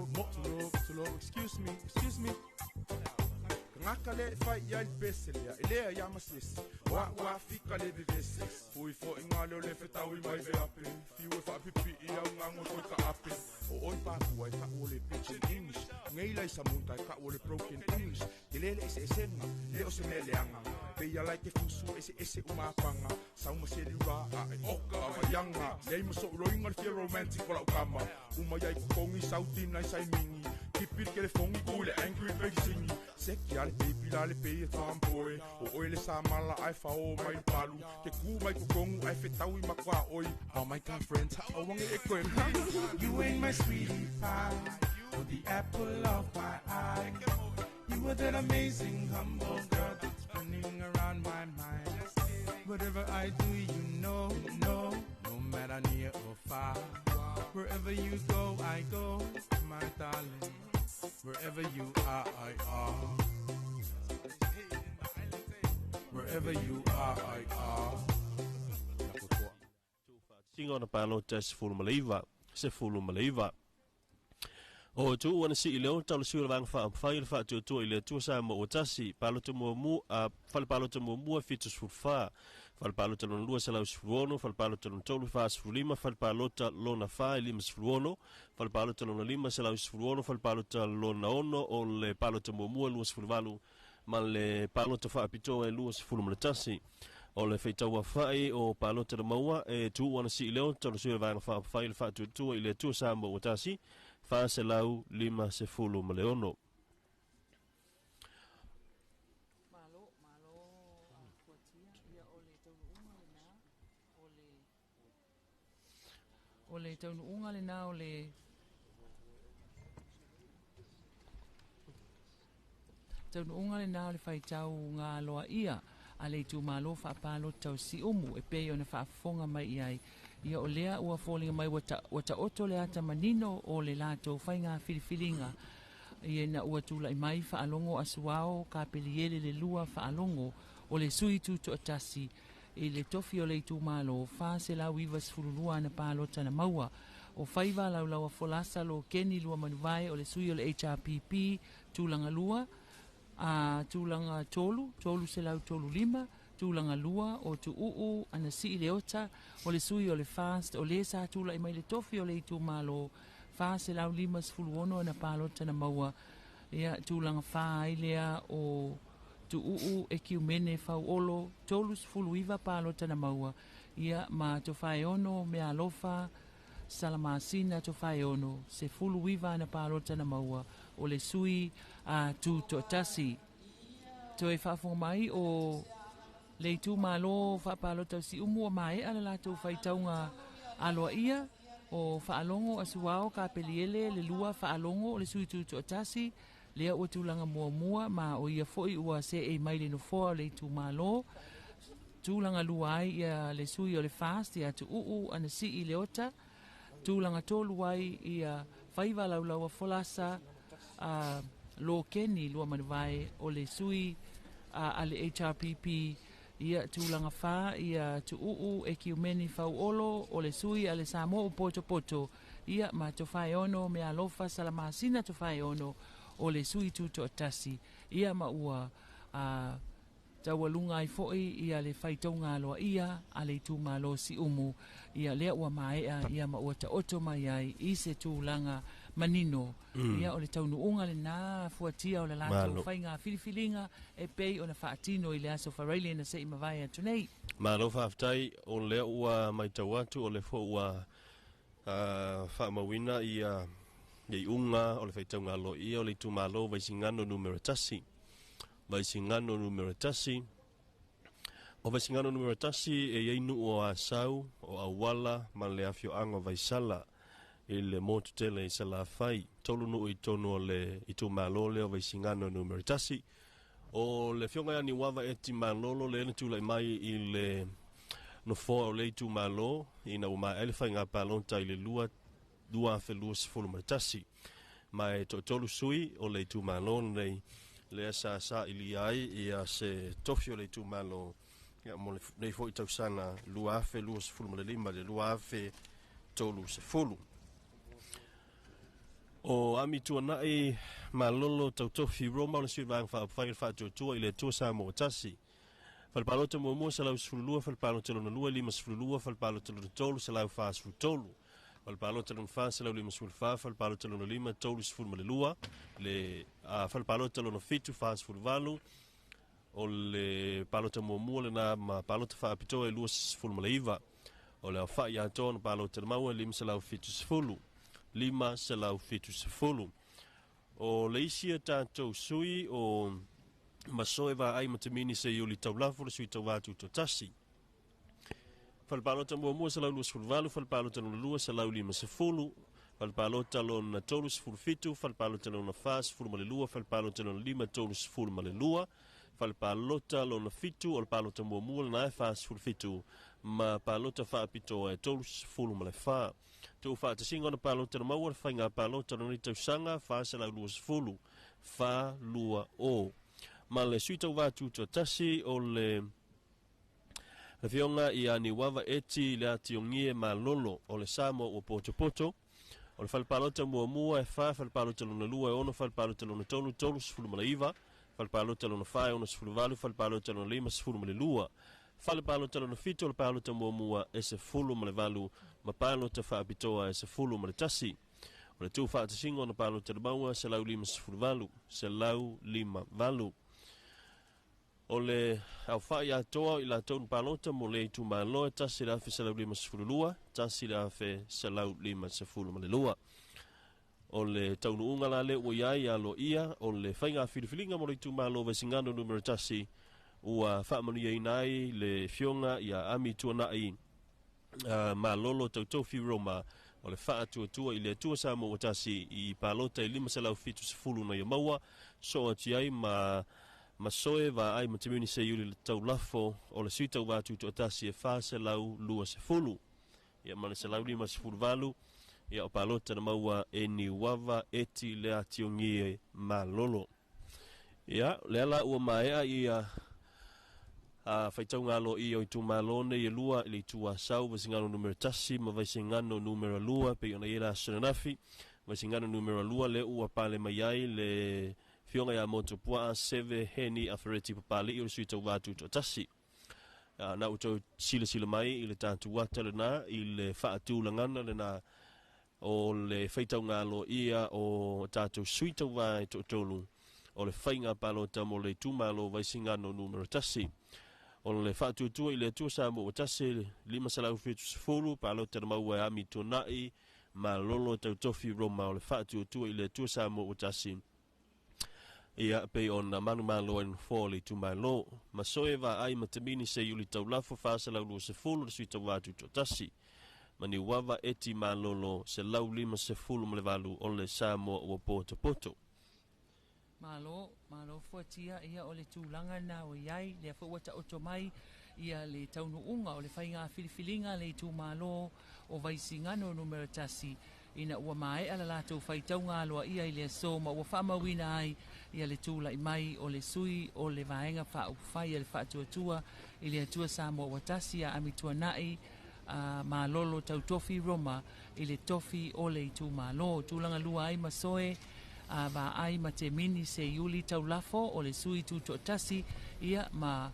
Ngaka le fai ya peselea, elea ya masisi. Wa fika le vivesi. Fui fo ingalo le fetau I mai ve ape. Fiu fa pipi ia ngango ko ka ape. O oi pa kuai ka ole pitch in English. Ngai lai sa muntai ka ole broken English. Kelele ese esenga, leo se meleanga. Peia lai ke fusu ese umapanga. Sau maseli ra ai oka avayanga. Lei maso roinga le fia romantic kola ukama. Uma yai kukongi sauti nai sai mingi. Kipir ke le fongi kule angry big singi. Seki ale baby la le pei e tampoe. O oi le sa mala ai fa o mai palu. Ke ku mai kukongu ai fetau I makwa oi. Oh my god friends, how wange e koe. You ain't my sweetie pie, you're the apple of my eye. You are that amazing humble girl that's spinning around my mind. Whatever I do, you know, no matter near or far. Wherever you go, I go, my darling. Wherever you are, I are. Wherever you are, I are. Singa na palo test full maliva, se full maliva. O tu wana si ileo talo siwa vang fa file fa tu ile tu sa mo otasi palo tu mo fal palo tu mo fitus fa fal palo tu lua sala usfuono fal palo tu tolu fa sfulima fal palo tu lona fa lima sfuono fal palo tu lona lima sala usfuono fal palo tu lona ono o le palo tu mo lua sfulvalu mal le palo tu fa pito e lua sfulumletasi o le feitaua fai o palota de maua e tu wana si leo talo siwa vang fa file fa tu ile tu sa mo otasi fa se lau lima se fulu maleono. O le taunu unga le na o le taunu unga le na o le faitau ngā loa ia a le tu malo fa palo tau si umu e pe ona fa fonga mai iai ia o lea ua fōlinga mai wata oto le ata manino o le lato whainga filifilinga ia na ua tula I mai whaalongo asuao ka peliele le lua whaalongo o le sui tuto atasi I le tofi o le tu malo wha se lau iwas furulua na palo tana maua o whaiva lau laua folasa lo keni lua manuwai o le sui o le HRPP tūlanga lua a tūlanga tolu se lau tolu lima tūlanga lua o tu uu ana si le ota o le sui o le fast o le sa tula I mai le tofi o le tu malo fa se lau lima sfuluono na palo tana maua ia tūlanga fa ilea o tu uu e kiumene fau olo tolu sfuluiva palo tana maua ia ma to fai ono me alofa salamasina to fai ono se fuluiva na palo tana maua o le sui a tu to tasi to e fa mai o le tu malo fa palo tau si umu mai ala la tu fai taunga aloa ia o fa alongo asuao ka peliele le lua fa alongo le sui tu to tasi le o tulanga mua ma o ia foi ua se e mai le no fo le tu malo tulanga luai ia le sui o le fast ia tu ana si I le ota tulanga tolu ai ia faiva laulaua folasa lo keni lua manuvai o le sui a le HRPP ia tulanga fa ia tu e kiumeni fau olo o le sui a le samo o poto ia ma to fai ono me alofa salamasina to fai ono o le sui tuto atasi ia ma ua tawalunga I foi ia le faitonga aloa ia a le tu malo si umu ia lea ua maea ia ma ua ta oto mai ai I se tūlanga manino ia o le taunuunga le nā fuatia o le lato whainga filifilinga e pei o na whaatino I le aso whareile na se I mawai atu nei Malo whaaftai o lea ua mai tawatu o le fo ua whaamawina I unga o le whaitaunga alo ia o le tu malo vaisingano numero tasi vaisingano numero tasi o vaisingano numero tasi e ieinu o asau o awala ma le afio ango vaisala I le motutele I sala fai tolu nu I tonu o le I tu malo le o vaisingano numero tasi o le fionga yani wawa e ti malolo le ene tula I mai I le no fo o le tu malo ina uma elfa nga palonta I le lua fe lua sifulu matasi mai to tolu sui o le tu malo le sa ili ai ia se tofio le tu malo ya mo le fo I tausana lua fe lua sifulu ma le lima le lua fe tolu sifulu O ami tuana e malolo tautofi Roma le sui vang fa fa fa tu ile tu sa mo tasi. Fal palo te mo sa lau sfulua fal palo te lona lua lima sfulua fal palo te lona tolu sa lau fa sfutolu. Fal palo te lona fa sa lau lima sfulfa fal palo te lona lima tolu sful le lua le fal palo te lona fitu fa sfulvalu o le palo te mo le na ma palo te fa pito e lua sful le iva. O le fa ya ton palo te mau lima sa lau fitu sfulu. Lima se lau fitu se fulu. O leisia tātou sui o masoe wa ai matamini se yuli tau lafu le sui tau wātu to tasi. Falpalota mua se lau lua se fulu walu, falpalota lua se lau lima se fulu, falpalota lona tolu se fulu fitu, falpalota lona fa se fulu male lua, falpalota lona lima tolu se fulu male lua, falpalota lona fitu, o le palota mua na e fa se fulu fitu, ma palota fa apito e tolu se fulu male fa. Tu fa te singa na palota na maua whainga palota na nitau sanga fa se lau lua sefulu fa lua o ma le suita watu to tasi o le fionga i ani wawa eti le ati ongie ma lolo o le samo o poto poto o le falpalota mua e fa falpalota luna lua e ono falpalota luna tolu sefulu mala iva falpalota luna fa e ono sefulu valu falpalota luna lima sefulu mala lua fale palo talo na fito le palo ta mua e se fulu ma le valu ma palo ta fa apitoa e se fulu ma le tasi o le tu fa te singo na palo ta le maua se lau lima se fulu valu se lau lima valu o le au fa ia toa i la tonu palo ta mo le tu ma loe tasi la fe se lau lima se fulu lua tasi la fe se lau lima se fulu ma le lua o le taunu unga la le ua iai alo ia o le whainga filifilinga mo le tu ma loe singano numero tasi ua whaamanuia inai le fionga ia ami tuanai ma lolo tautofi Roma o le wha atua i le atua sa mo watasi i palota i lima salau fitu sefulu na ia maua so ati ai ma soe va ai matamuni se yuli le tau lafo o le suita watu tuatasi e wha salau lua sefulu ia ma le salau lima sefulu valu ia o palota na maua e ni wava eti le ationgie ma lolo ia le ala ua maea ia faitau ngalo i o tu malone i lua i tu asau vasingano numero tasi ma vasingano numero lua pe ona ira senafi vasingano numero lua le ua pale mai le fionga ya moto pua seve heni afereti papali i suita watu tasi na uto sila mai i le tatu wata na i le faatu langana le na o le faitau ngalo ia o tatu suita wa tolu o le fainga palota mo le tu malo vasingano numero tasi o le whaatutua i le atua sa mo o tase lima salau fitu sefulu palota na maua ami tonai ma lolo tautofi Roma o le whaatutua i le atua sa mo o tase ia pe ona manu malo en foli tu malo ma soe va ai matamini se yuli tau lafo whasalau lua sefulu le suita watu to tasi mani wava eti ma lolo se lau lima sefulu ma le valu o le sa mo o poto poto Malo fuatia ia o le tūlanga na o iai, lea fua wata oto mai ia le taunu unga o le whainga filifilinga le tū malo o vaisingano numero tasi ina ua mai ala lātou whaitaunga aloa ia i le so ma ua whamawina ai ia le tūla i mai o le sui o le vaenga wha whai le whaatuatua i le atua Samoa watasi a amitua nai ma lolo tau tofi Roma i le tofi o le tū malo tūlanga lua ai masoe va ai ma te mini se yuli tau lafo o le sui tu to tasi ia ma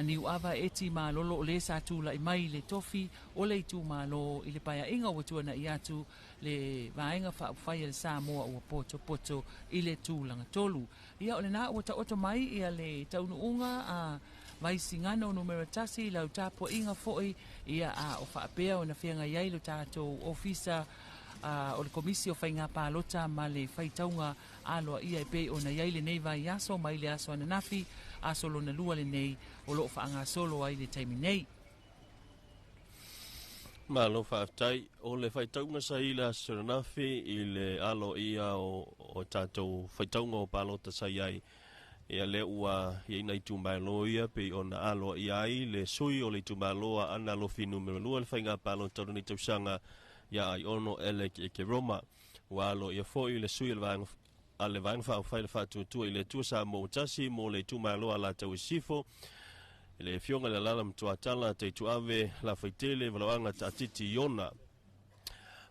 ni ava eti ma lolo o le sa tu la mai le tofi o le tu ma lo i le paia inga o tu na ia tu le vaenga fa fai le Samoa o poto i le tu langa tolu ia o le na o ta oto mai ia le taunu unga a vai singano numero tasi lau tapo inga foi ia o fa pea o na fianga iai lo tato ofisa o le komisi o whainga pālota ma le whaitaunga aloa ia e pe o na iai le nei vai aso mai le aso ananafi aso lo na lua le nei o loo whaanga solo ai le taimi nei. Malo whaaftai o le whaitaunga sa i le aso ananafi i le alo ia o tātou whaitaunga o pālota sa iai ia le ua i nei tūmalo ia pe o na aloa iai le sui o le tūmaloa ana lofi numero lua le whainga pālota ni tausanga ia ai ono ele ke Roma walo ia foi le sui le vang fa le fatu tu ile tu sa mo tasi mo le tu malo ala tau sifo le fionga le lalam tu atala te tu ave la faitele valanga tatiti yona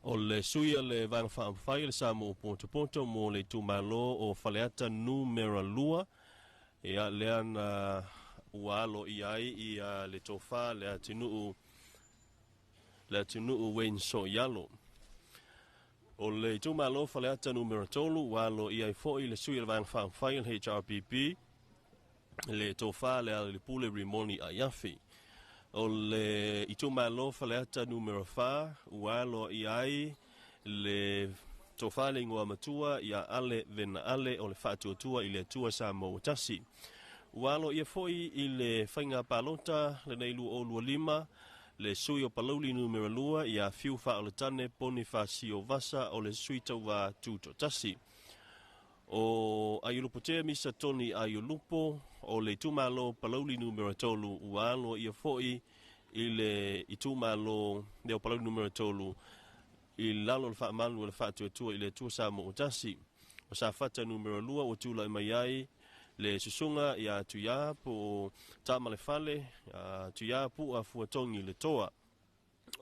o le suia le vanga whaamwhai le sa mo ponto mo le tumalo o whaleata numera lua ia leana ualo iai ia le tofa le atinuu wen so yalo o le tumalo whaleata numera tolu ualo iai foi le suia le vanga whaamwhai le HRPP le tofa le pule rimoni a yafi o le itumalo whaleata numero 4 ualo iai le tofa le ngoa matua ia ale vena ale o le whaatuatua i le atua sa mo tasi ualo ia foi i le whainga palota le neilu o lua lima le sui o palauli numero lua ia fiu wha o le tane poni wha si o vasa o le sui tau wa tuto tasi o ayulupotea misa toni ayulupo o le tumalo palauli numero tolu ualo ia foi i le itumalo le palauli numero tolu i lalo le whaamalu o le whaatuatua i le tua sa mo utasi o sa fata numero lua o tula i mai ai le susunga ia tuia po tamale fale tuia pu a fuatongi le toa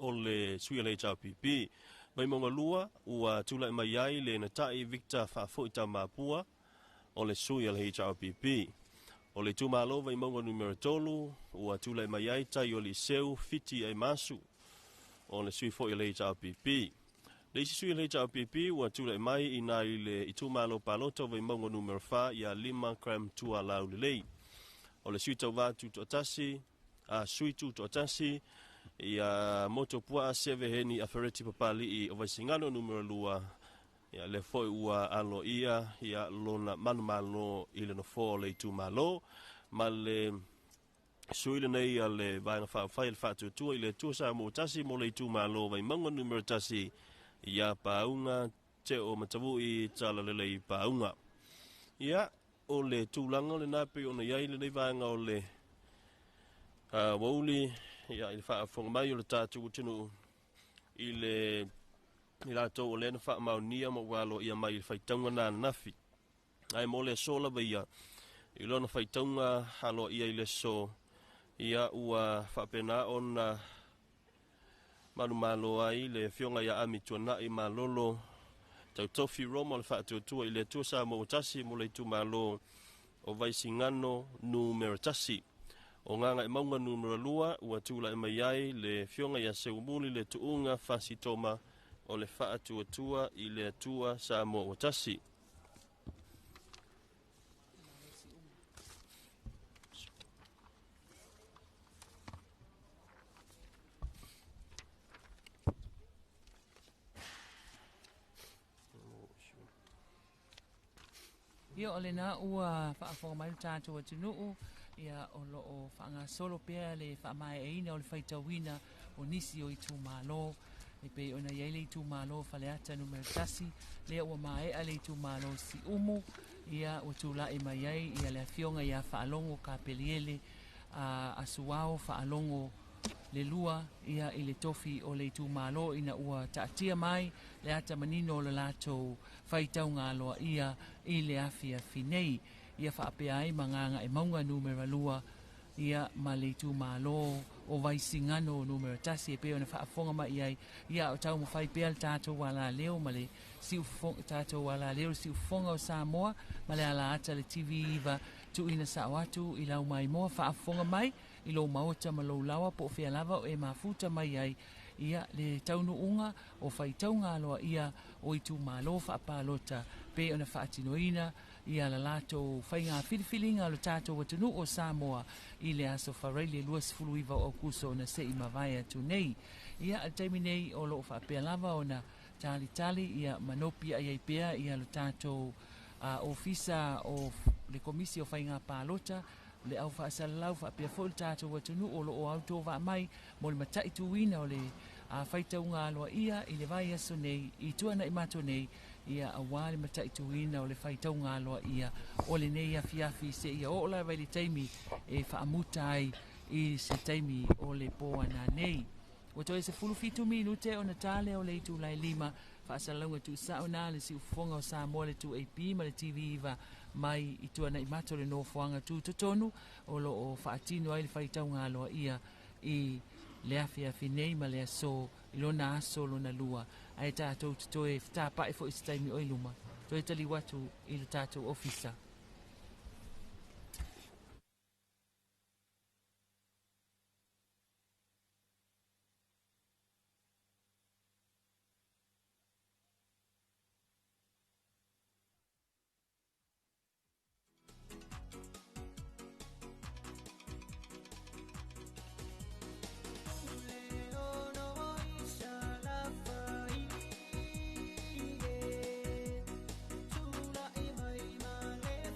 o le suia le HRPP mai monga lua ua tula i mai ai le natai Victor Fafoita Mapua o le suia le HRPP o le tumalo vai monga numero tolu ua tula i mai ai tai o le seu fiti ai masu o le sui foi le HRPP le sui le HRPP ua tula i mai ina i le itumalo palota vai monga numero 5 ia 5 gram tua laulelei o le sui tau vatu totasi a sui tu totasi ia moto pua seve heni afereti papali i o vai singano numero lua ia le foi ua alo ia lona manumalo i le no fo le itumalo ma le sui le nei a le vainga whawhai le whaatuatua i le tua sa mo tasi mo le itumalo vai monga numero tasi ia paunga te o matavu i tala lele i paunga. Ia o le tūlanga le nape o na iai le nei vanga o le wauli ia i le whaafonga mai o le tātu utinu i le i lato o le na whaamaunia mo walo ia mai i whaitaunga nā nafi. Ai mo le sola ia i lona whaitaunga halo ia i le so ia ua whapena o na manu malo ai le fionga ia ami tuana i malolo tau tofi roma le whaatuatua i le tua sa mo tasi mo le tu malo o vaisingano numero tasi o nganga i maunga numero lua ua tula i mai ai le fionga ia seumuli le tuunga fasitoma o le whaatuatua i le tua sa mo tasi Ia o le na ua whaafonga mai tātou atunuu, ia o lo o whaanga solo pēr le whaamae eina o le whaitawina o nisi o i tū mālo, le pe o na iei le i tū mālo whaleata numero tasi, lea ua mae a le i tū mālo si umu, ia o tū la e mai ei, ia le fionga ia whaalongo ka peliele, a suao whaalongo le lua, ia i le tofi o le i tū mālo, ina ua taatia mai, le ata manino o le lato whaitau ngā loa ia i le afia finei. Ia whaapea ai manganga e maunga numera lua, ia ma le tū mālo o vaisingano numera tasi e peo na whaafonga mai ai, ia o tau mo whai pea le tātou wala leo, ma le tātou wala leo si ufonga o Samoa, ma le ala ata le TV iwa tu ina saawatu i lau mai moa whaafonga mai, i lo maota ma lo lawa po fea lava o e mafuta mai ai, ia le taunu unga o whaitau ngā loa ia o i tū mālo whaapalota pe o na whaatinoina ia la lato whainga whiriwhiringa lo tātou watunu o Samoa i le aso wharei le luas fuluiva o kuso na se i mawai atu nei. Ia al taimi nei o lo whaapea lava o na tali ia manopi ai pea ia lo tātou ofisa o le komisi o whainga palota le au whaasalau whaapea fol tātou watunu o lo o auto wa mai mo le matai tuina o le whaitau ngā loa ia i le vai aso nei i tuana i mato nei ia a wale matai tuina o le whaitau ngā loa ia o le nei a fiafi se ia o la vai le taimi e whaamuta ai i se taimi o le poa na nei. O toi se fulu fitu minute o Natale o le itu lai lima whaasalau tu sauna le si ufonga o Samoa le tu AP ma le TV iwa mai i tuana i mato le no fuanga tu totonu o lo o whaatino ai le whaitau ngā loa ia i le afia finei ma le aso ilona aso lona lua ai tātou toe whtāpae fo i se taimi o iluma toe tali watu i le tātou ofisa. Tula i mai ma le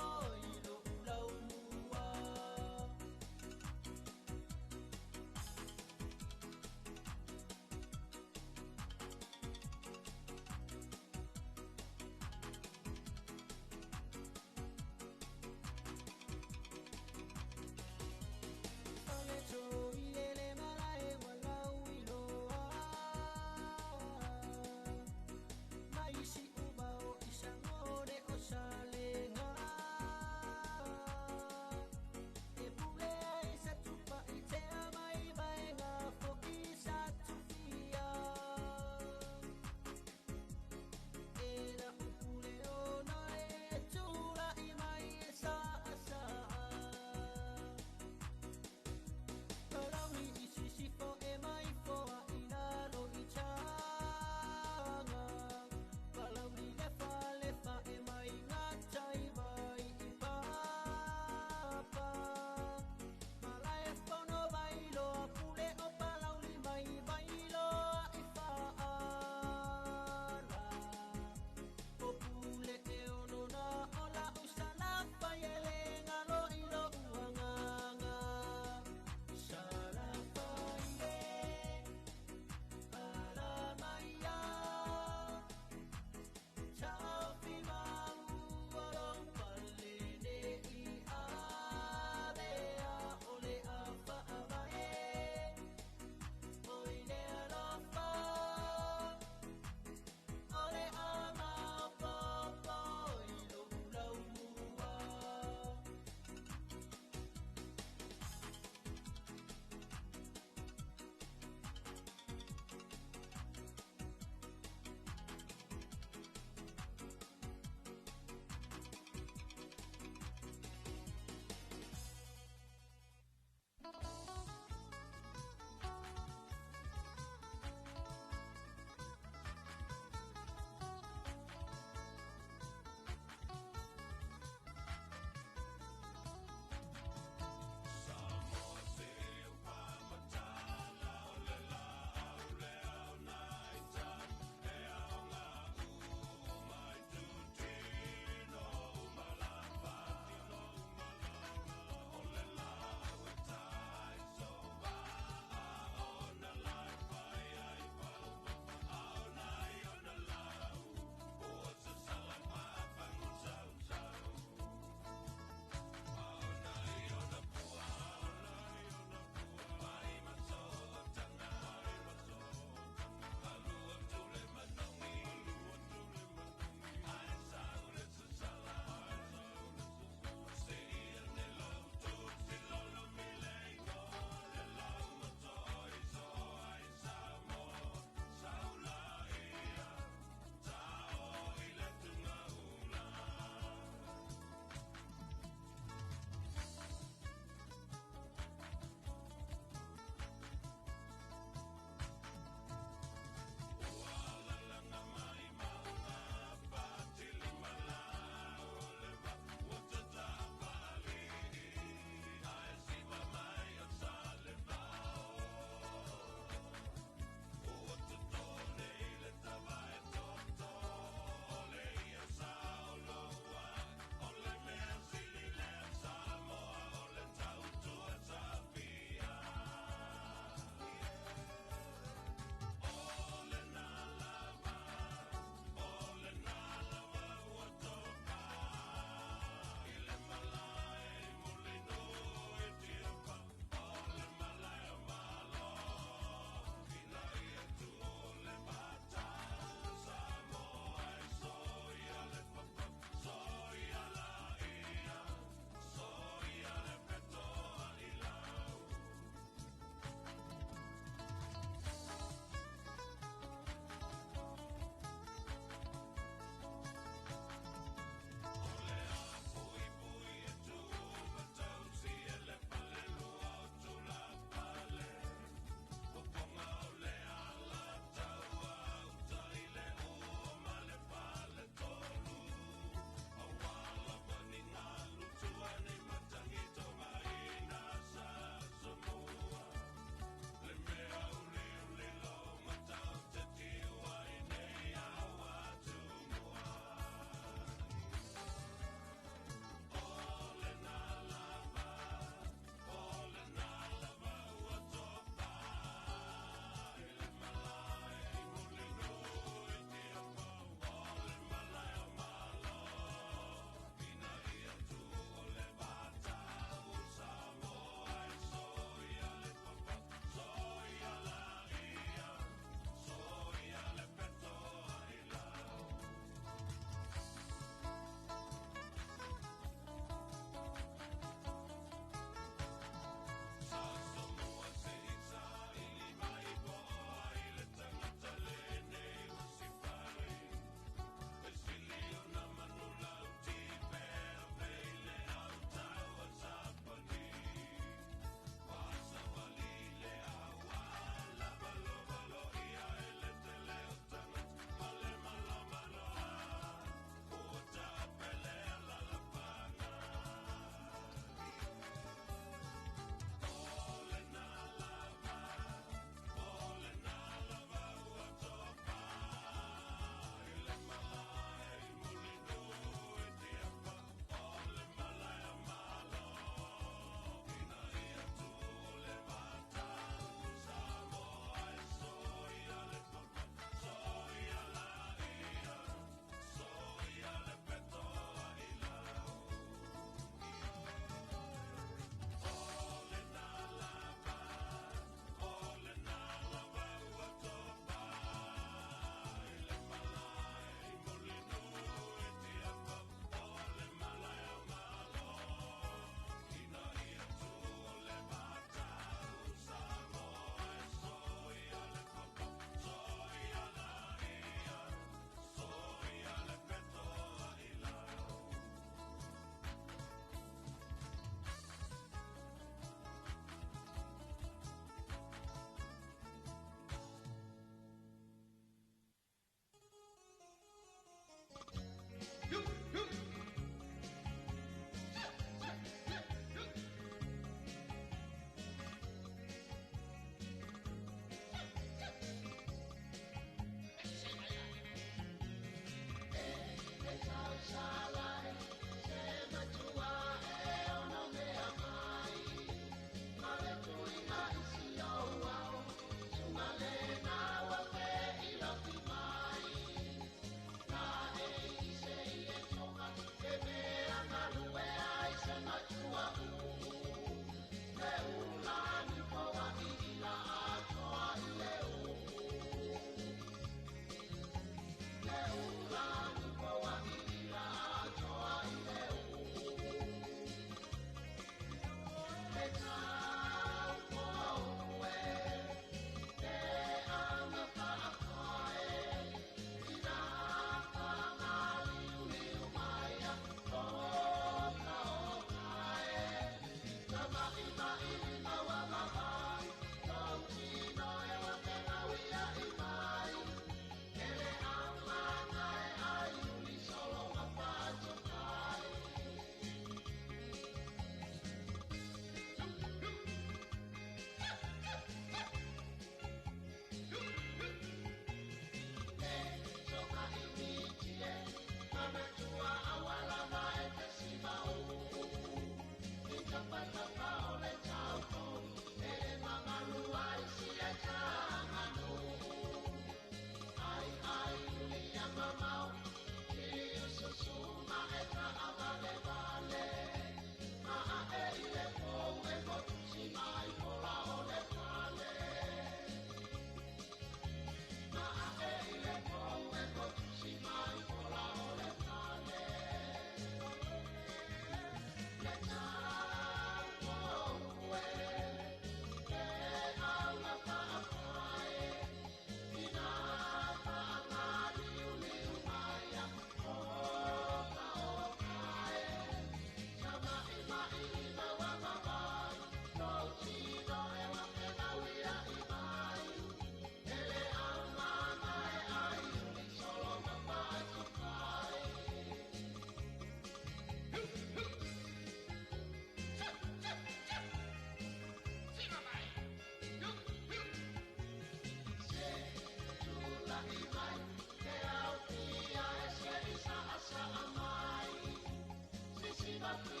Thank you.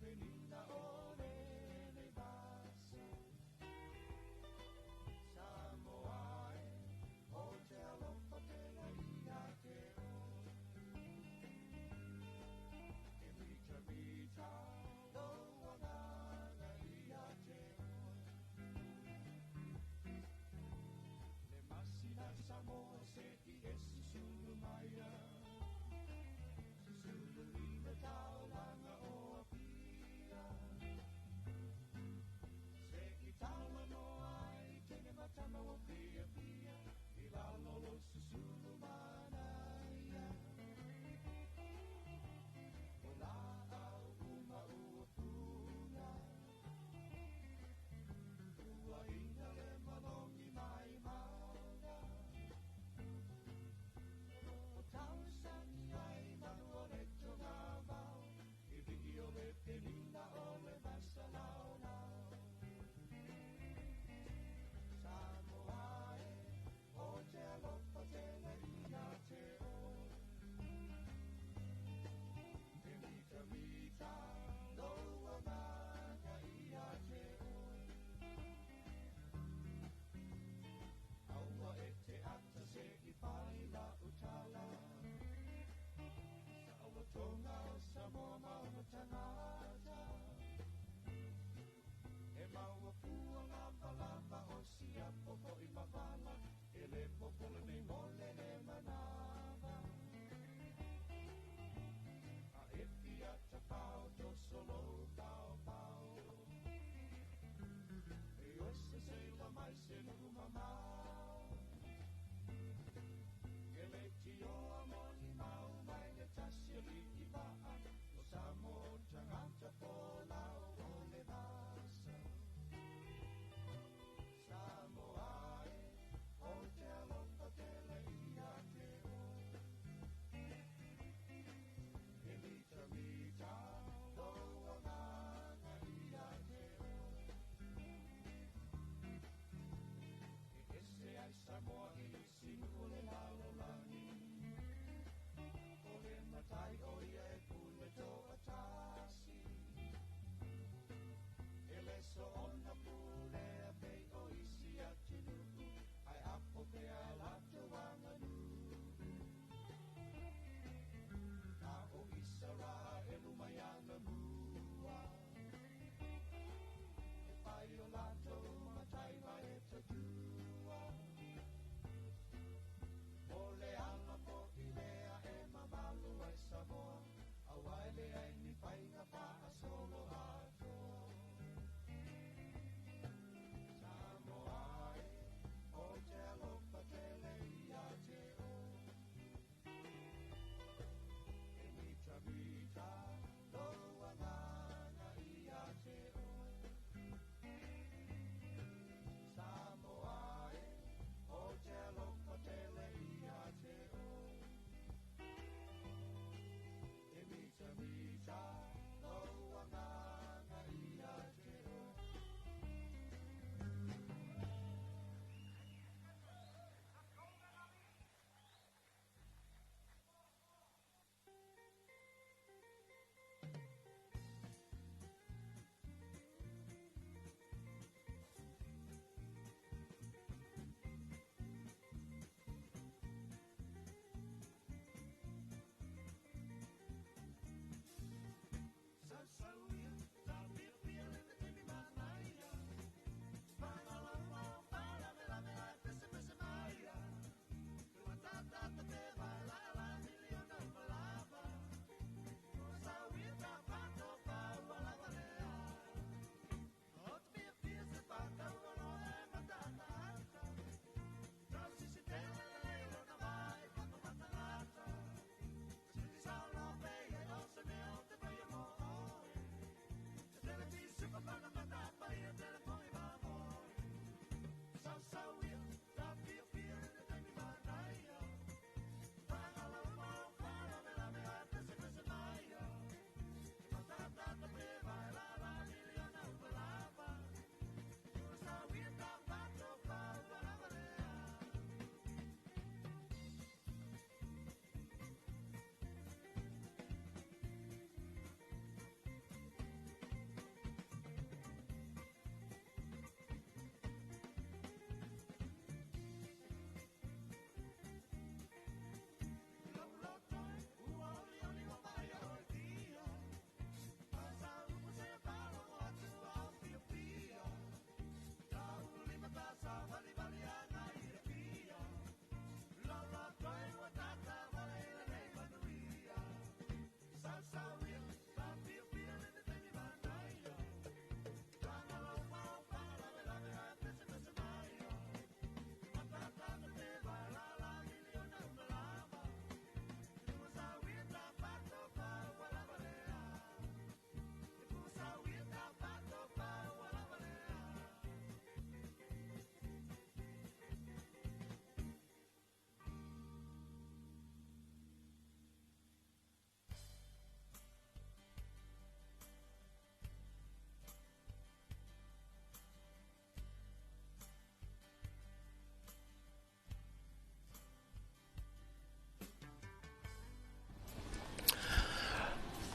peninda ole nei basso Samoae o te alofa te la ia te o E mita mita lo wanganga ia te o Le masina Samoa se ki esi sulu maia Sulu ina tau langa o a pia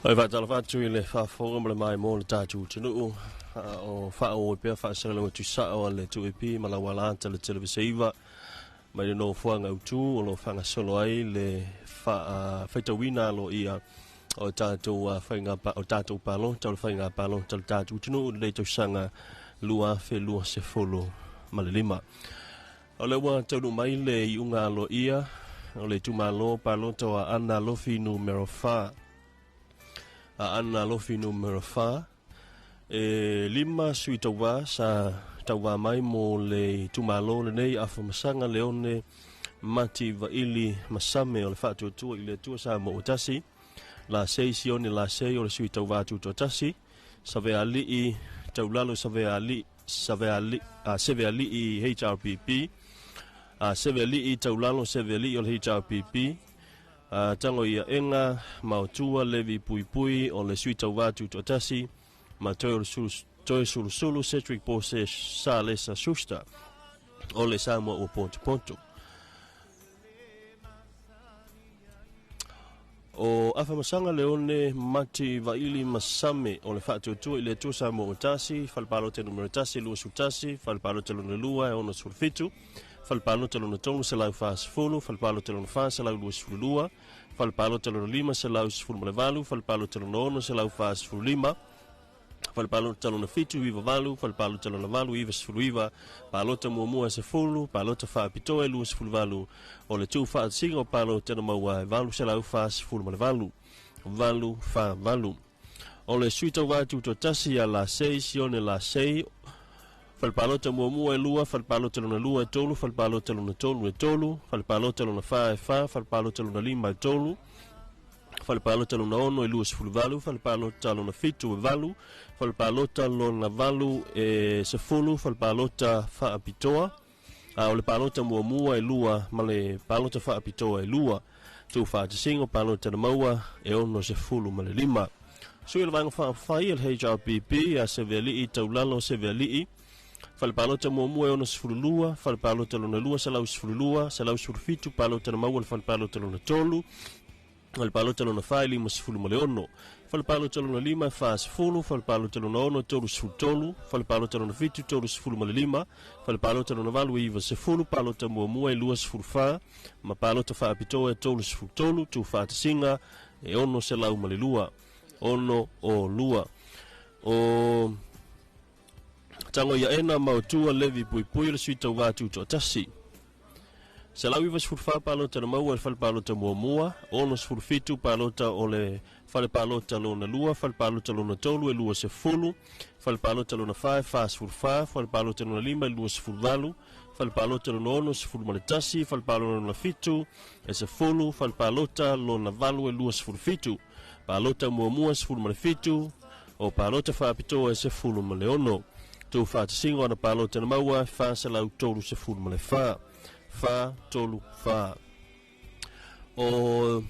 Oi va tala fa tu le fa fo mo le mai mo le tatu tunu o fa o pe fa sa le tu sa o le tu epi ma la wala ta le televisiva ma le no fo nga tu o lo fa nga solo ai le fa fa ta wina lo ia o tatu fa nga pa o tatu pa lo ta fa nga pa lo ta tatu tunu le tu sanga lua fe lua se folo ma le lima o le wa tu mai le iunga lo ia o le tu malo pa lo to ana lo fi numero fa ana lofi numero 5 lima sui tawa sa tawa mai mo le tumalo le nei afa masanga leone mati va ili masame o le fatu tu ile tu sa mo utasi la seisione la sei o le sui tawa tu tasi save ali i taulalo save ali i HRPP save ali i taulalo save ali o le HRPP tango ia enga mautua levi pui o le suita watu totasi ma toi sulu Cedric Pose sa lesa susta o le Samoa o ponto o afa masanga leone mati vaili masame o le fatu tu ile tu Samoa tasi falpalo te numero tasi lu sutasi falpalo te lua e ono sulfitu falpalo te lona tonu se lau fas fulu falpalo te lona fas se lau luas fulua falpalo te lona lima se lau sfulu malevalu falpalo te lona ono se lau fas fulu lima falpalo te lona fitu iva valu falpalo te lona valu iva sfulu iva palo te muamua se fulu palo te faa pitoe luas fulu valu o le tu faa singa o palo te na maua valu se lau fas fulu malevalu valu faa valu o le suita watu to tasi a la sei sione la sei falpalota muamua e lua falpalota lona lua e tolu falpalota lona tolu e tolu falpalota lona fa e fa falpalota lona lima e tolu falpalota lona ono e lua sefulu valu falpalota lona fitu e valu falpalota lona valu e sefulu falpalota fa apitoa o le palota muamua e lua ma le palota fa apitoa e lua tu fa tisingo palota na maua e ono sefulu ma le lima sui le vanga fa fai el HRPP a seveli i taulalo seveli falpalota muamua e ono sefululua falpalota lona lua salau sefululua salau sefulufitu palota na maua le falpalota lona tolu falpalota lona fai lima sefulu ma le ono falpalota lona lima fa sefulu falpalota lona ono tolu sefulu tolu falpalota lona fitu tolu sefulu ma le lima falpalota lona valu iva sefulu palota muamua e lua sefulu fa ma palota fa apitoa e tolu sefulu tolu tu fa tasinga e ono salau ma le lua ono o lua o tango ia ena mautua levi pui le suita watu to tasi se lau iwa sfurfa palota na maua fal palota muamua ono sfurfitu palota ole fal palota lona lua fal palota lona tolu e lua se fulu fal palota lona fa sfurfa fal palota lona lima e lua sfurvalu fal palota lona ono sfuru maletasi fal palota lona fitu e se fulu fal palota lona valu e lua sfurfitu palota muamua sfuru malefitu o palota fa apitoa e se fulu maleono tu fa tsingo na palota na maua fa se lau tolu se fulu male fa tolu fa o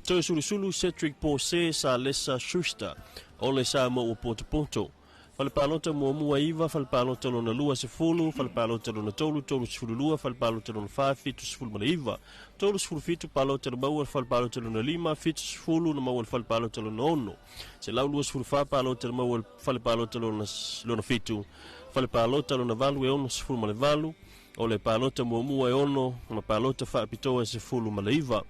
to sulu Cedric Pose sa lesa shusta o le sa mo o ponto fal palota muamua iva fal palota lona lua se fulu fal palota lona tolu se fulu lua fal palota lona fa fitu se fulu male iva tolu se fulu fitu palota na maua fal palota lona lima fitu se fulu na maua fal palota lona ono se lau lua se fulu fa palota na maua fal palota lona fitu fal palota lona valu e ono se fulu male valu o le palota muamua e ono ma palota fa apitoa se fulu male iva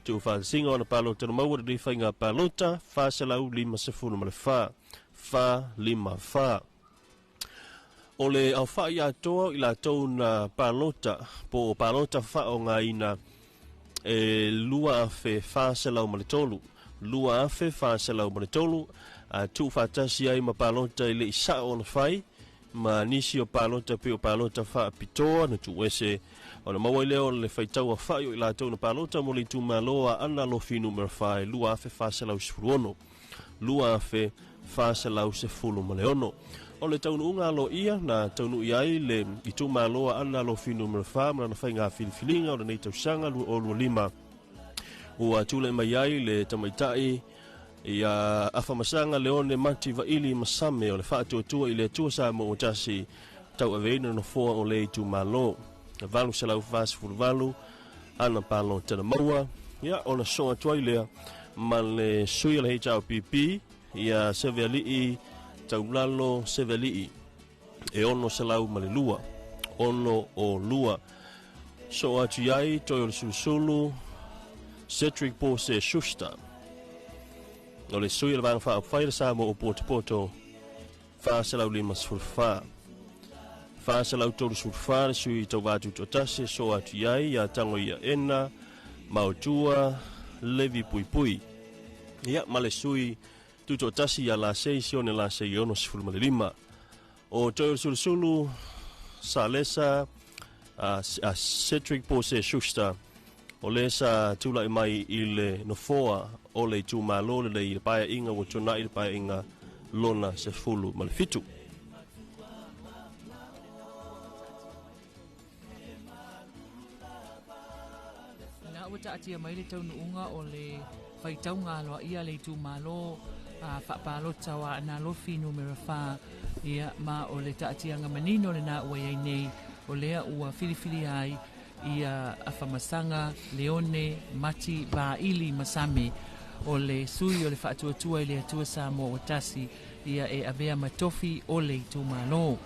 tu fa singa ona palota na maua de fainga palota fa se lau lima se fulu male fa lima fa o le au fa ia toa ila tau na palota po palota fa o nga ina lua fe fa se lau male tolu lua fe fa se lau male tolu tu fa tasi ai ma palota ile isa ona fai ma nisi o palota pe o palota fa pitoa na tu wese ona maua leo le faitau a fai o ila tau na palota mo le tu maloa ana lo fi numero 5 lua fe fa se lau sfuruono lua fe fa se lau se fulu ma le ono o le taunu unga lo ia na taunu iai le itu maloa ana lo fi numero 5 ma na fai ngā filifilinga o le nei tausanga o lua lima ua tule mai ai le tamaitai ia afamasanga leone mati vaili masame o le faatuatua i le atua sa mo o tasi tau aveina no foa o le itu malo na valu se lau fas fulu valu ana palo tana maua ia ona soa tuai lea ma le sui le hei tau pipi ia sevealii taulalo sevealii e ono selau ma le lua ono o lua so atu iai toi o le sulusulu Cedric Pose Schuster o le sui le vanga wha whai le sa mo o poto wha selau lima sfulfa wha selau tolu sfulfa le sui tau vatu totase so atu iai ia tango ia ena mautua levi pui pui ia ma le sui tuto tasi ia la sei sione la sei ono sfulu ma le lima o toi o le sulusulu sa lesa a Cedric Pose Schuster o le sa tula mai i le nofoa o le tu malo le i paia inga o tuna i paia inga lona se fulu ma le fitu. Na wata atia mai le taunu unga o le whaitau ngā loa ia le tu malo whapalo tawa na lofi numero 4 ia ma o le taatia nga manino le na ua iai nei o lea ua filifili ai ia afamasanga leone mati ili masame o le sui o le whaatuatua i le atua sa mo watasi ia e avea matofi o le tu malo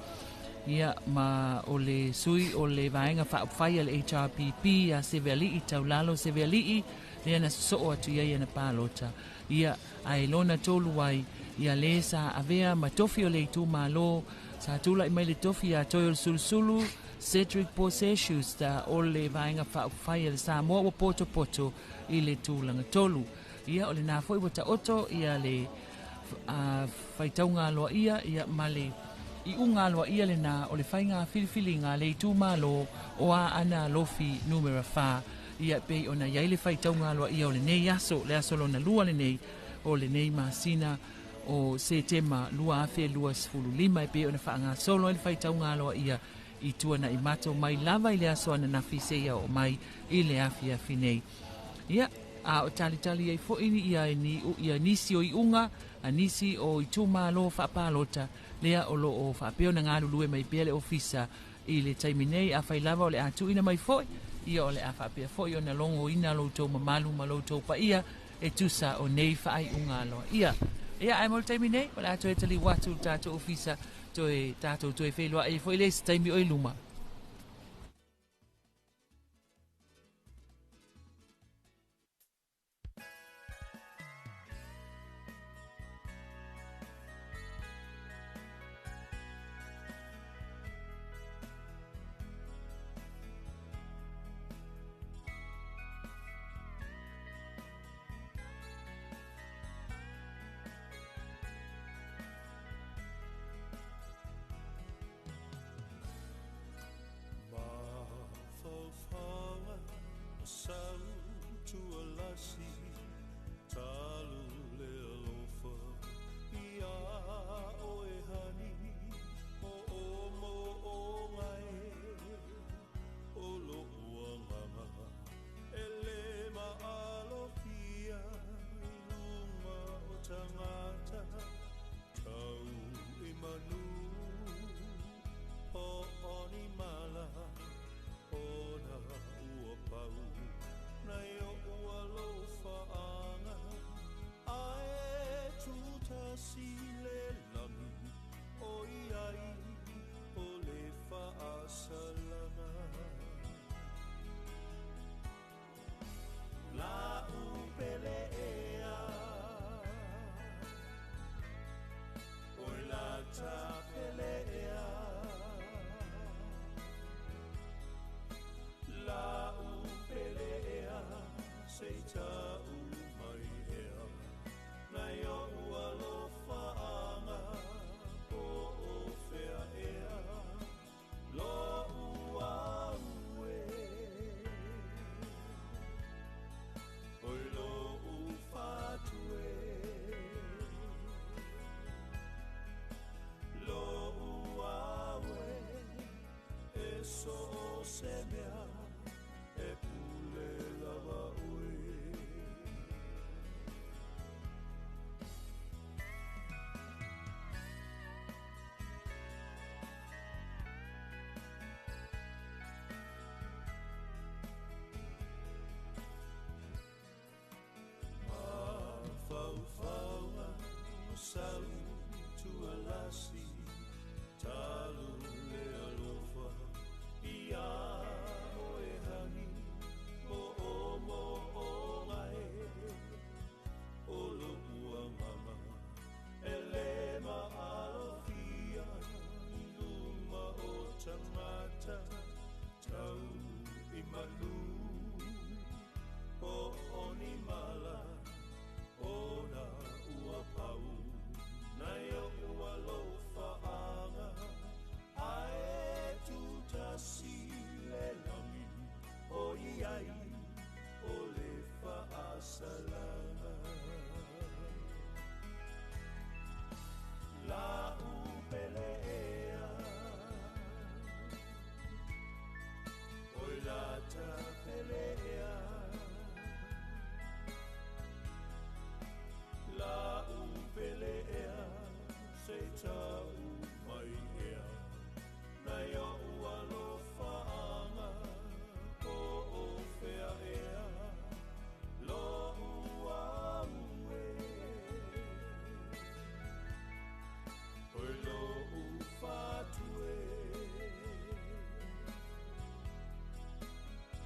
ia ma o le sui o le vaenga whaupwhai le HRPP a Sevealii taulalo Sevealii lea na soo atu ia na palota ia ai lona tolu ai ia le sa avea matofi o le tu malo sa tula i mai le tofi a toi o le sulusulu Cedric Pose Schuster o le vaenga whaupwhai le sa moa wa poto i le tūlanga tolu ia o le nā foi wata oto ia le whaitaunga loa ia male i unga loa ia le nā o le whainga filifilinga le tu malo o a ana lofi numero 4 ia pei ona iai le whaitaunga loa ia o le nei aso le aso lona lua le nei o le nei masina o se tema lua afe lua sfulu lima e pei ona whaanga solo le whaitaunga loa ia i tuana i mato mai lava i le aso ana nafi seia o mai i le afi nei ia a o tali ai fo ini ia nisi o i unga a nisi o i tu malo whapalota lea o lo o whapeo na ngā lulue mai pia le ofisa i le taiminei a whai lava o le atu ina mai foi ia o le a whapea foi o na longo ina lo tau mamalu ma lo tau pa ia e tusa o nei whaai unga loa ia ai mo le taiminei o le atu e tali watu tato ofisa toi tato toi whelua e foi le taimi o i luma.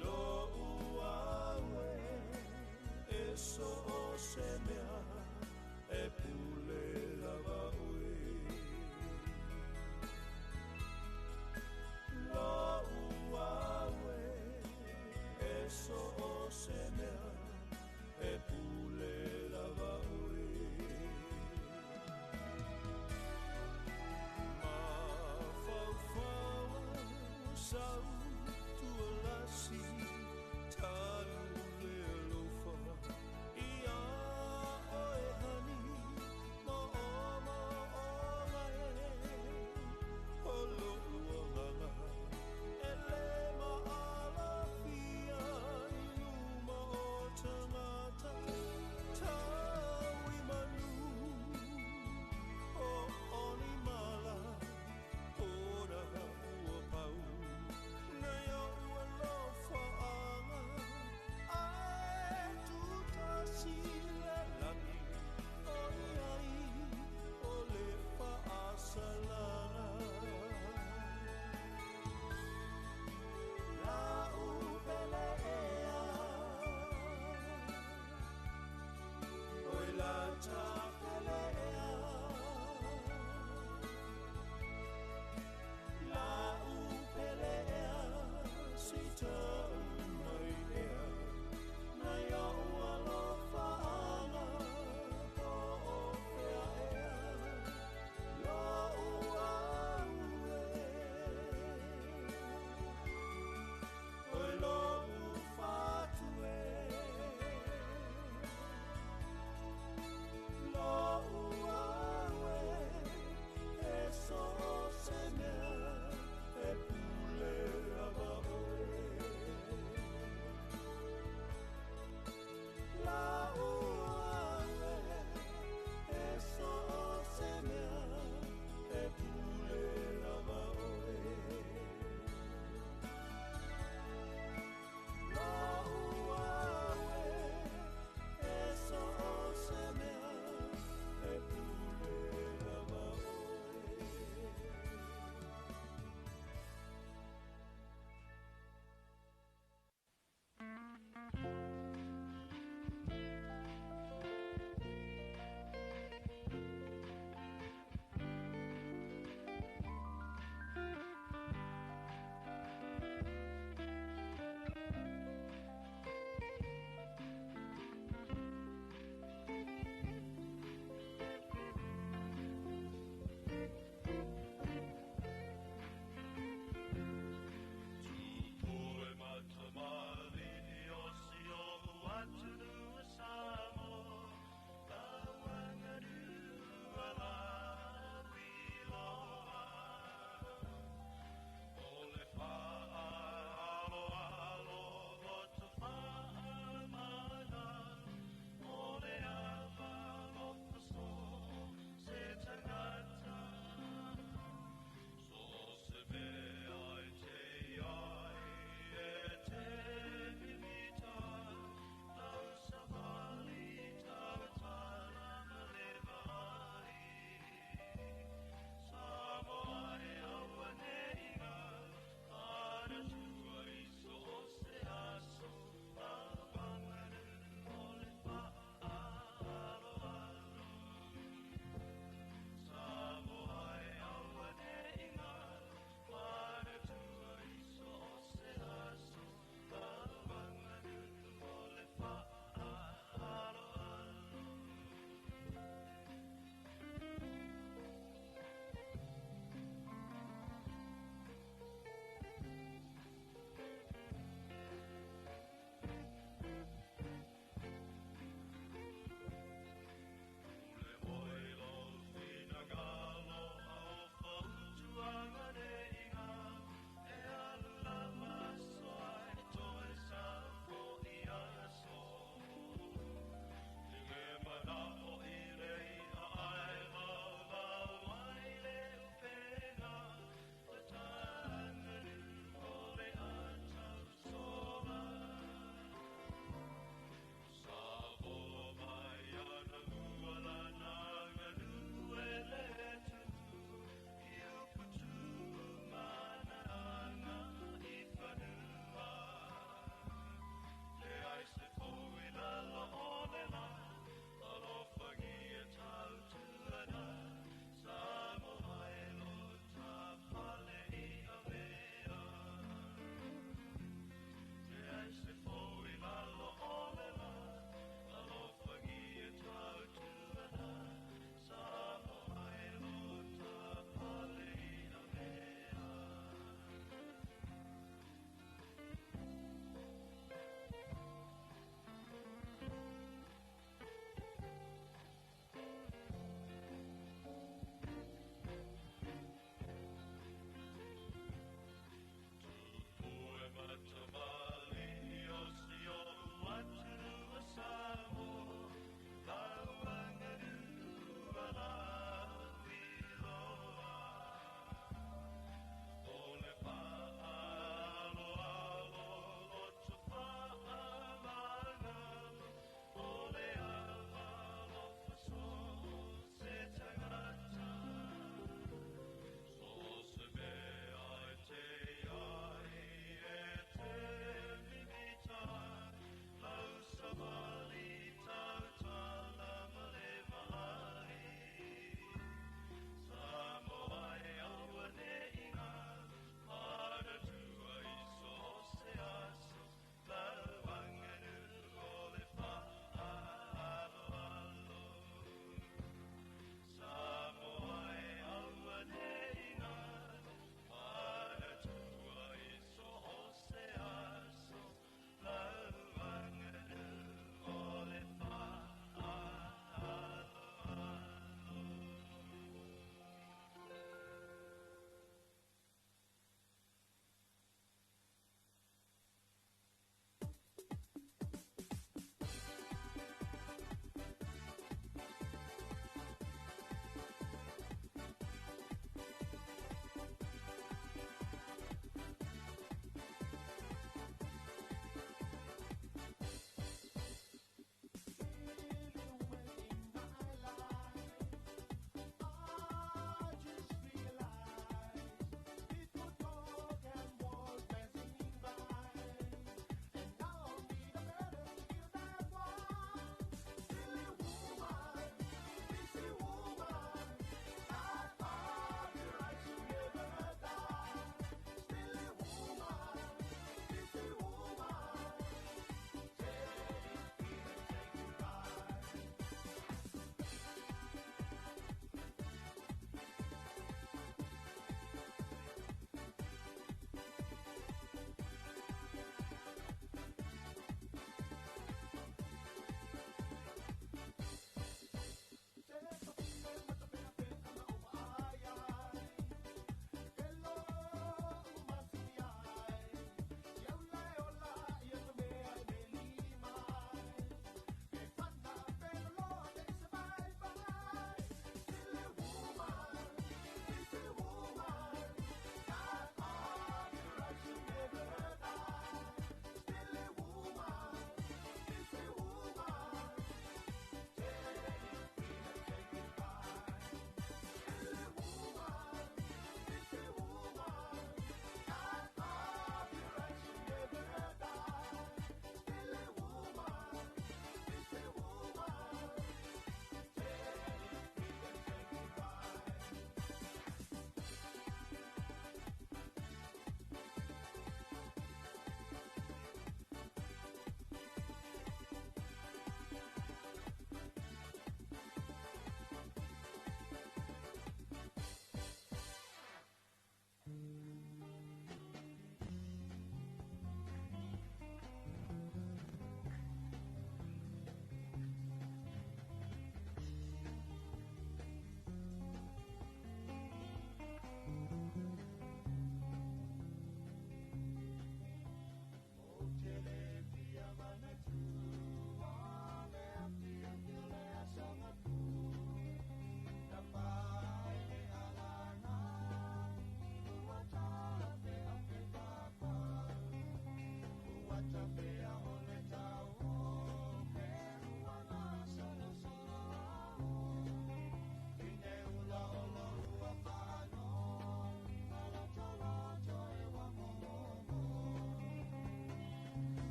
Lo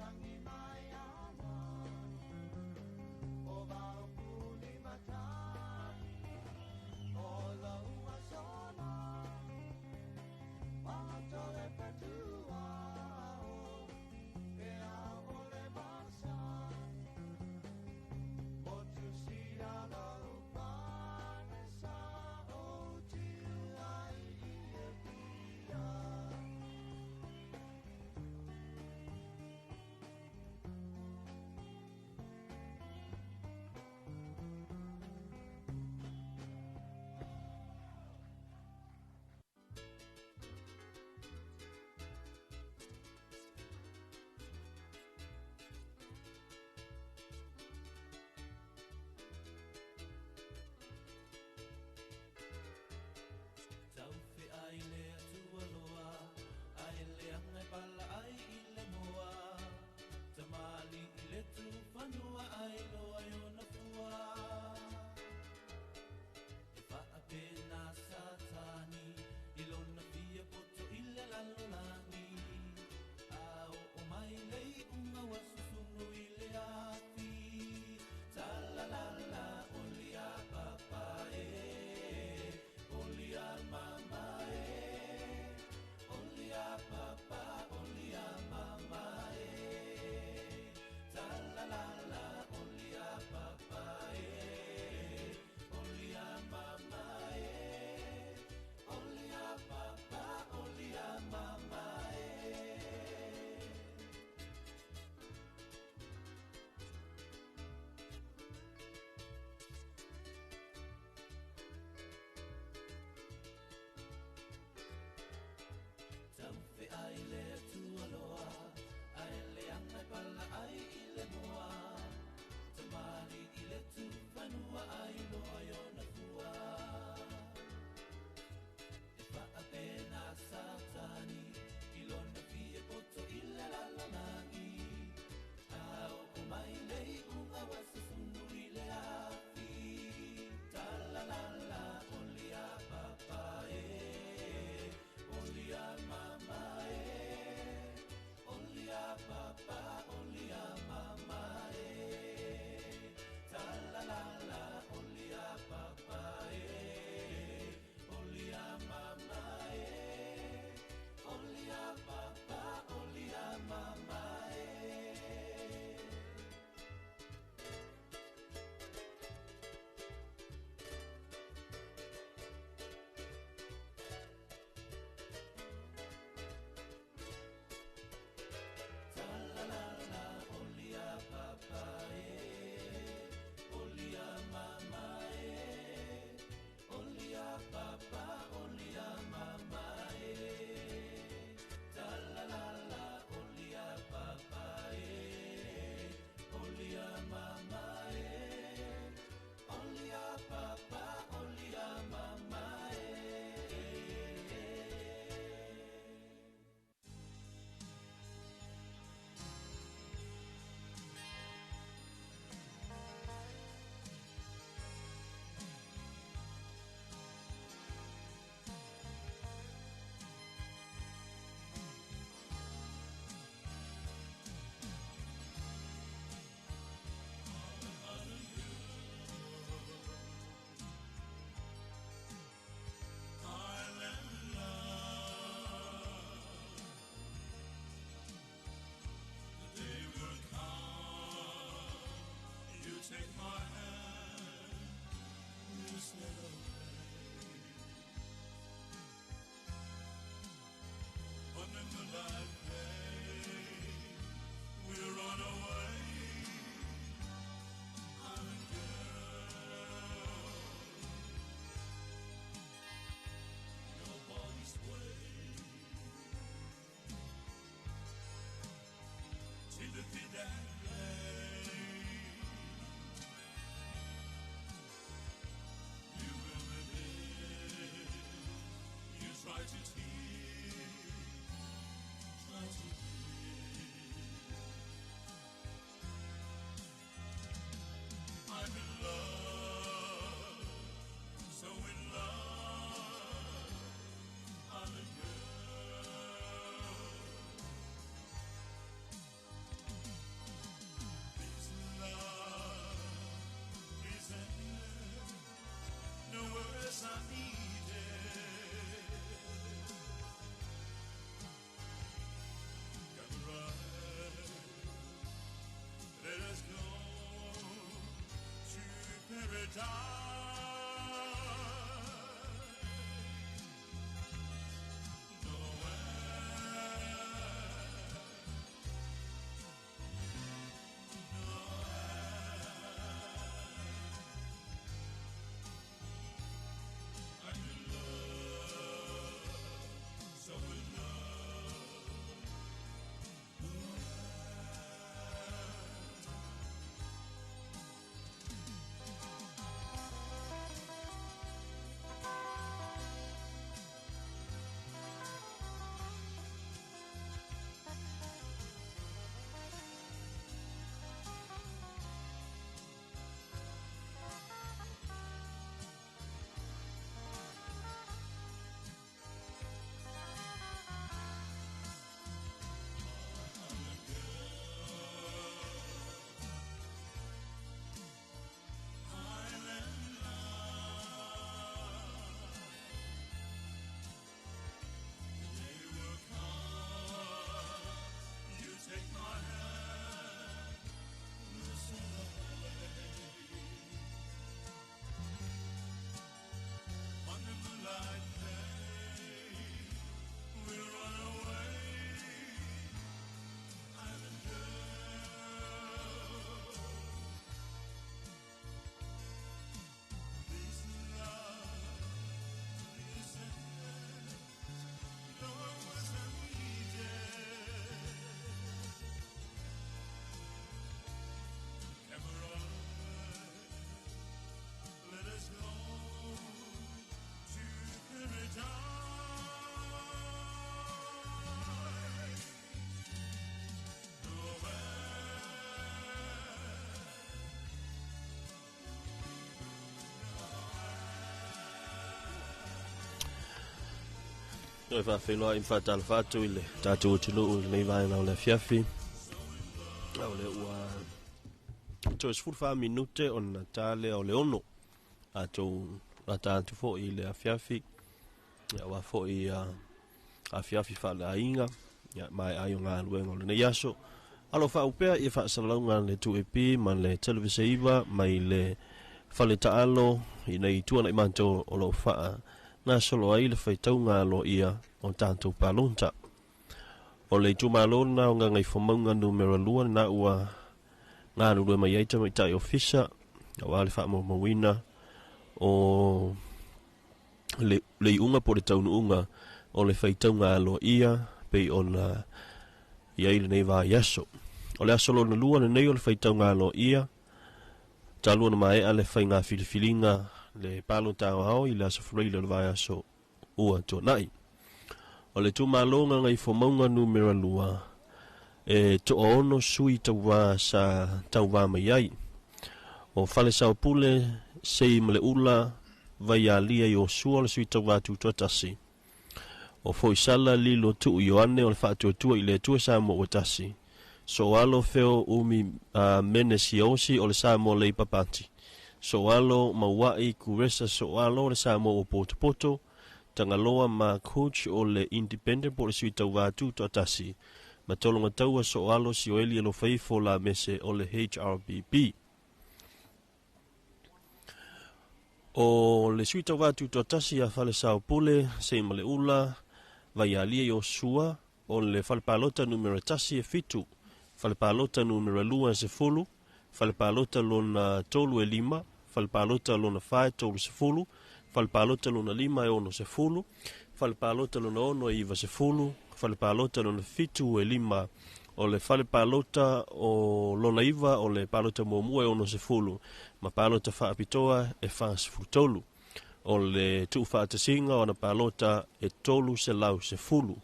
tangi mai ana o vau puli matai o laua sona Tole patua e amore basa o tu sia la upane sa o tu ai ia pia Noi fa whenua in whatal whātu I le tātou tino o nei vai na o le fiafi. O le ua toes fulfa minute o na tale o le ono. A tātou fo I le fiafi. Ia wa fo I a fiafi wha le ainga. Ia mai ai o ngā luenga o le nei aso. Alo wha upea I wha salaunga le tu epi ma le televise iwa mai le whale taalo I nei tuana I manto o lo wha na solo ai le whaitaunga lo ia o tātou pālonta. O le tūmālona o ngā ngai whamaunga numero lua na ua ngā rurua mai eita mai tai ofisa o wale wha mawina o le unga po le taunu unga o le whaitaunga lo ia pei o na iai le nei wā yaso. O le asolo na lua na nei o le whaitaunga lo ia talua na mai a le whainga filifilinga le pālonta o hao I le asafurei le vai aso ua tō nai. O le tūmālonga ngai whamaunga numera lua e to ono sui tau wā sa tau wā mai ai. O whale sao pule sei male ula vai a lia I o sua le sui tau wā tūtua tasi. O foisala lilo tuu Ioane o le whaatua tua I le tua sa mo o tasi. So alo feo umi mene si osi o le sa mo le papati. So alo mawai kuresa so alo le sa mo o poto tangaloa ma coach o le independent po le sui tau wātu to atasi. Ma tolonga taua so alo si o eli alo faifo la mese o le HRBP. O le sui tau wātu to atasi a whale sao pule se ma le ula vai alia I o sua o le whale palota numero tasi e fitu. Whale palota numero lua se fulu. Whale palota lona tolu e lima. Whale palota lona whae tolu se fulu. Whale palota lona lima e ono se fulu. Whale palota lona ono e iwa se fulu. Whale palota lona fitu e lima o le whale palota o lona iwa o le palota muamua e ono se fulu. Ma palota whaapitoa e wha se fulu tolu. O le tuu whaatasinga o na palota e tolu se lau se fulu.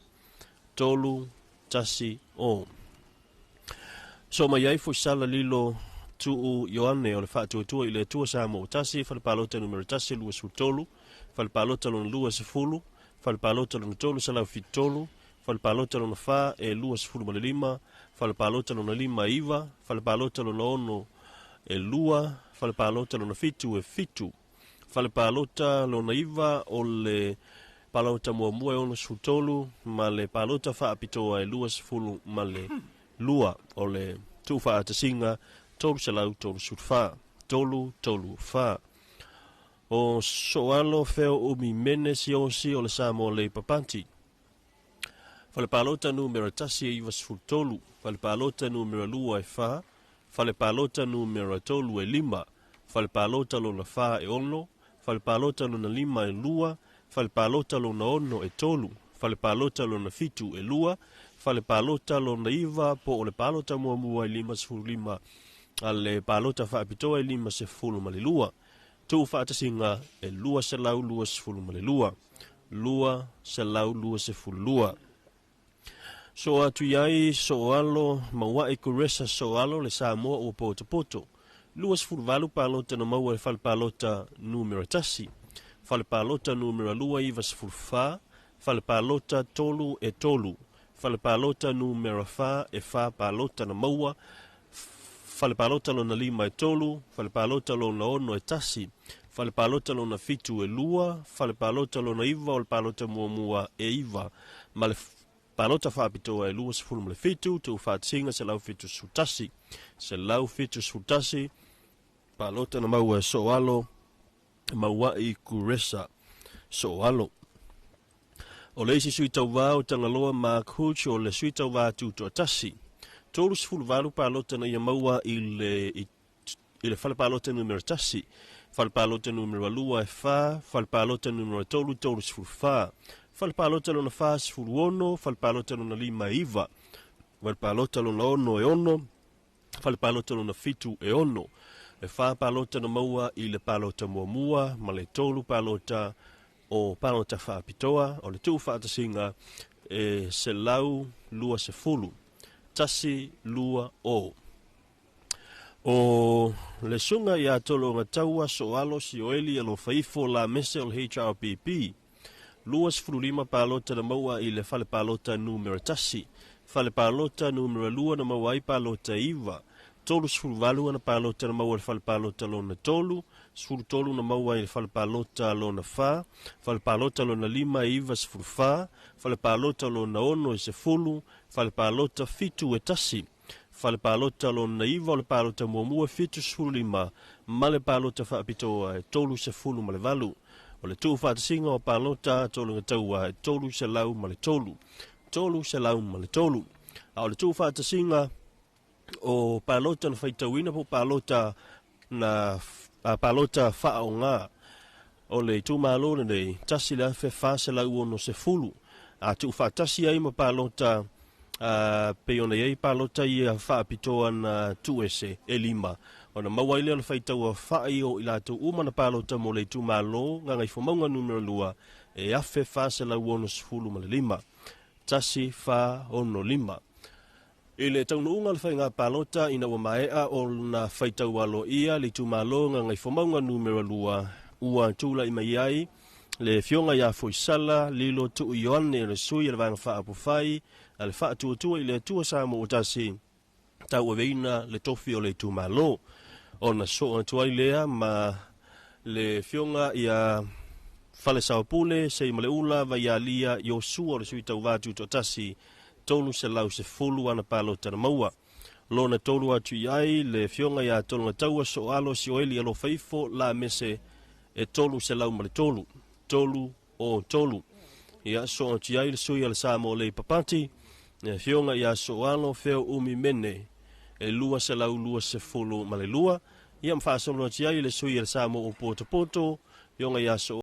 Tolu tasi o. So mai ai fu sala lilo tuu Ioane o le whaatuatua I le tua sa mo tasi, whale palota numero tasi lua su tolu, whale palota lona lua se fulu, whale palota lona tolu sa lau fit tolu, whale palota lona wha e lua se fulu male lima, whale palota lona lima iwa, whale palota lona ono e lua, whale palota lona fitu e fitu, whale palota lona iwa o le palota muamua e ono su tolu, ma le palota wha apitoa e lua se fulu male lua o le tu wha atasinga, tolu se lau tolu sut wha, tolu wha. o soalo feo umi mene si o le Samoa le papanti. Fale palota numero tasi e iwa sfultolu, fale palota numero lua e fa, fale palota numero tolu e lima, fale palota lo na fa e ono, fale palota lo na lima e lua, fale palota lo na ono e tolu, fale palota lo na fitu e lua, fale palota lo na iwa po o le palota mua e lima sfulu lima, ale palota fa apitoa e lima se fulu mali lua. Tu whaatasinga e lua se lau lua se fulu male lua. Lua se lau lua se fulu lua. So atu iai so alo maua e kuresa so alo le Samoa o poto poto. Lua se fulu valu palota na maua e fale palota numero tasi. Fale palota numero lua iwa se fulu fa. Fale palota tolu e tolu. Fale palota numero fa e fa palota na maua. Fale palota lo na lima e tolu, fale palota lo na ono e tasi, fale palota lo na fitu e lua, fale palota lo na iwa o le palota mua e iwa, ma le palota whaapitoa e lua se fulu le fitu, tu whaatsinga se lau fitu sutasi, se lau fitu sutasi, palota na maua e soalo, maua i kuresa, soalo. O le isi sui tau vau tangaloa ma kuch o le sui tau vau tu tasi. Tolu sifulu valu palota na ia maua i le fale palota numero tasi. Fale palota numero alua e fa, fale palota numero tolu, tolu sifulu fa. Fale palota lona fa sifulu ono, fale palota lona lima e iwa. Fale palota lona ono e ono, fale palota lona fitu e ono. E fa palota na maua i le palota mua, ma le tolu palota o palota fa apitoa, o le tu fa atasinga e se lau lua se fulu. Tasi lua o. O le sunga ia tolo ngataua so alo si oeli alo faifo la mese o HRPP. Lua sifuru lima palota na maua i le fale palota numero tasi. Fale palota numero lua na maua i palota iwa. Tolu sifuru valu na palota na maua i fale palota lona tolu. Sifuru tolu na maua i fale palota lona fa. Fale palota lona lima iwa sifuru fa. Fale palota lona ono i sefulu. Fale palota fitu e tasi. Fale palota lona iwa o le palota mua fitu sifulu lima. Male palota whaapitoa e tolu sefulu male valu. O le tuu whaatasinga o palota tolu ngataua e tolu se lau male tolu. Tolu se lau male tolu. A o le tuu whaatasinga o palota na whaitauina po palota na palota wha o ngā. O le tuu maalone nei tasi la fe wha se lau ono sefulu. A tuu whaatasi ai ma palota peona iei palota i a whaapitoa na tuese e lima. O na mawaile ana whaitaua whai o ilato umana palota mo le tu malo nga ngai whamaunga numero lua e afe wha se lau ono sefulu ma le lima. Tasi wha ono lima. I le taunu unga le whainga palota ina wa maea o na whaitaua lo ia le tu malo nga ngai whamaunga numero lua ua tula i mai ai. Le fionga ia foisala, lilo tu ioane le sui le vanga wha apufai, le wha tua i le tua samo o tasi tau aveina le tofi o le tu malo. O na so atuai lea ma le fionga ia fale saopule, se male ula va ia lia yo sua le sui tau vatu to tasi tolu se lau se fulu ana palota na maua. Lona tolu atu iai le fionga ia tolu ngataua so alo si oeli alo faifo la mese e tolu se lau male tolu. Tolu o tolu. Ia so atu iai le sui ala samo le papati. E fionga ia so alo feo umi mene. E lua se lau lua se fulu male lua. Ia mfasolo atu iai le sui ala samo o poto poto. Fionga ia so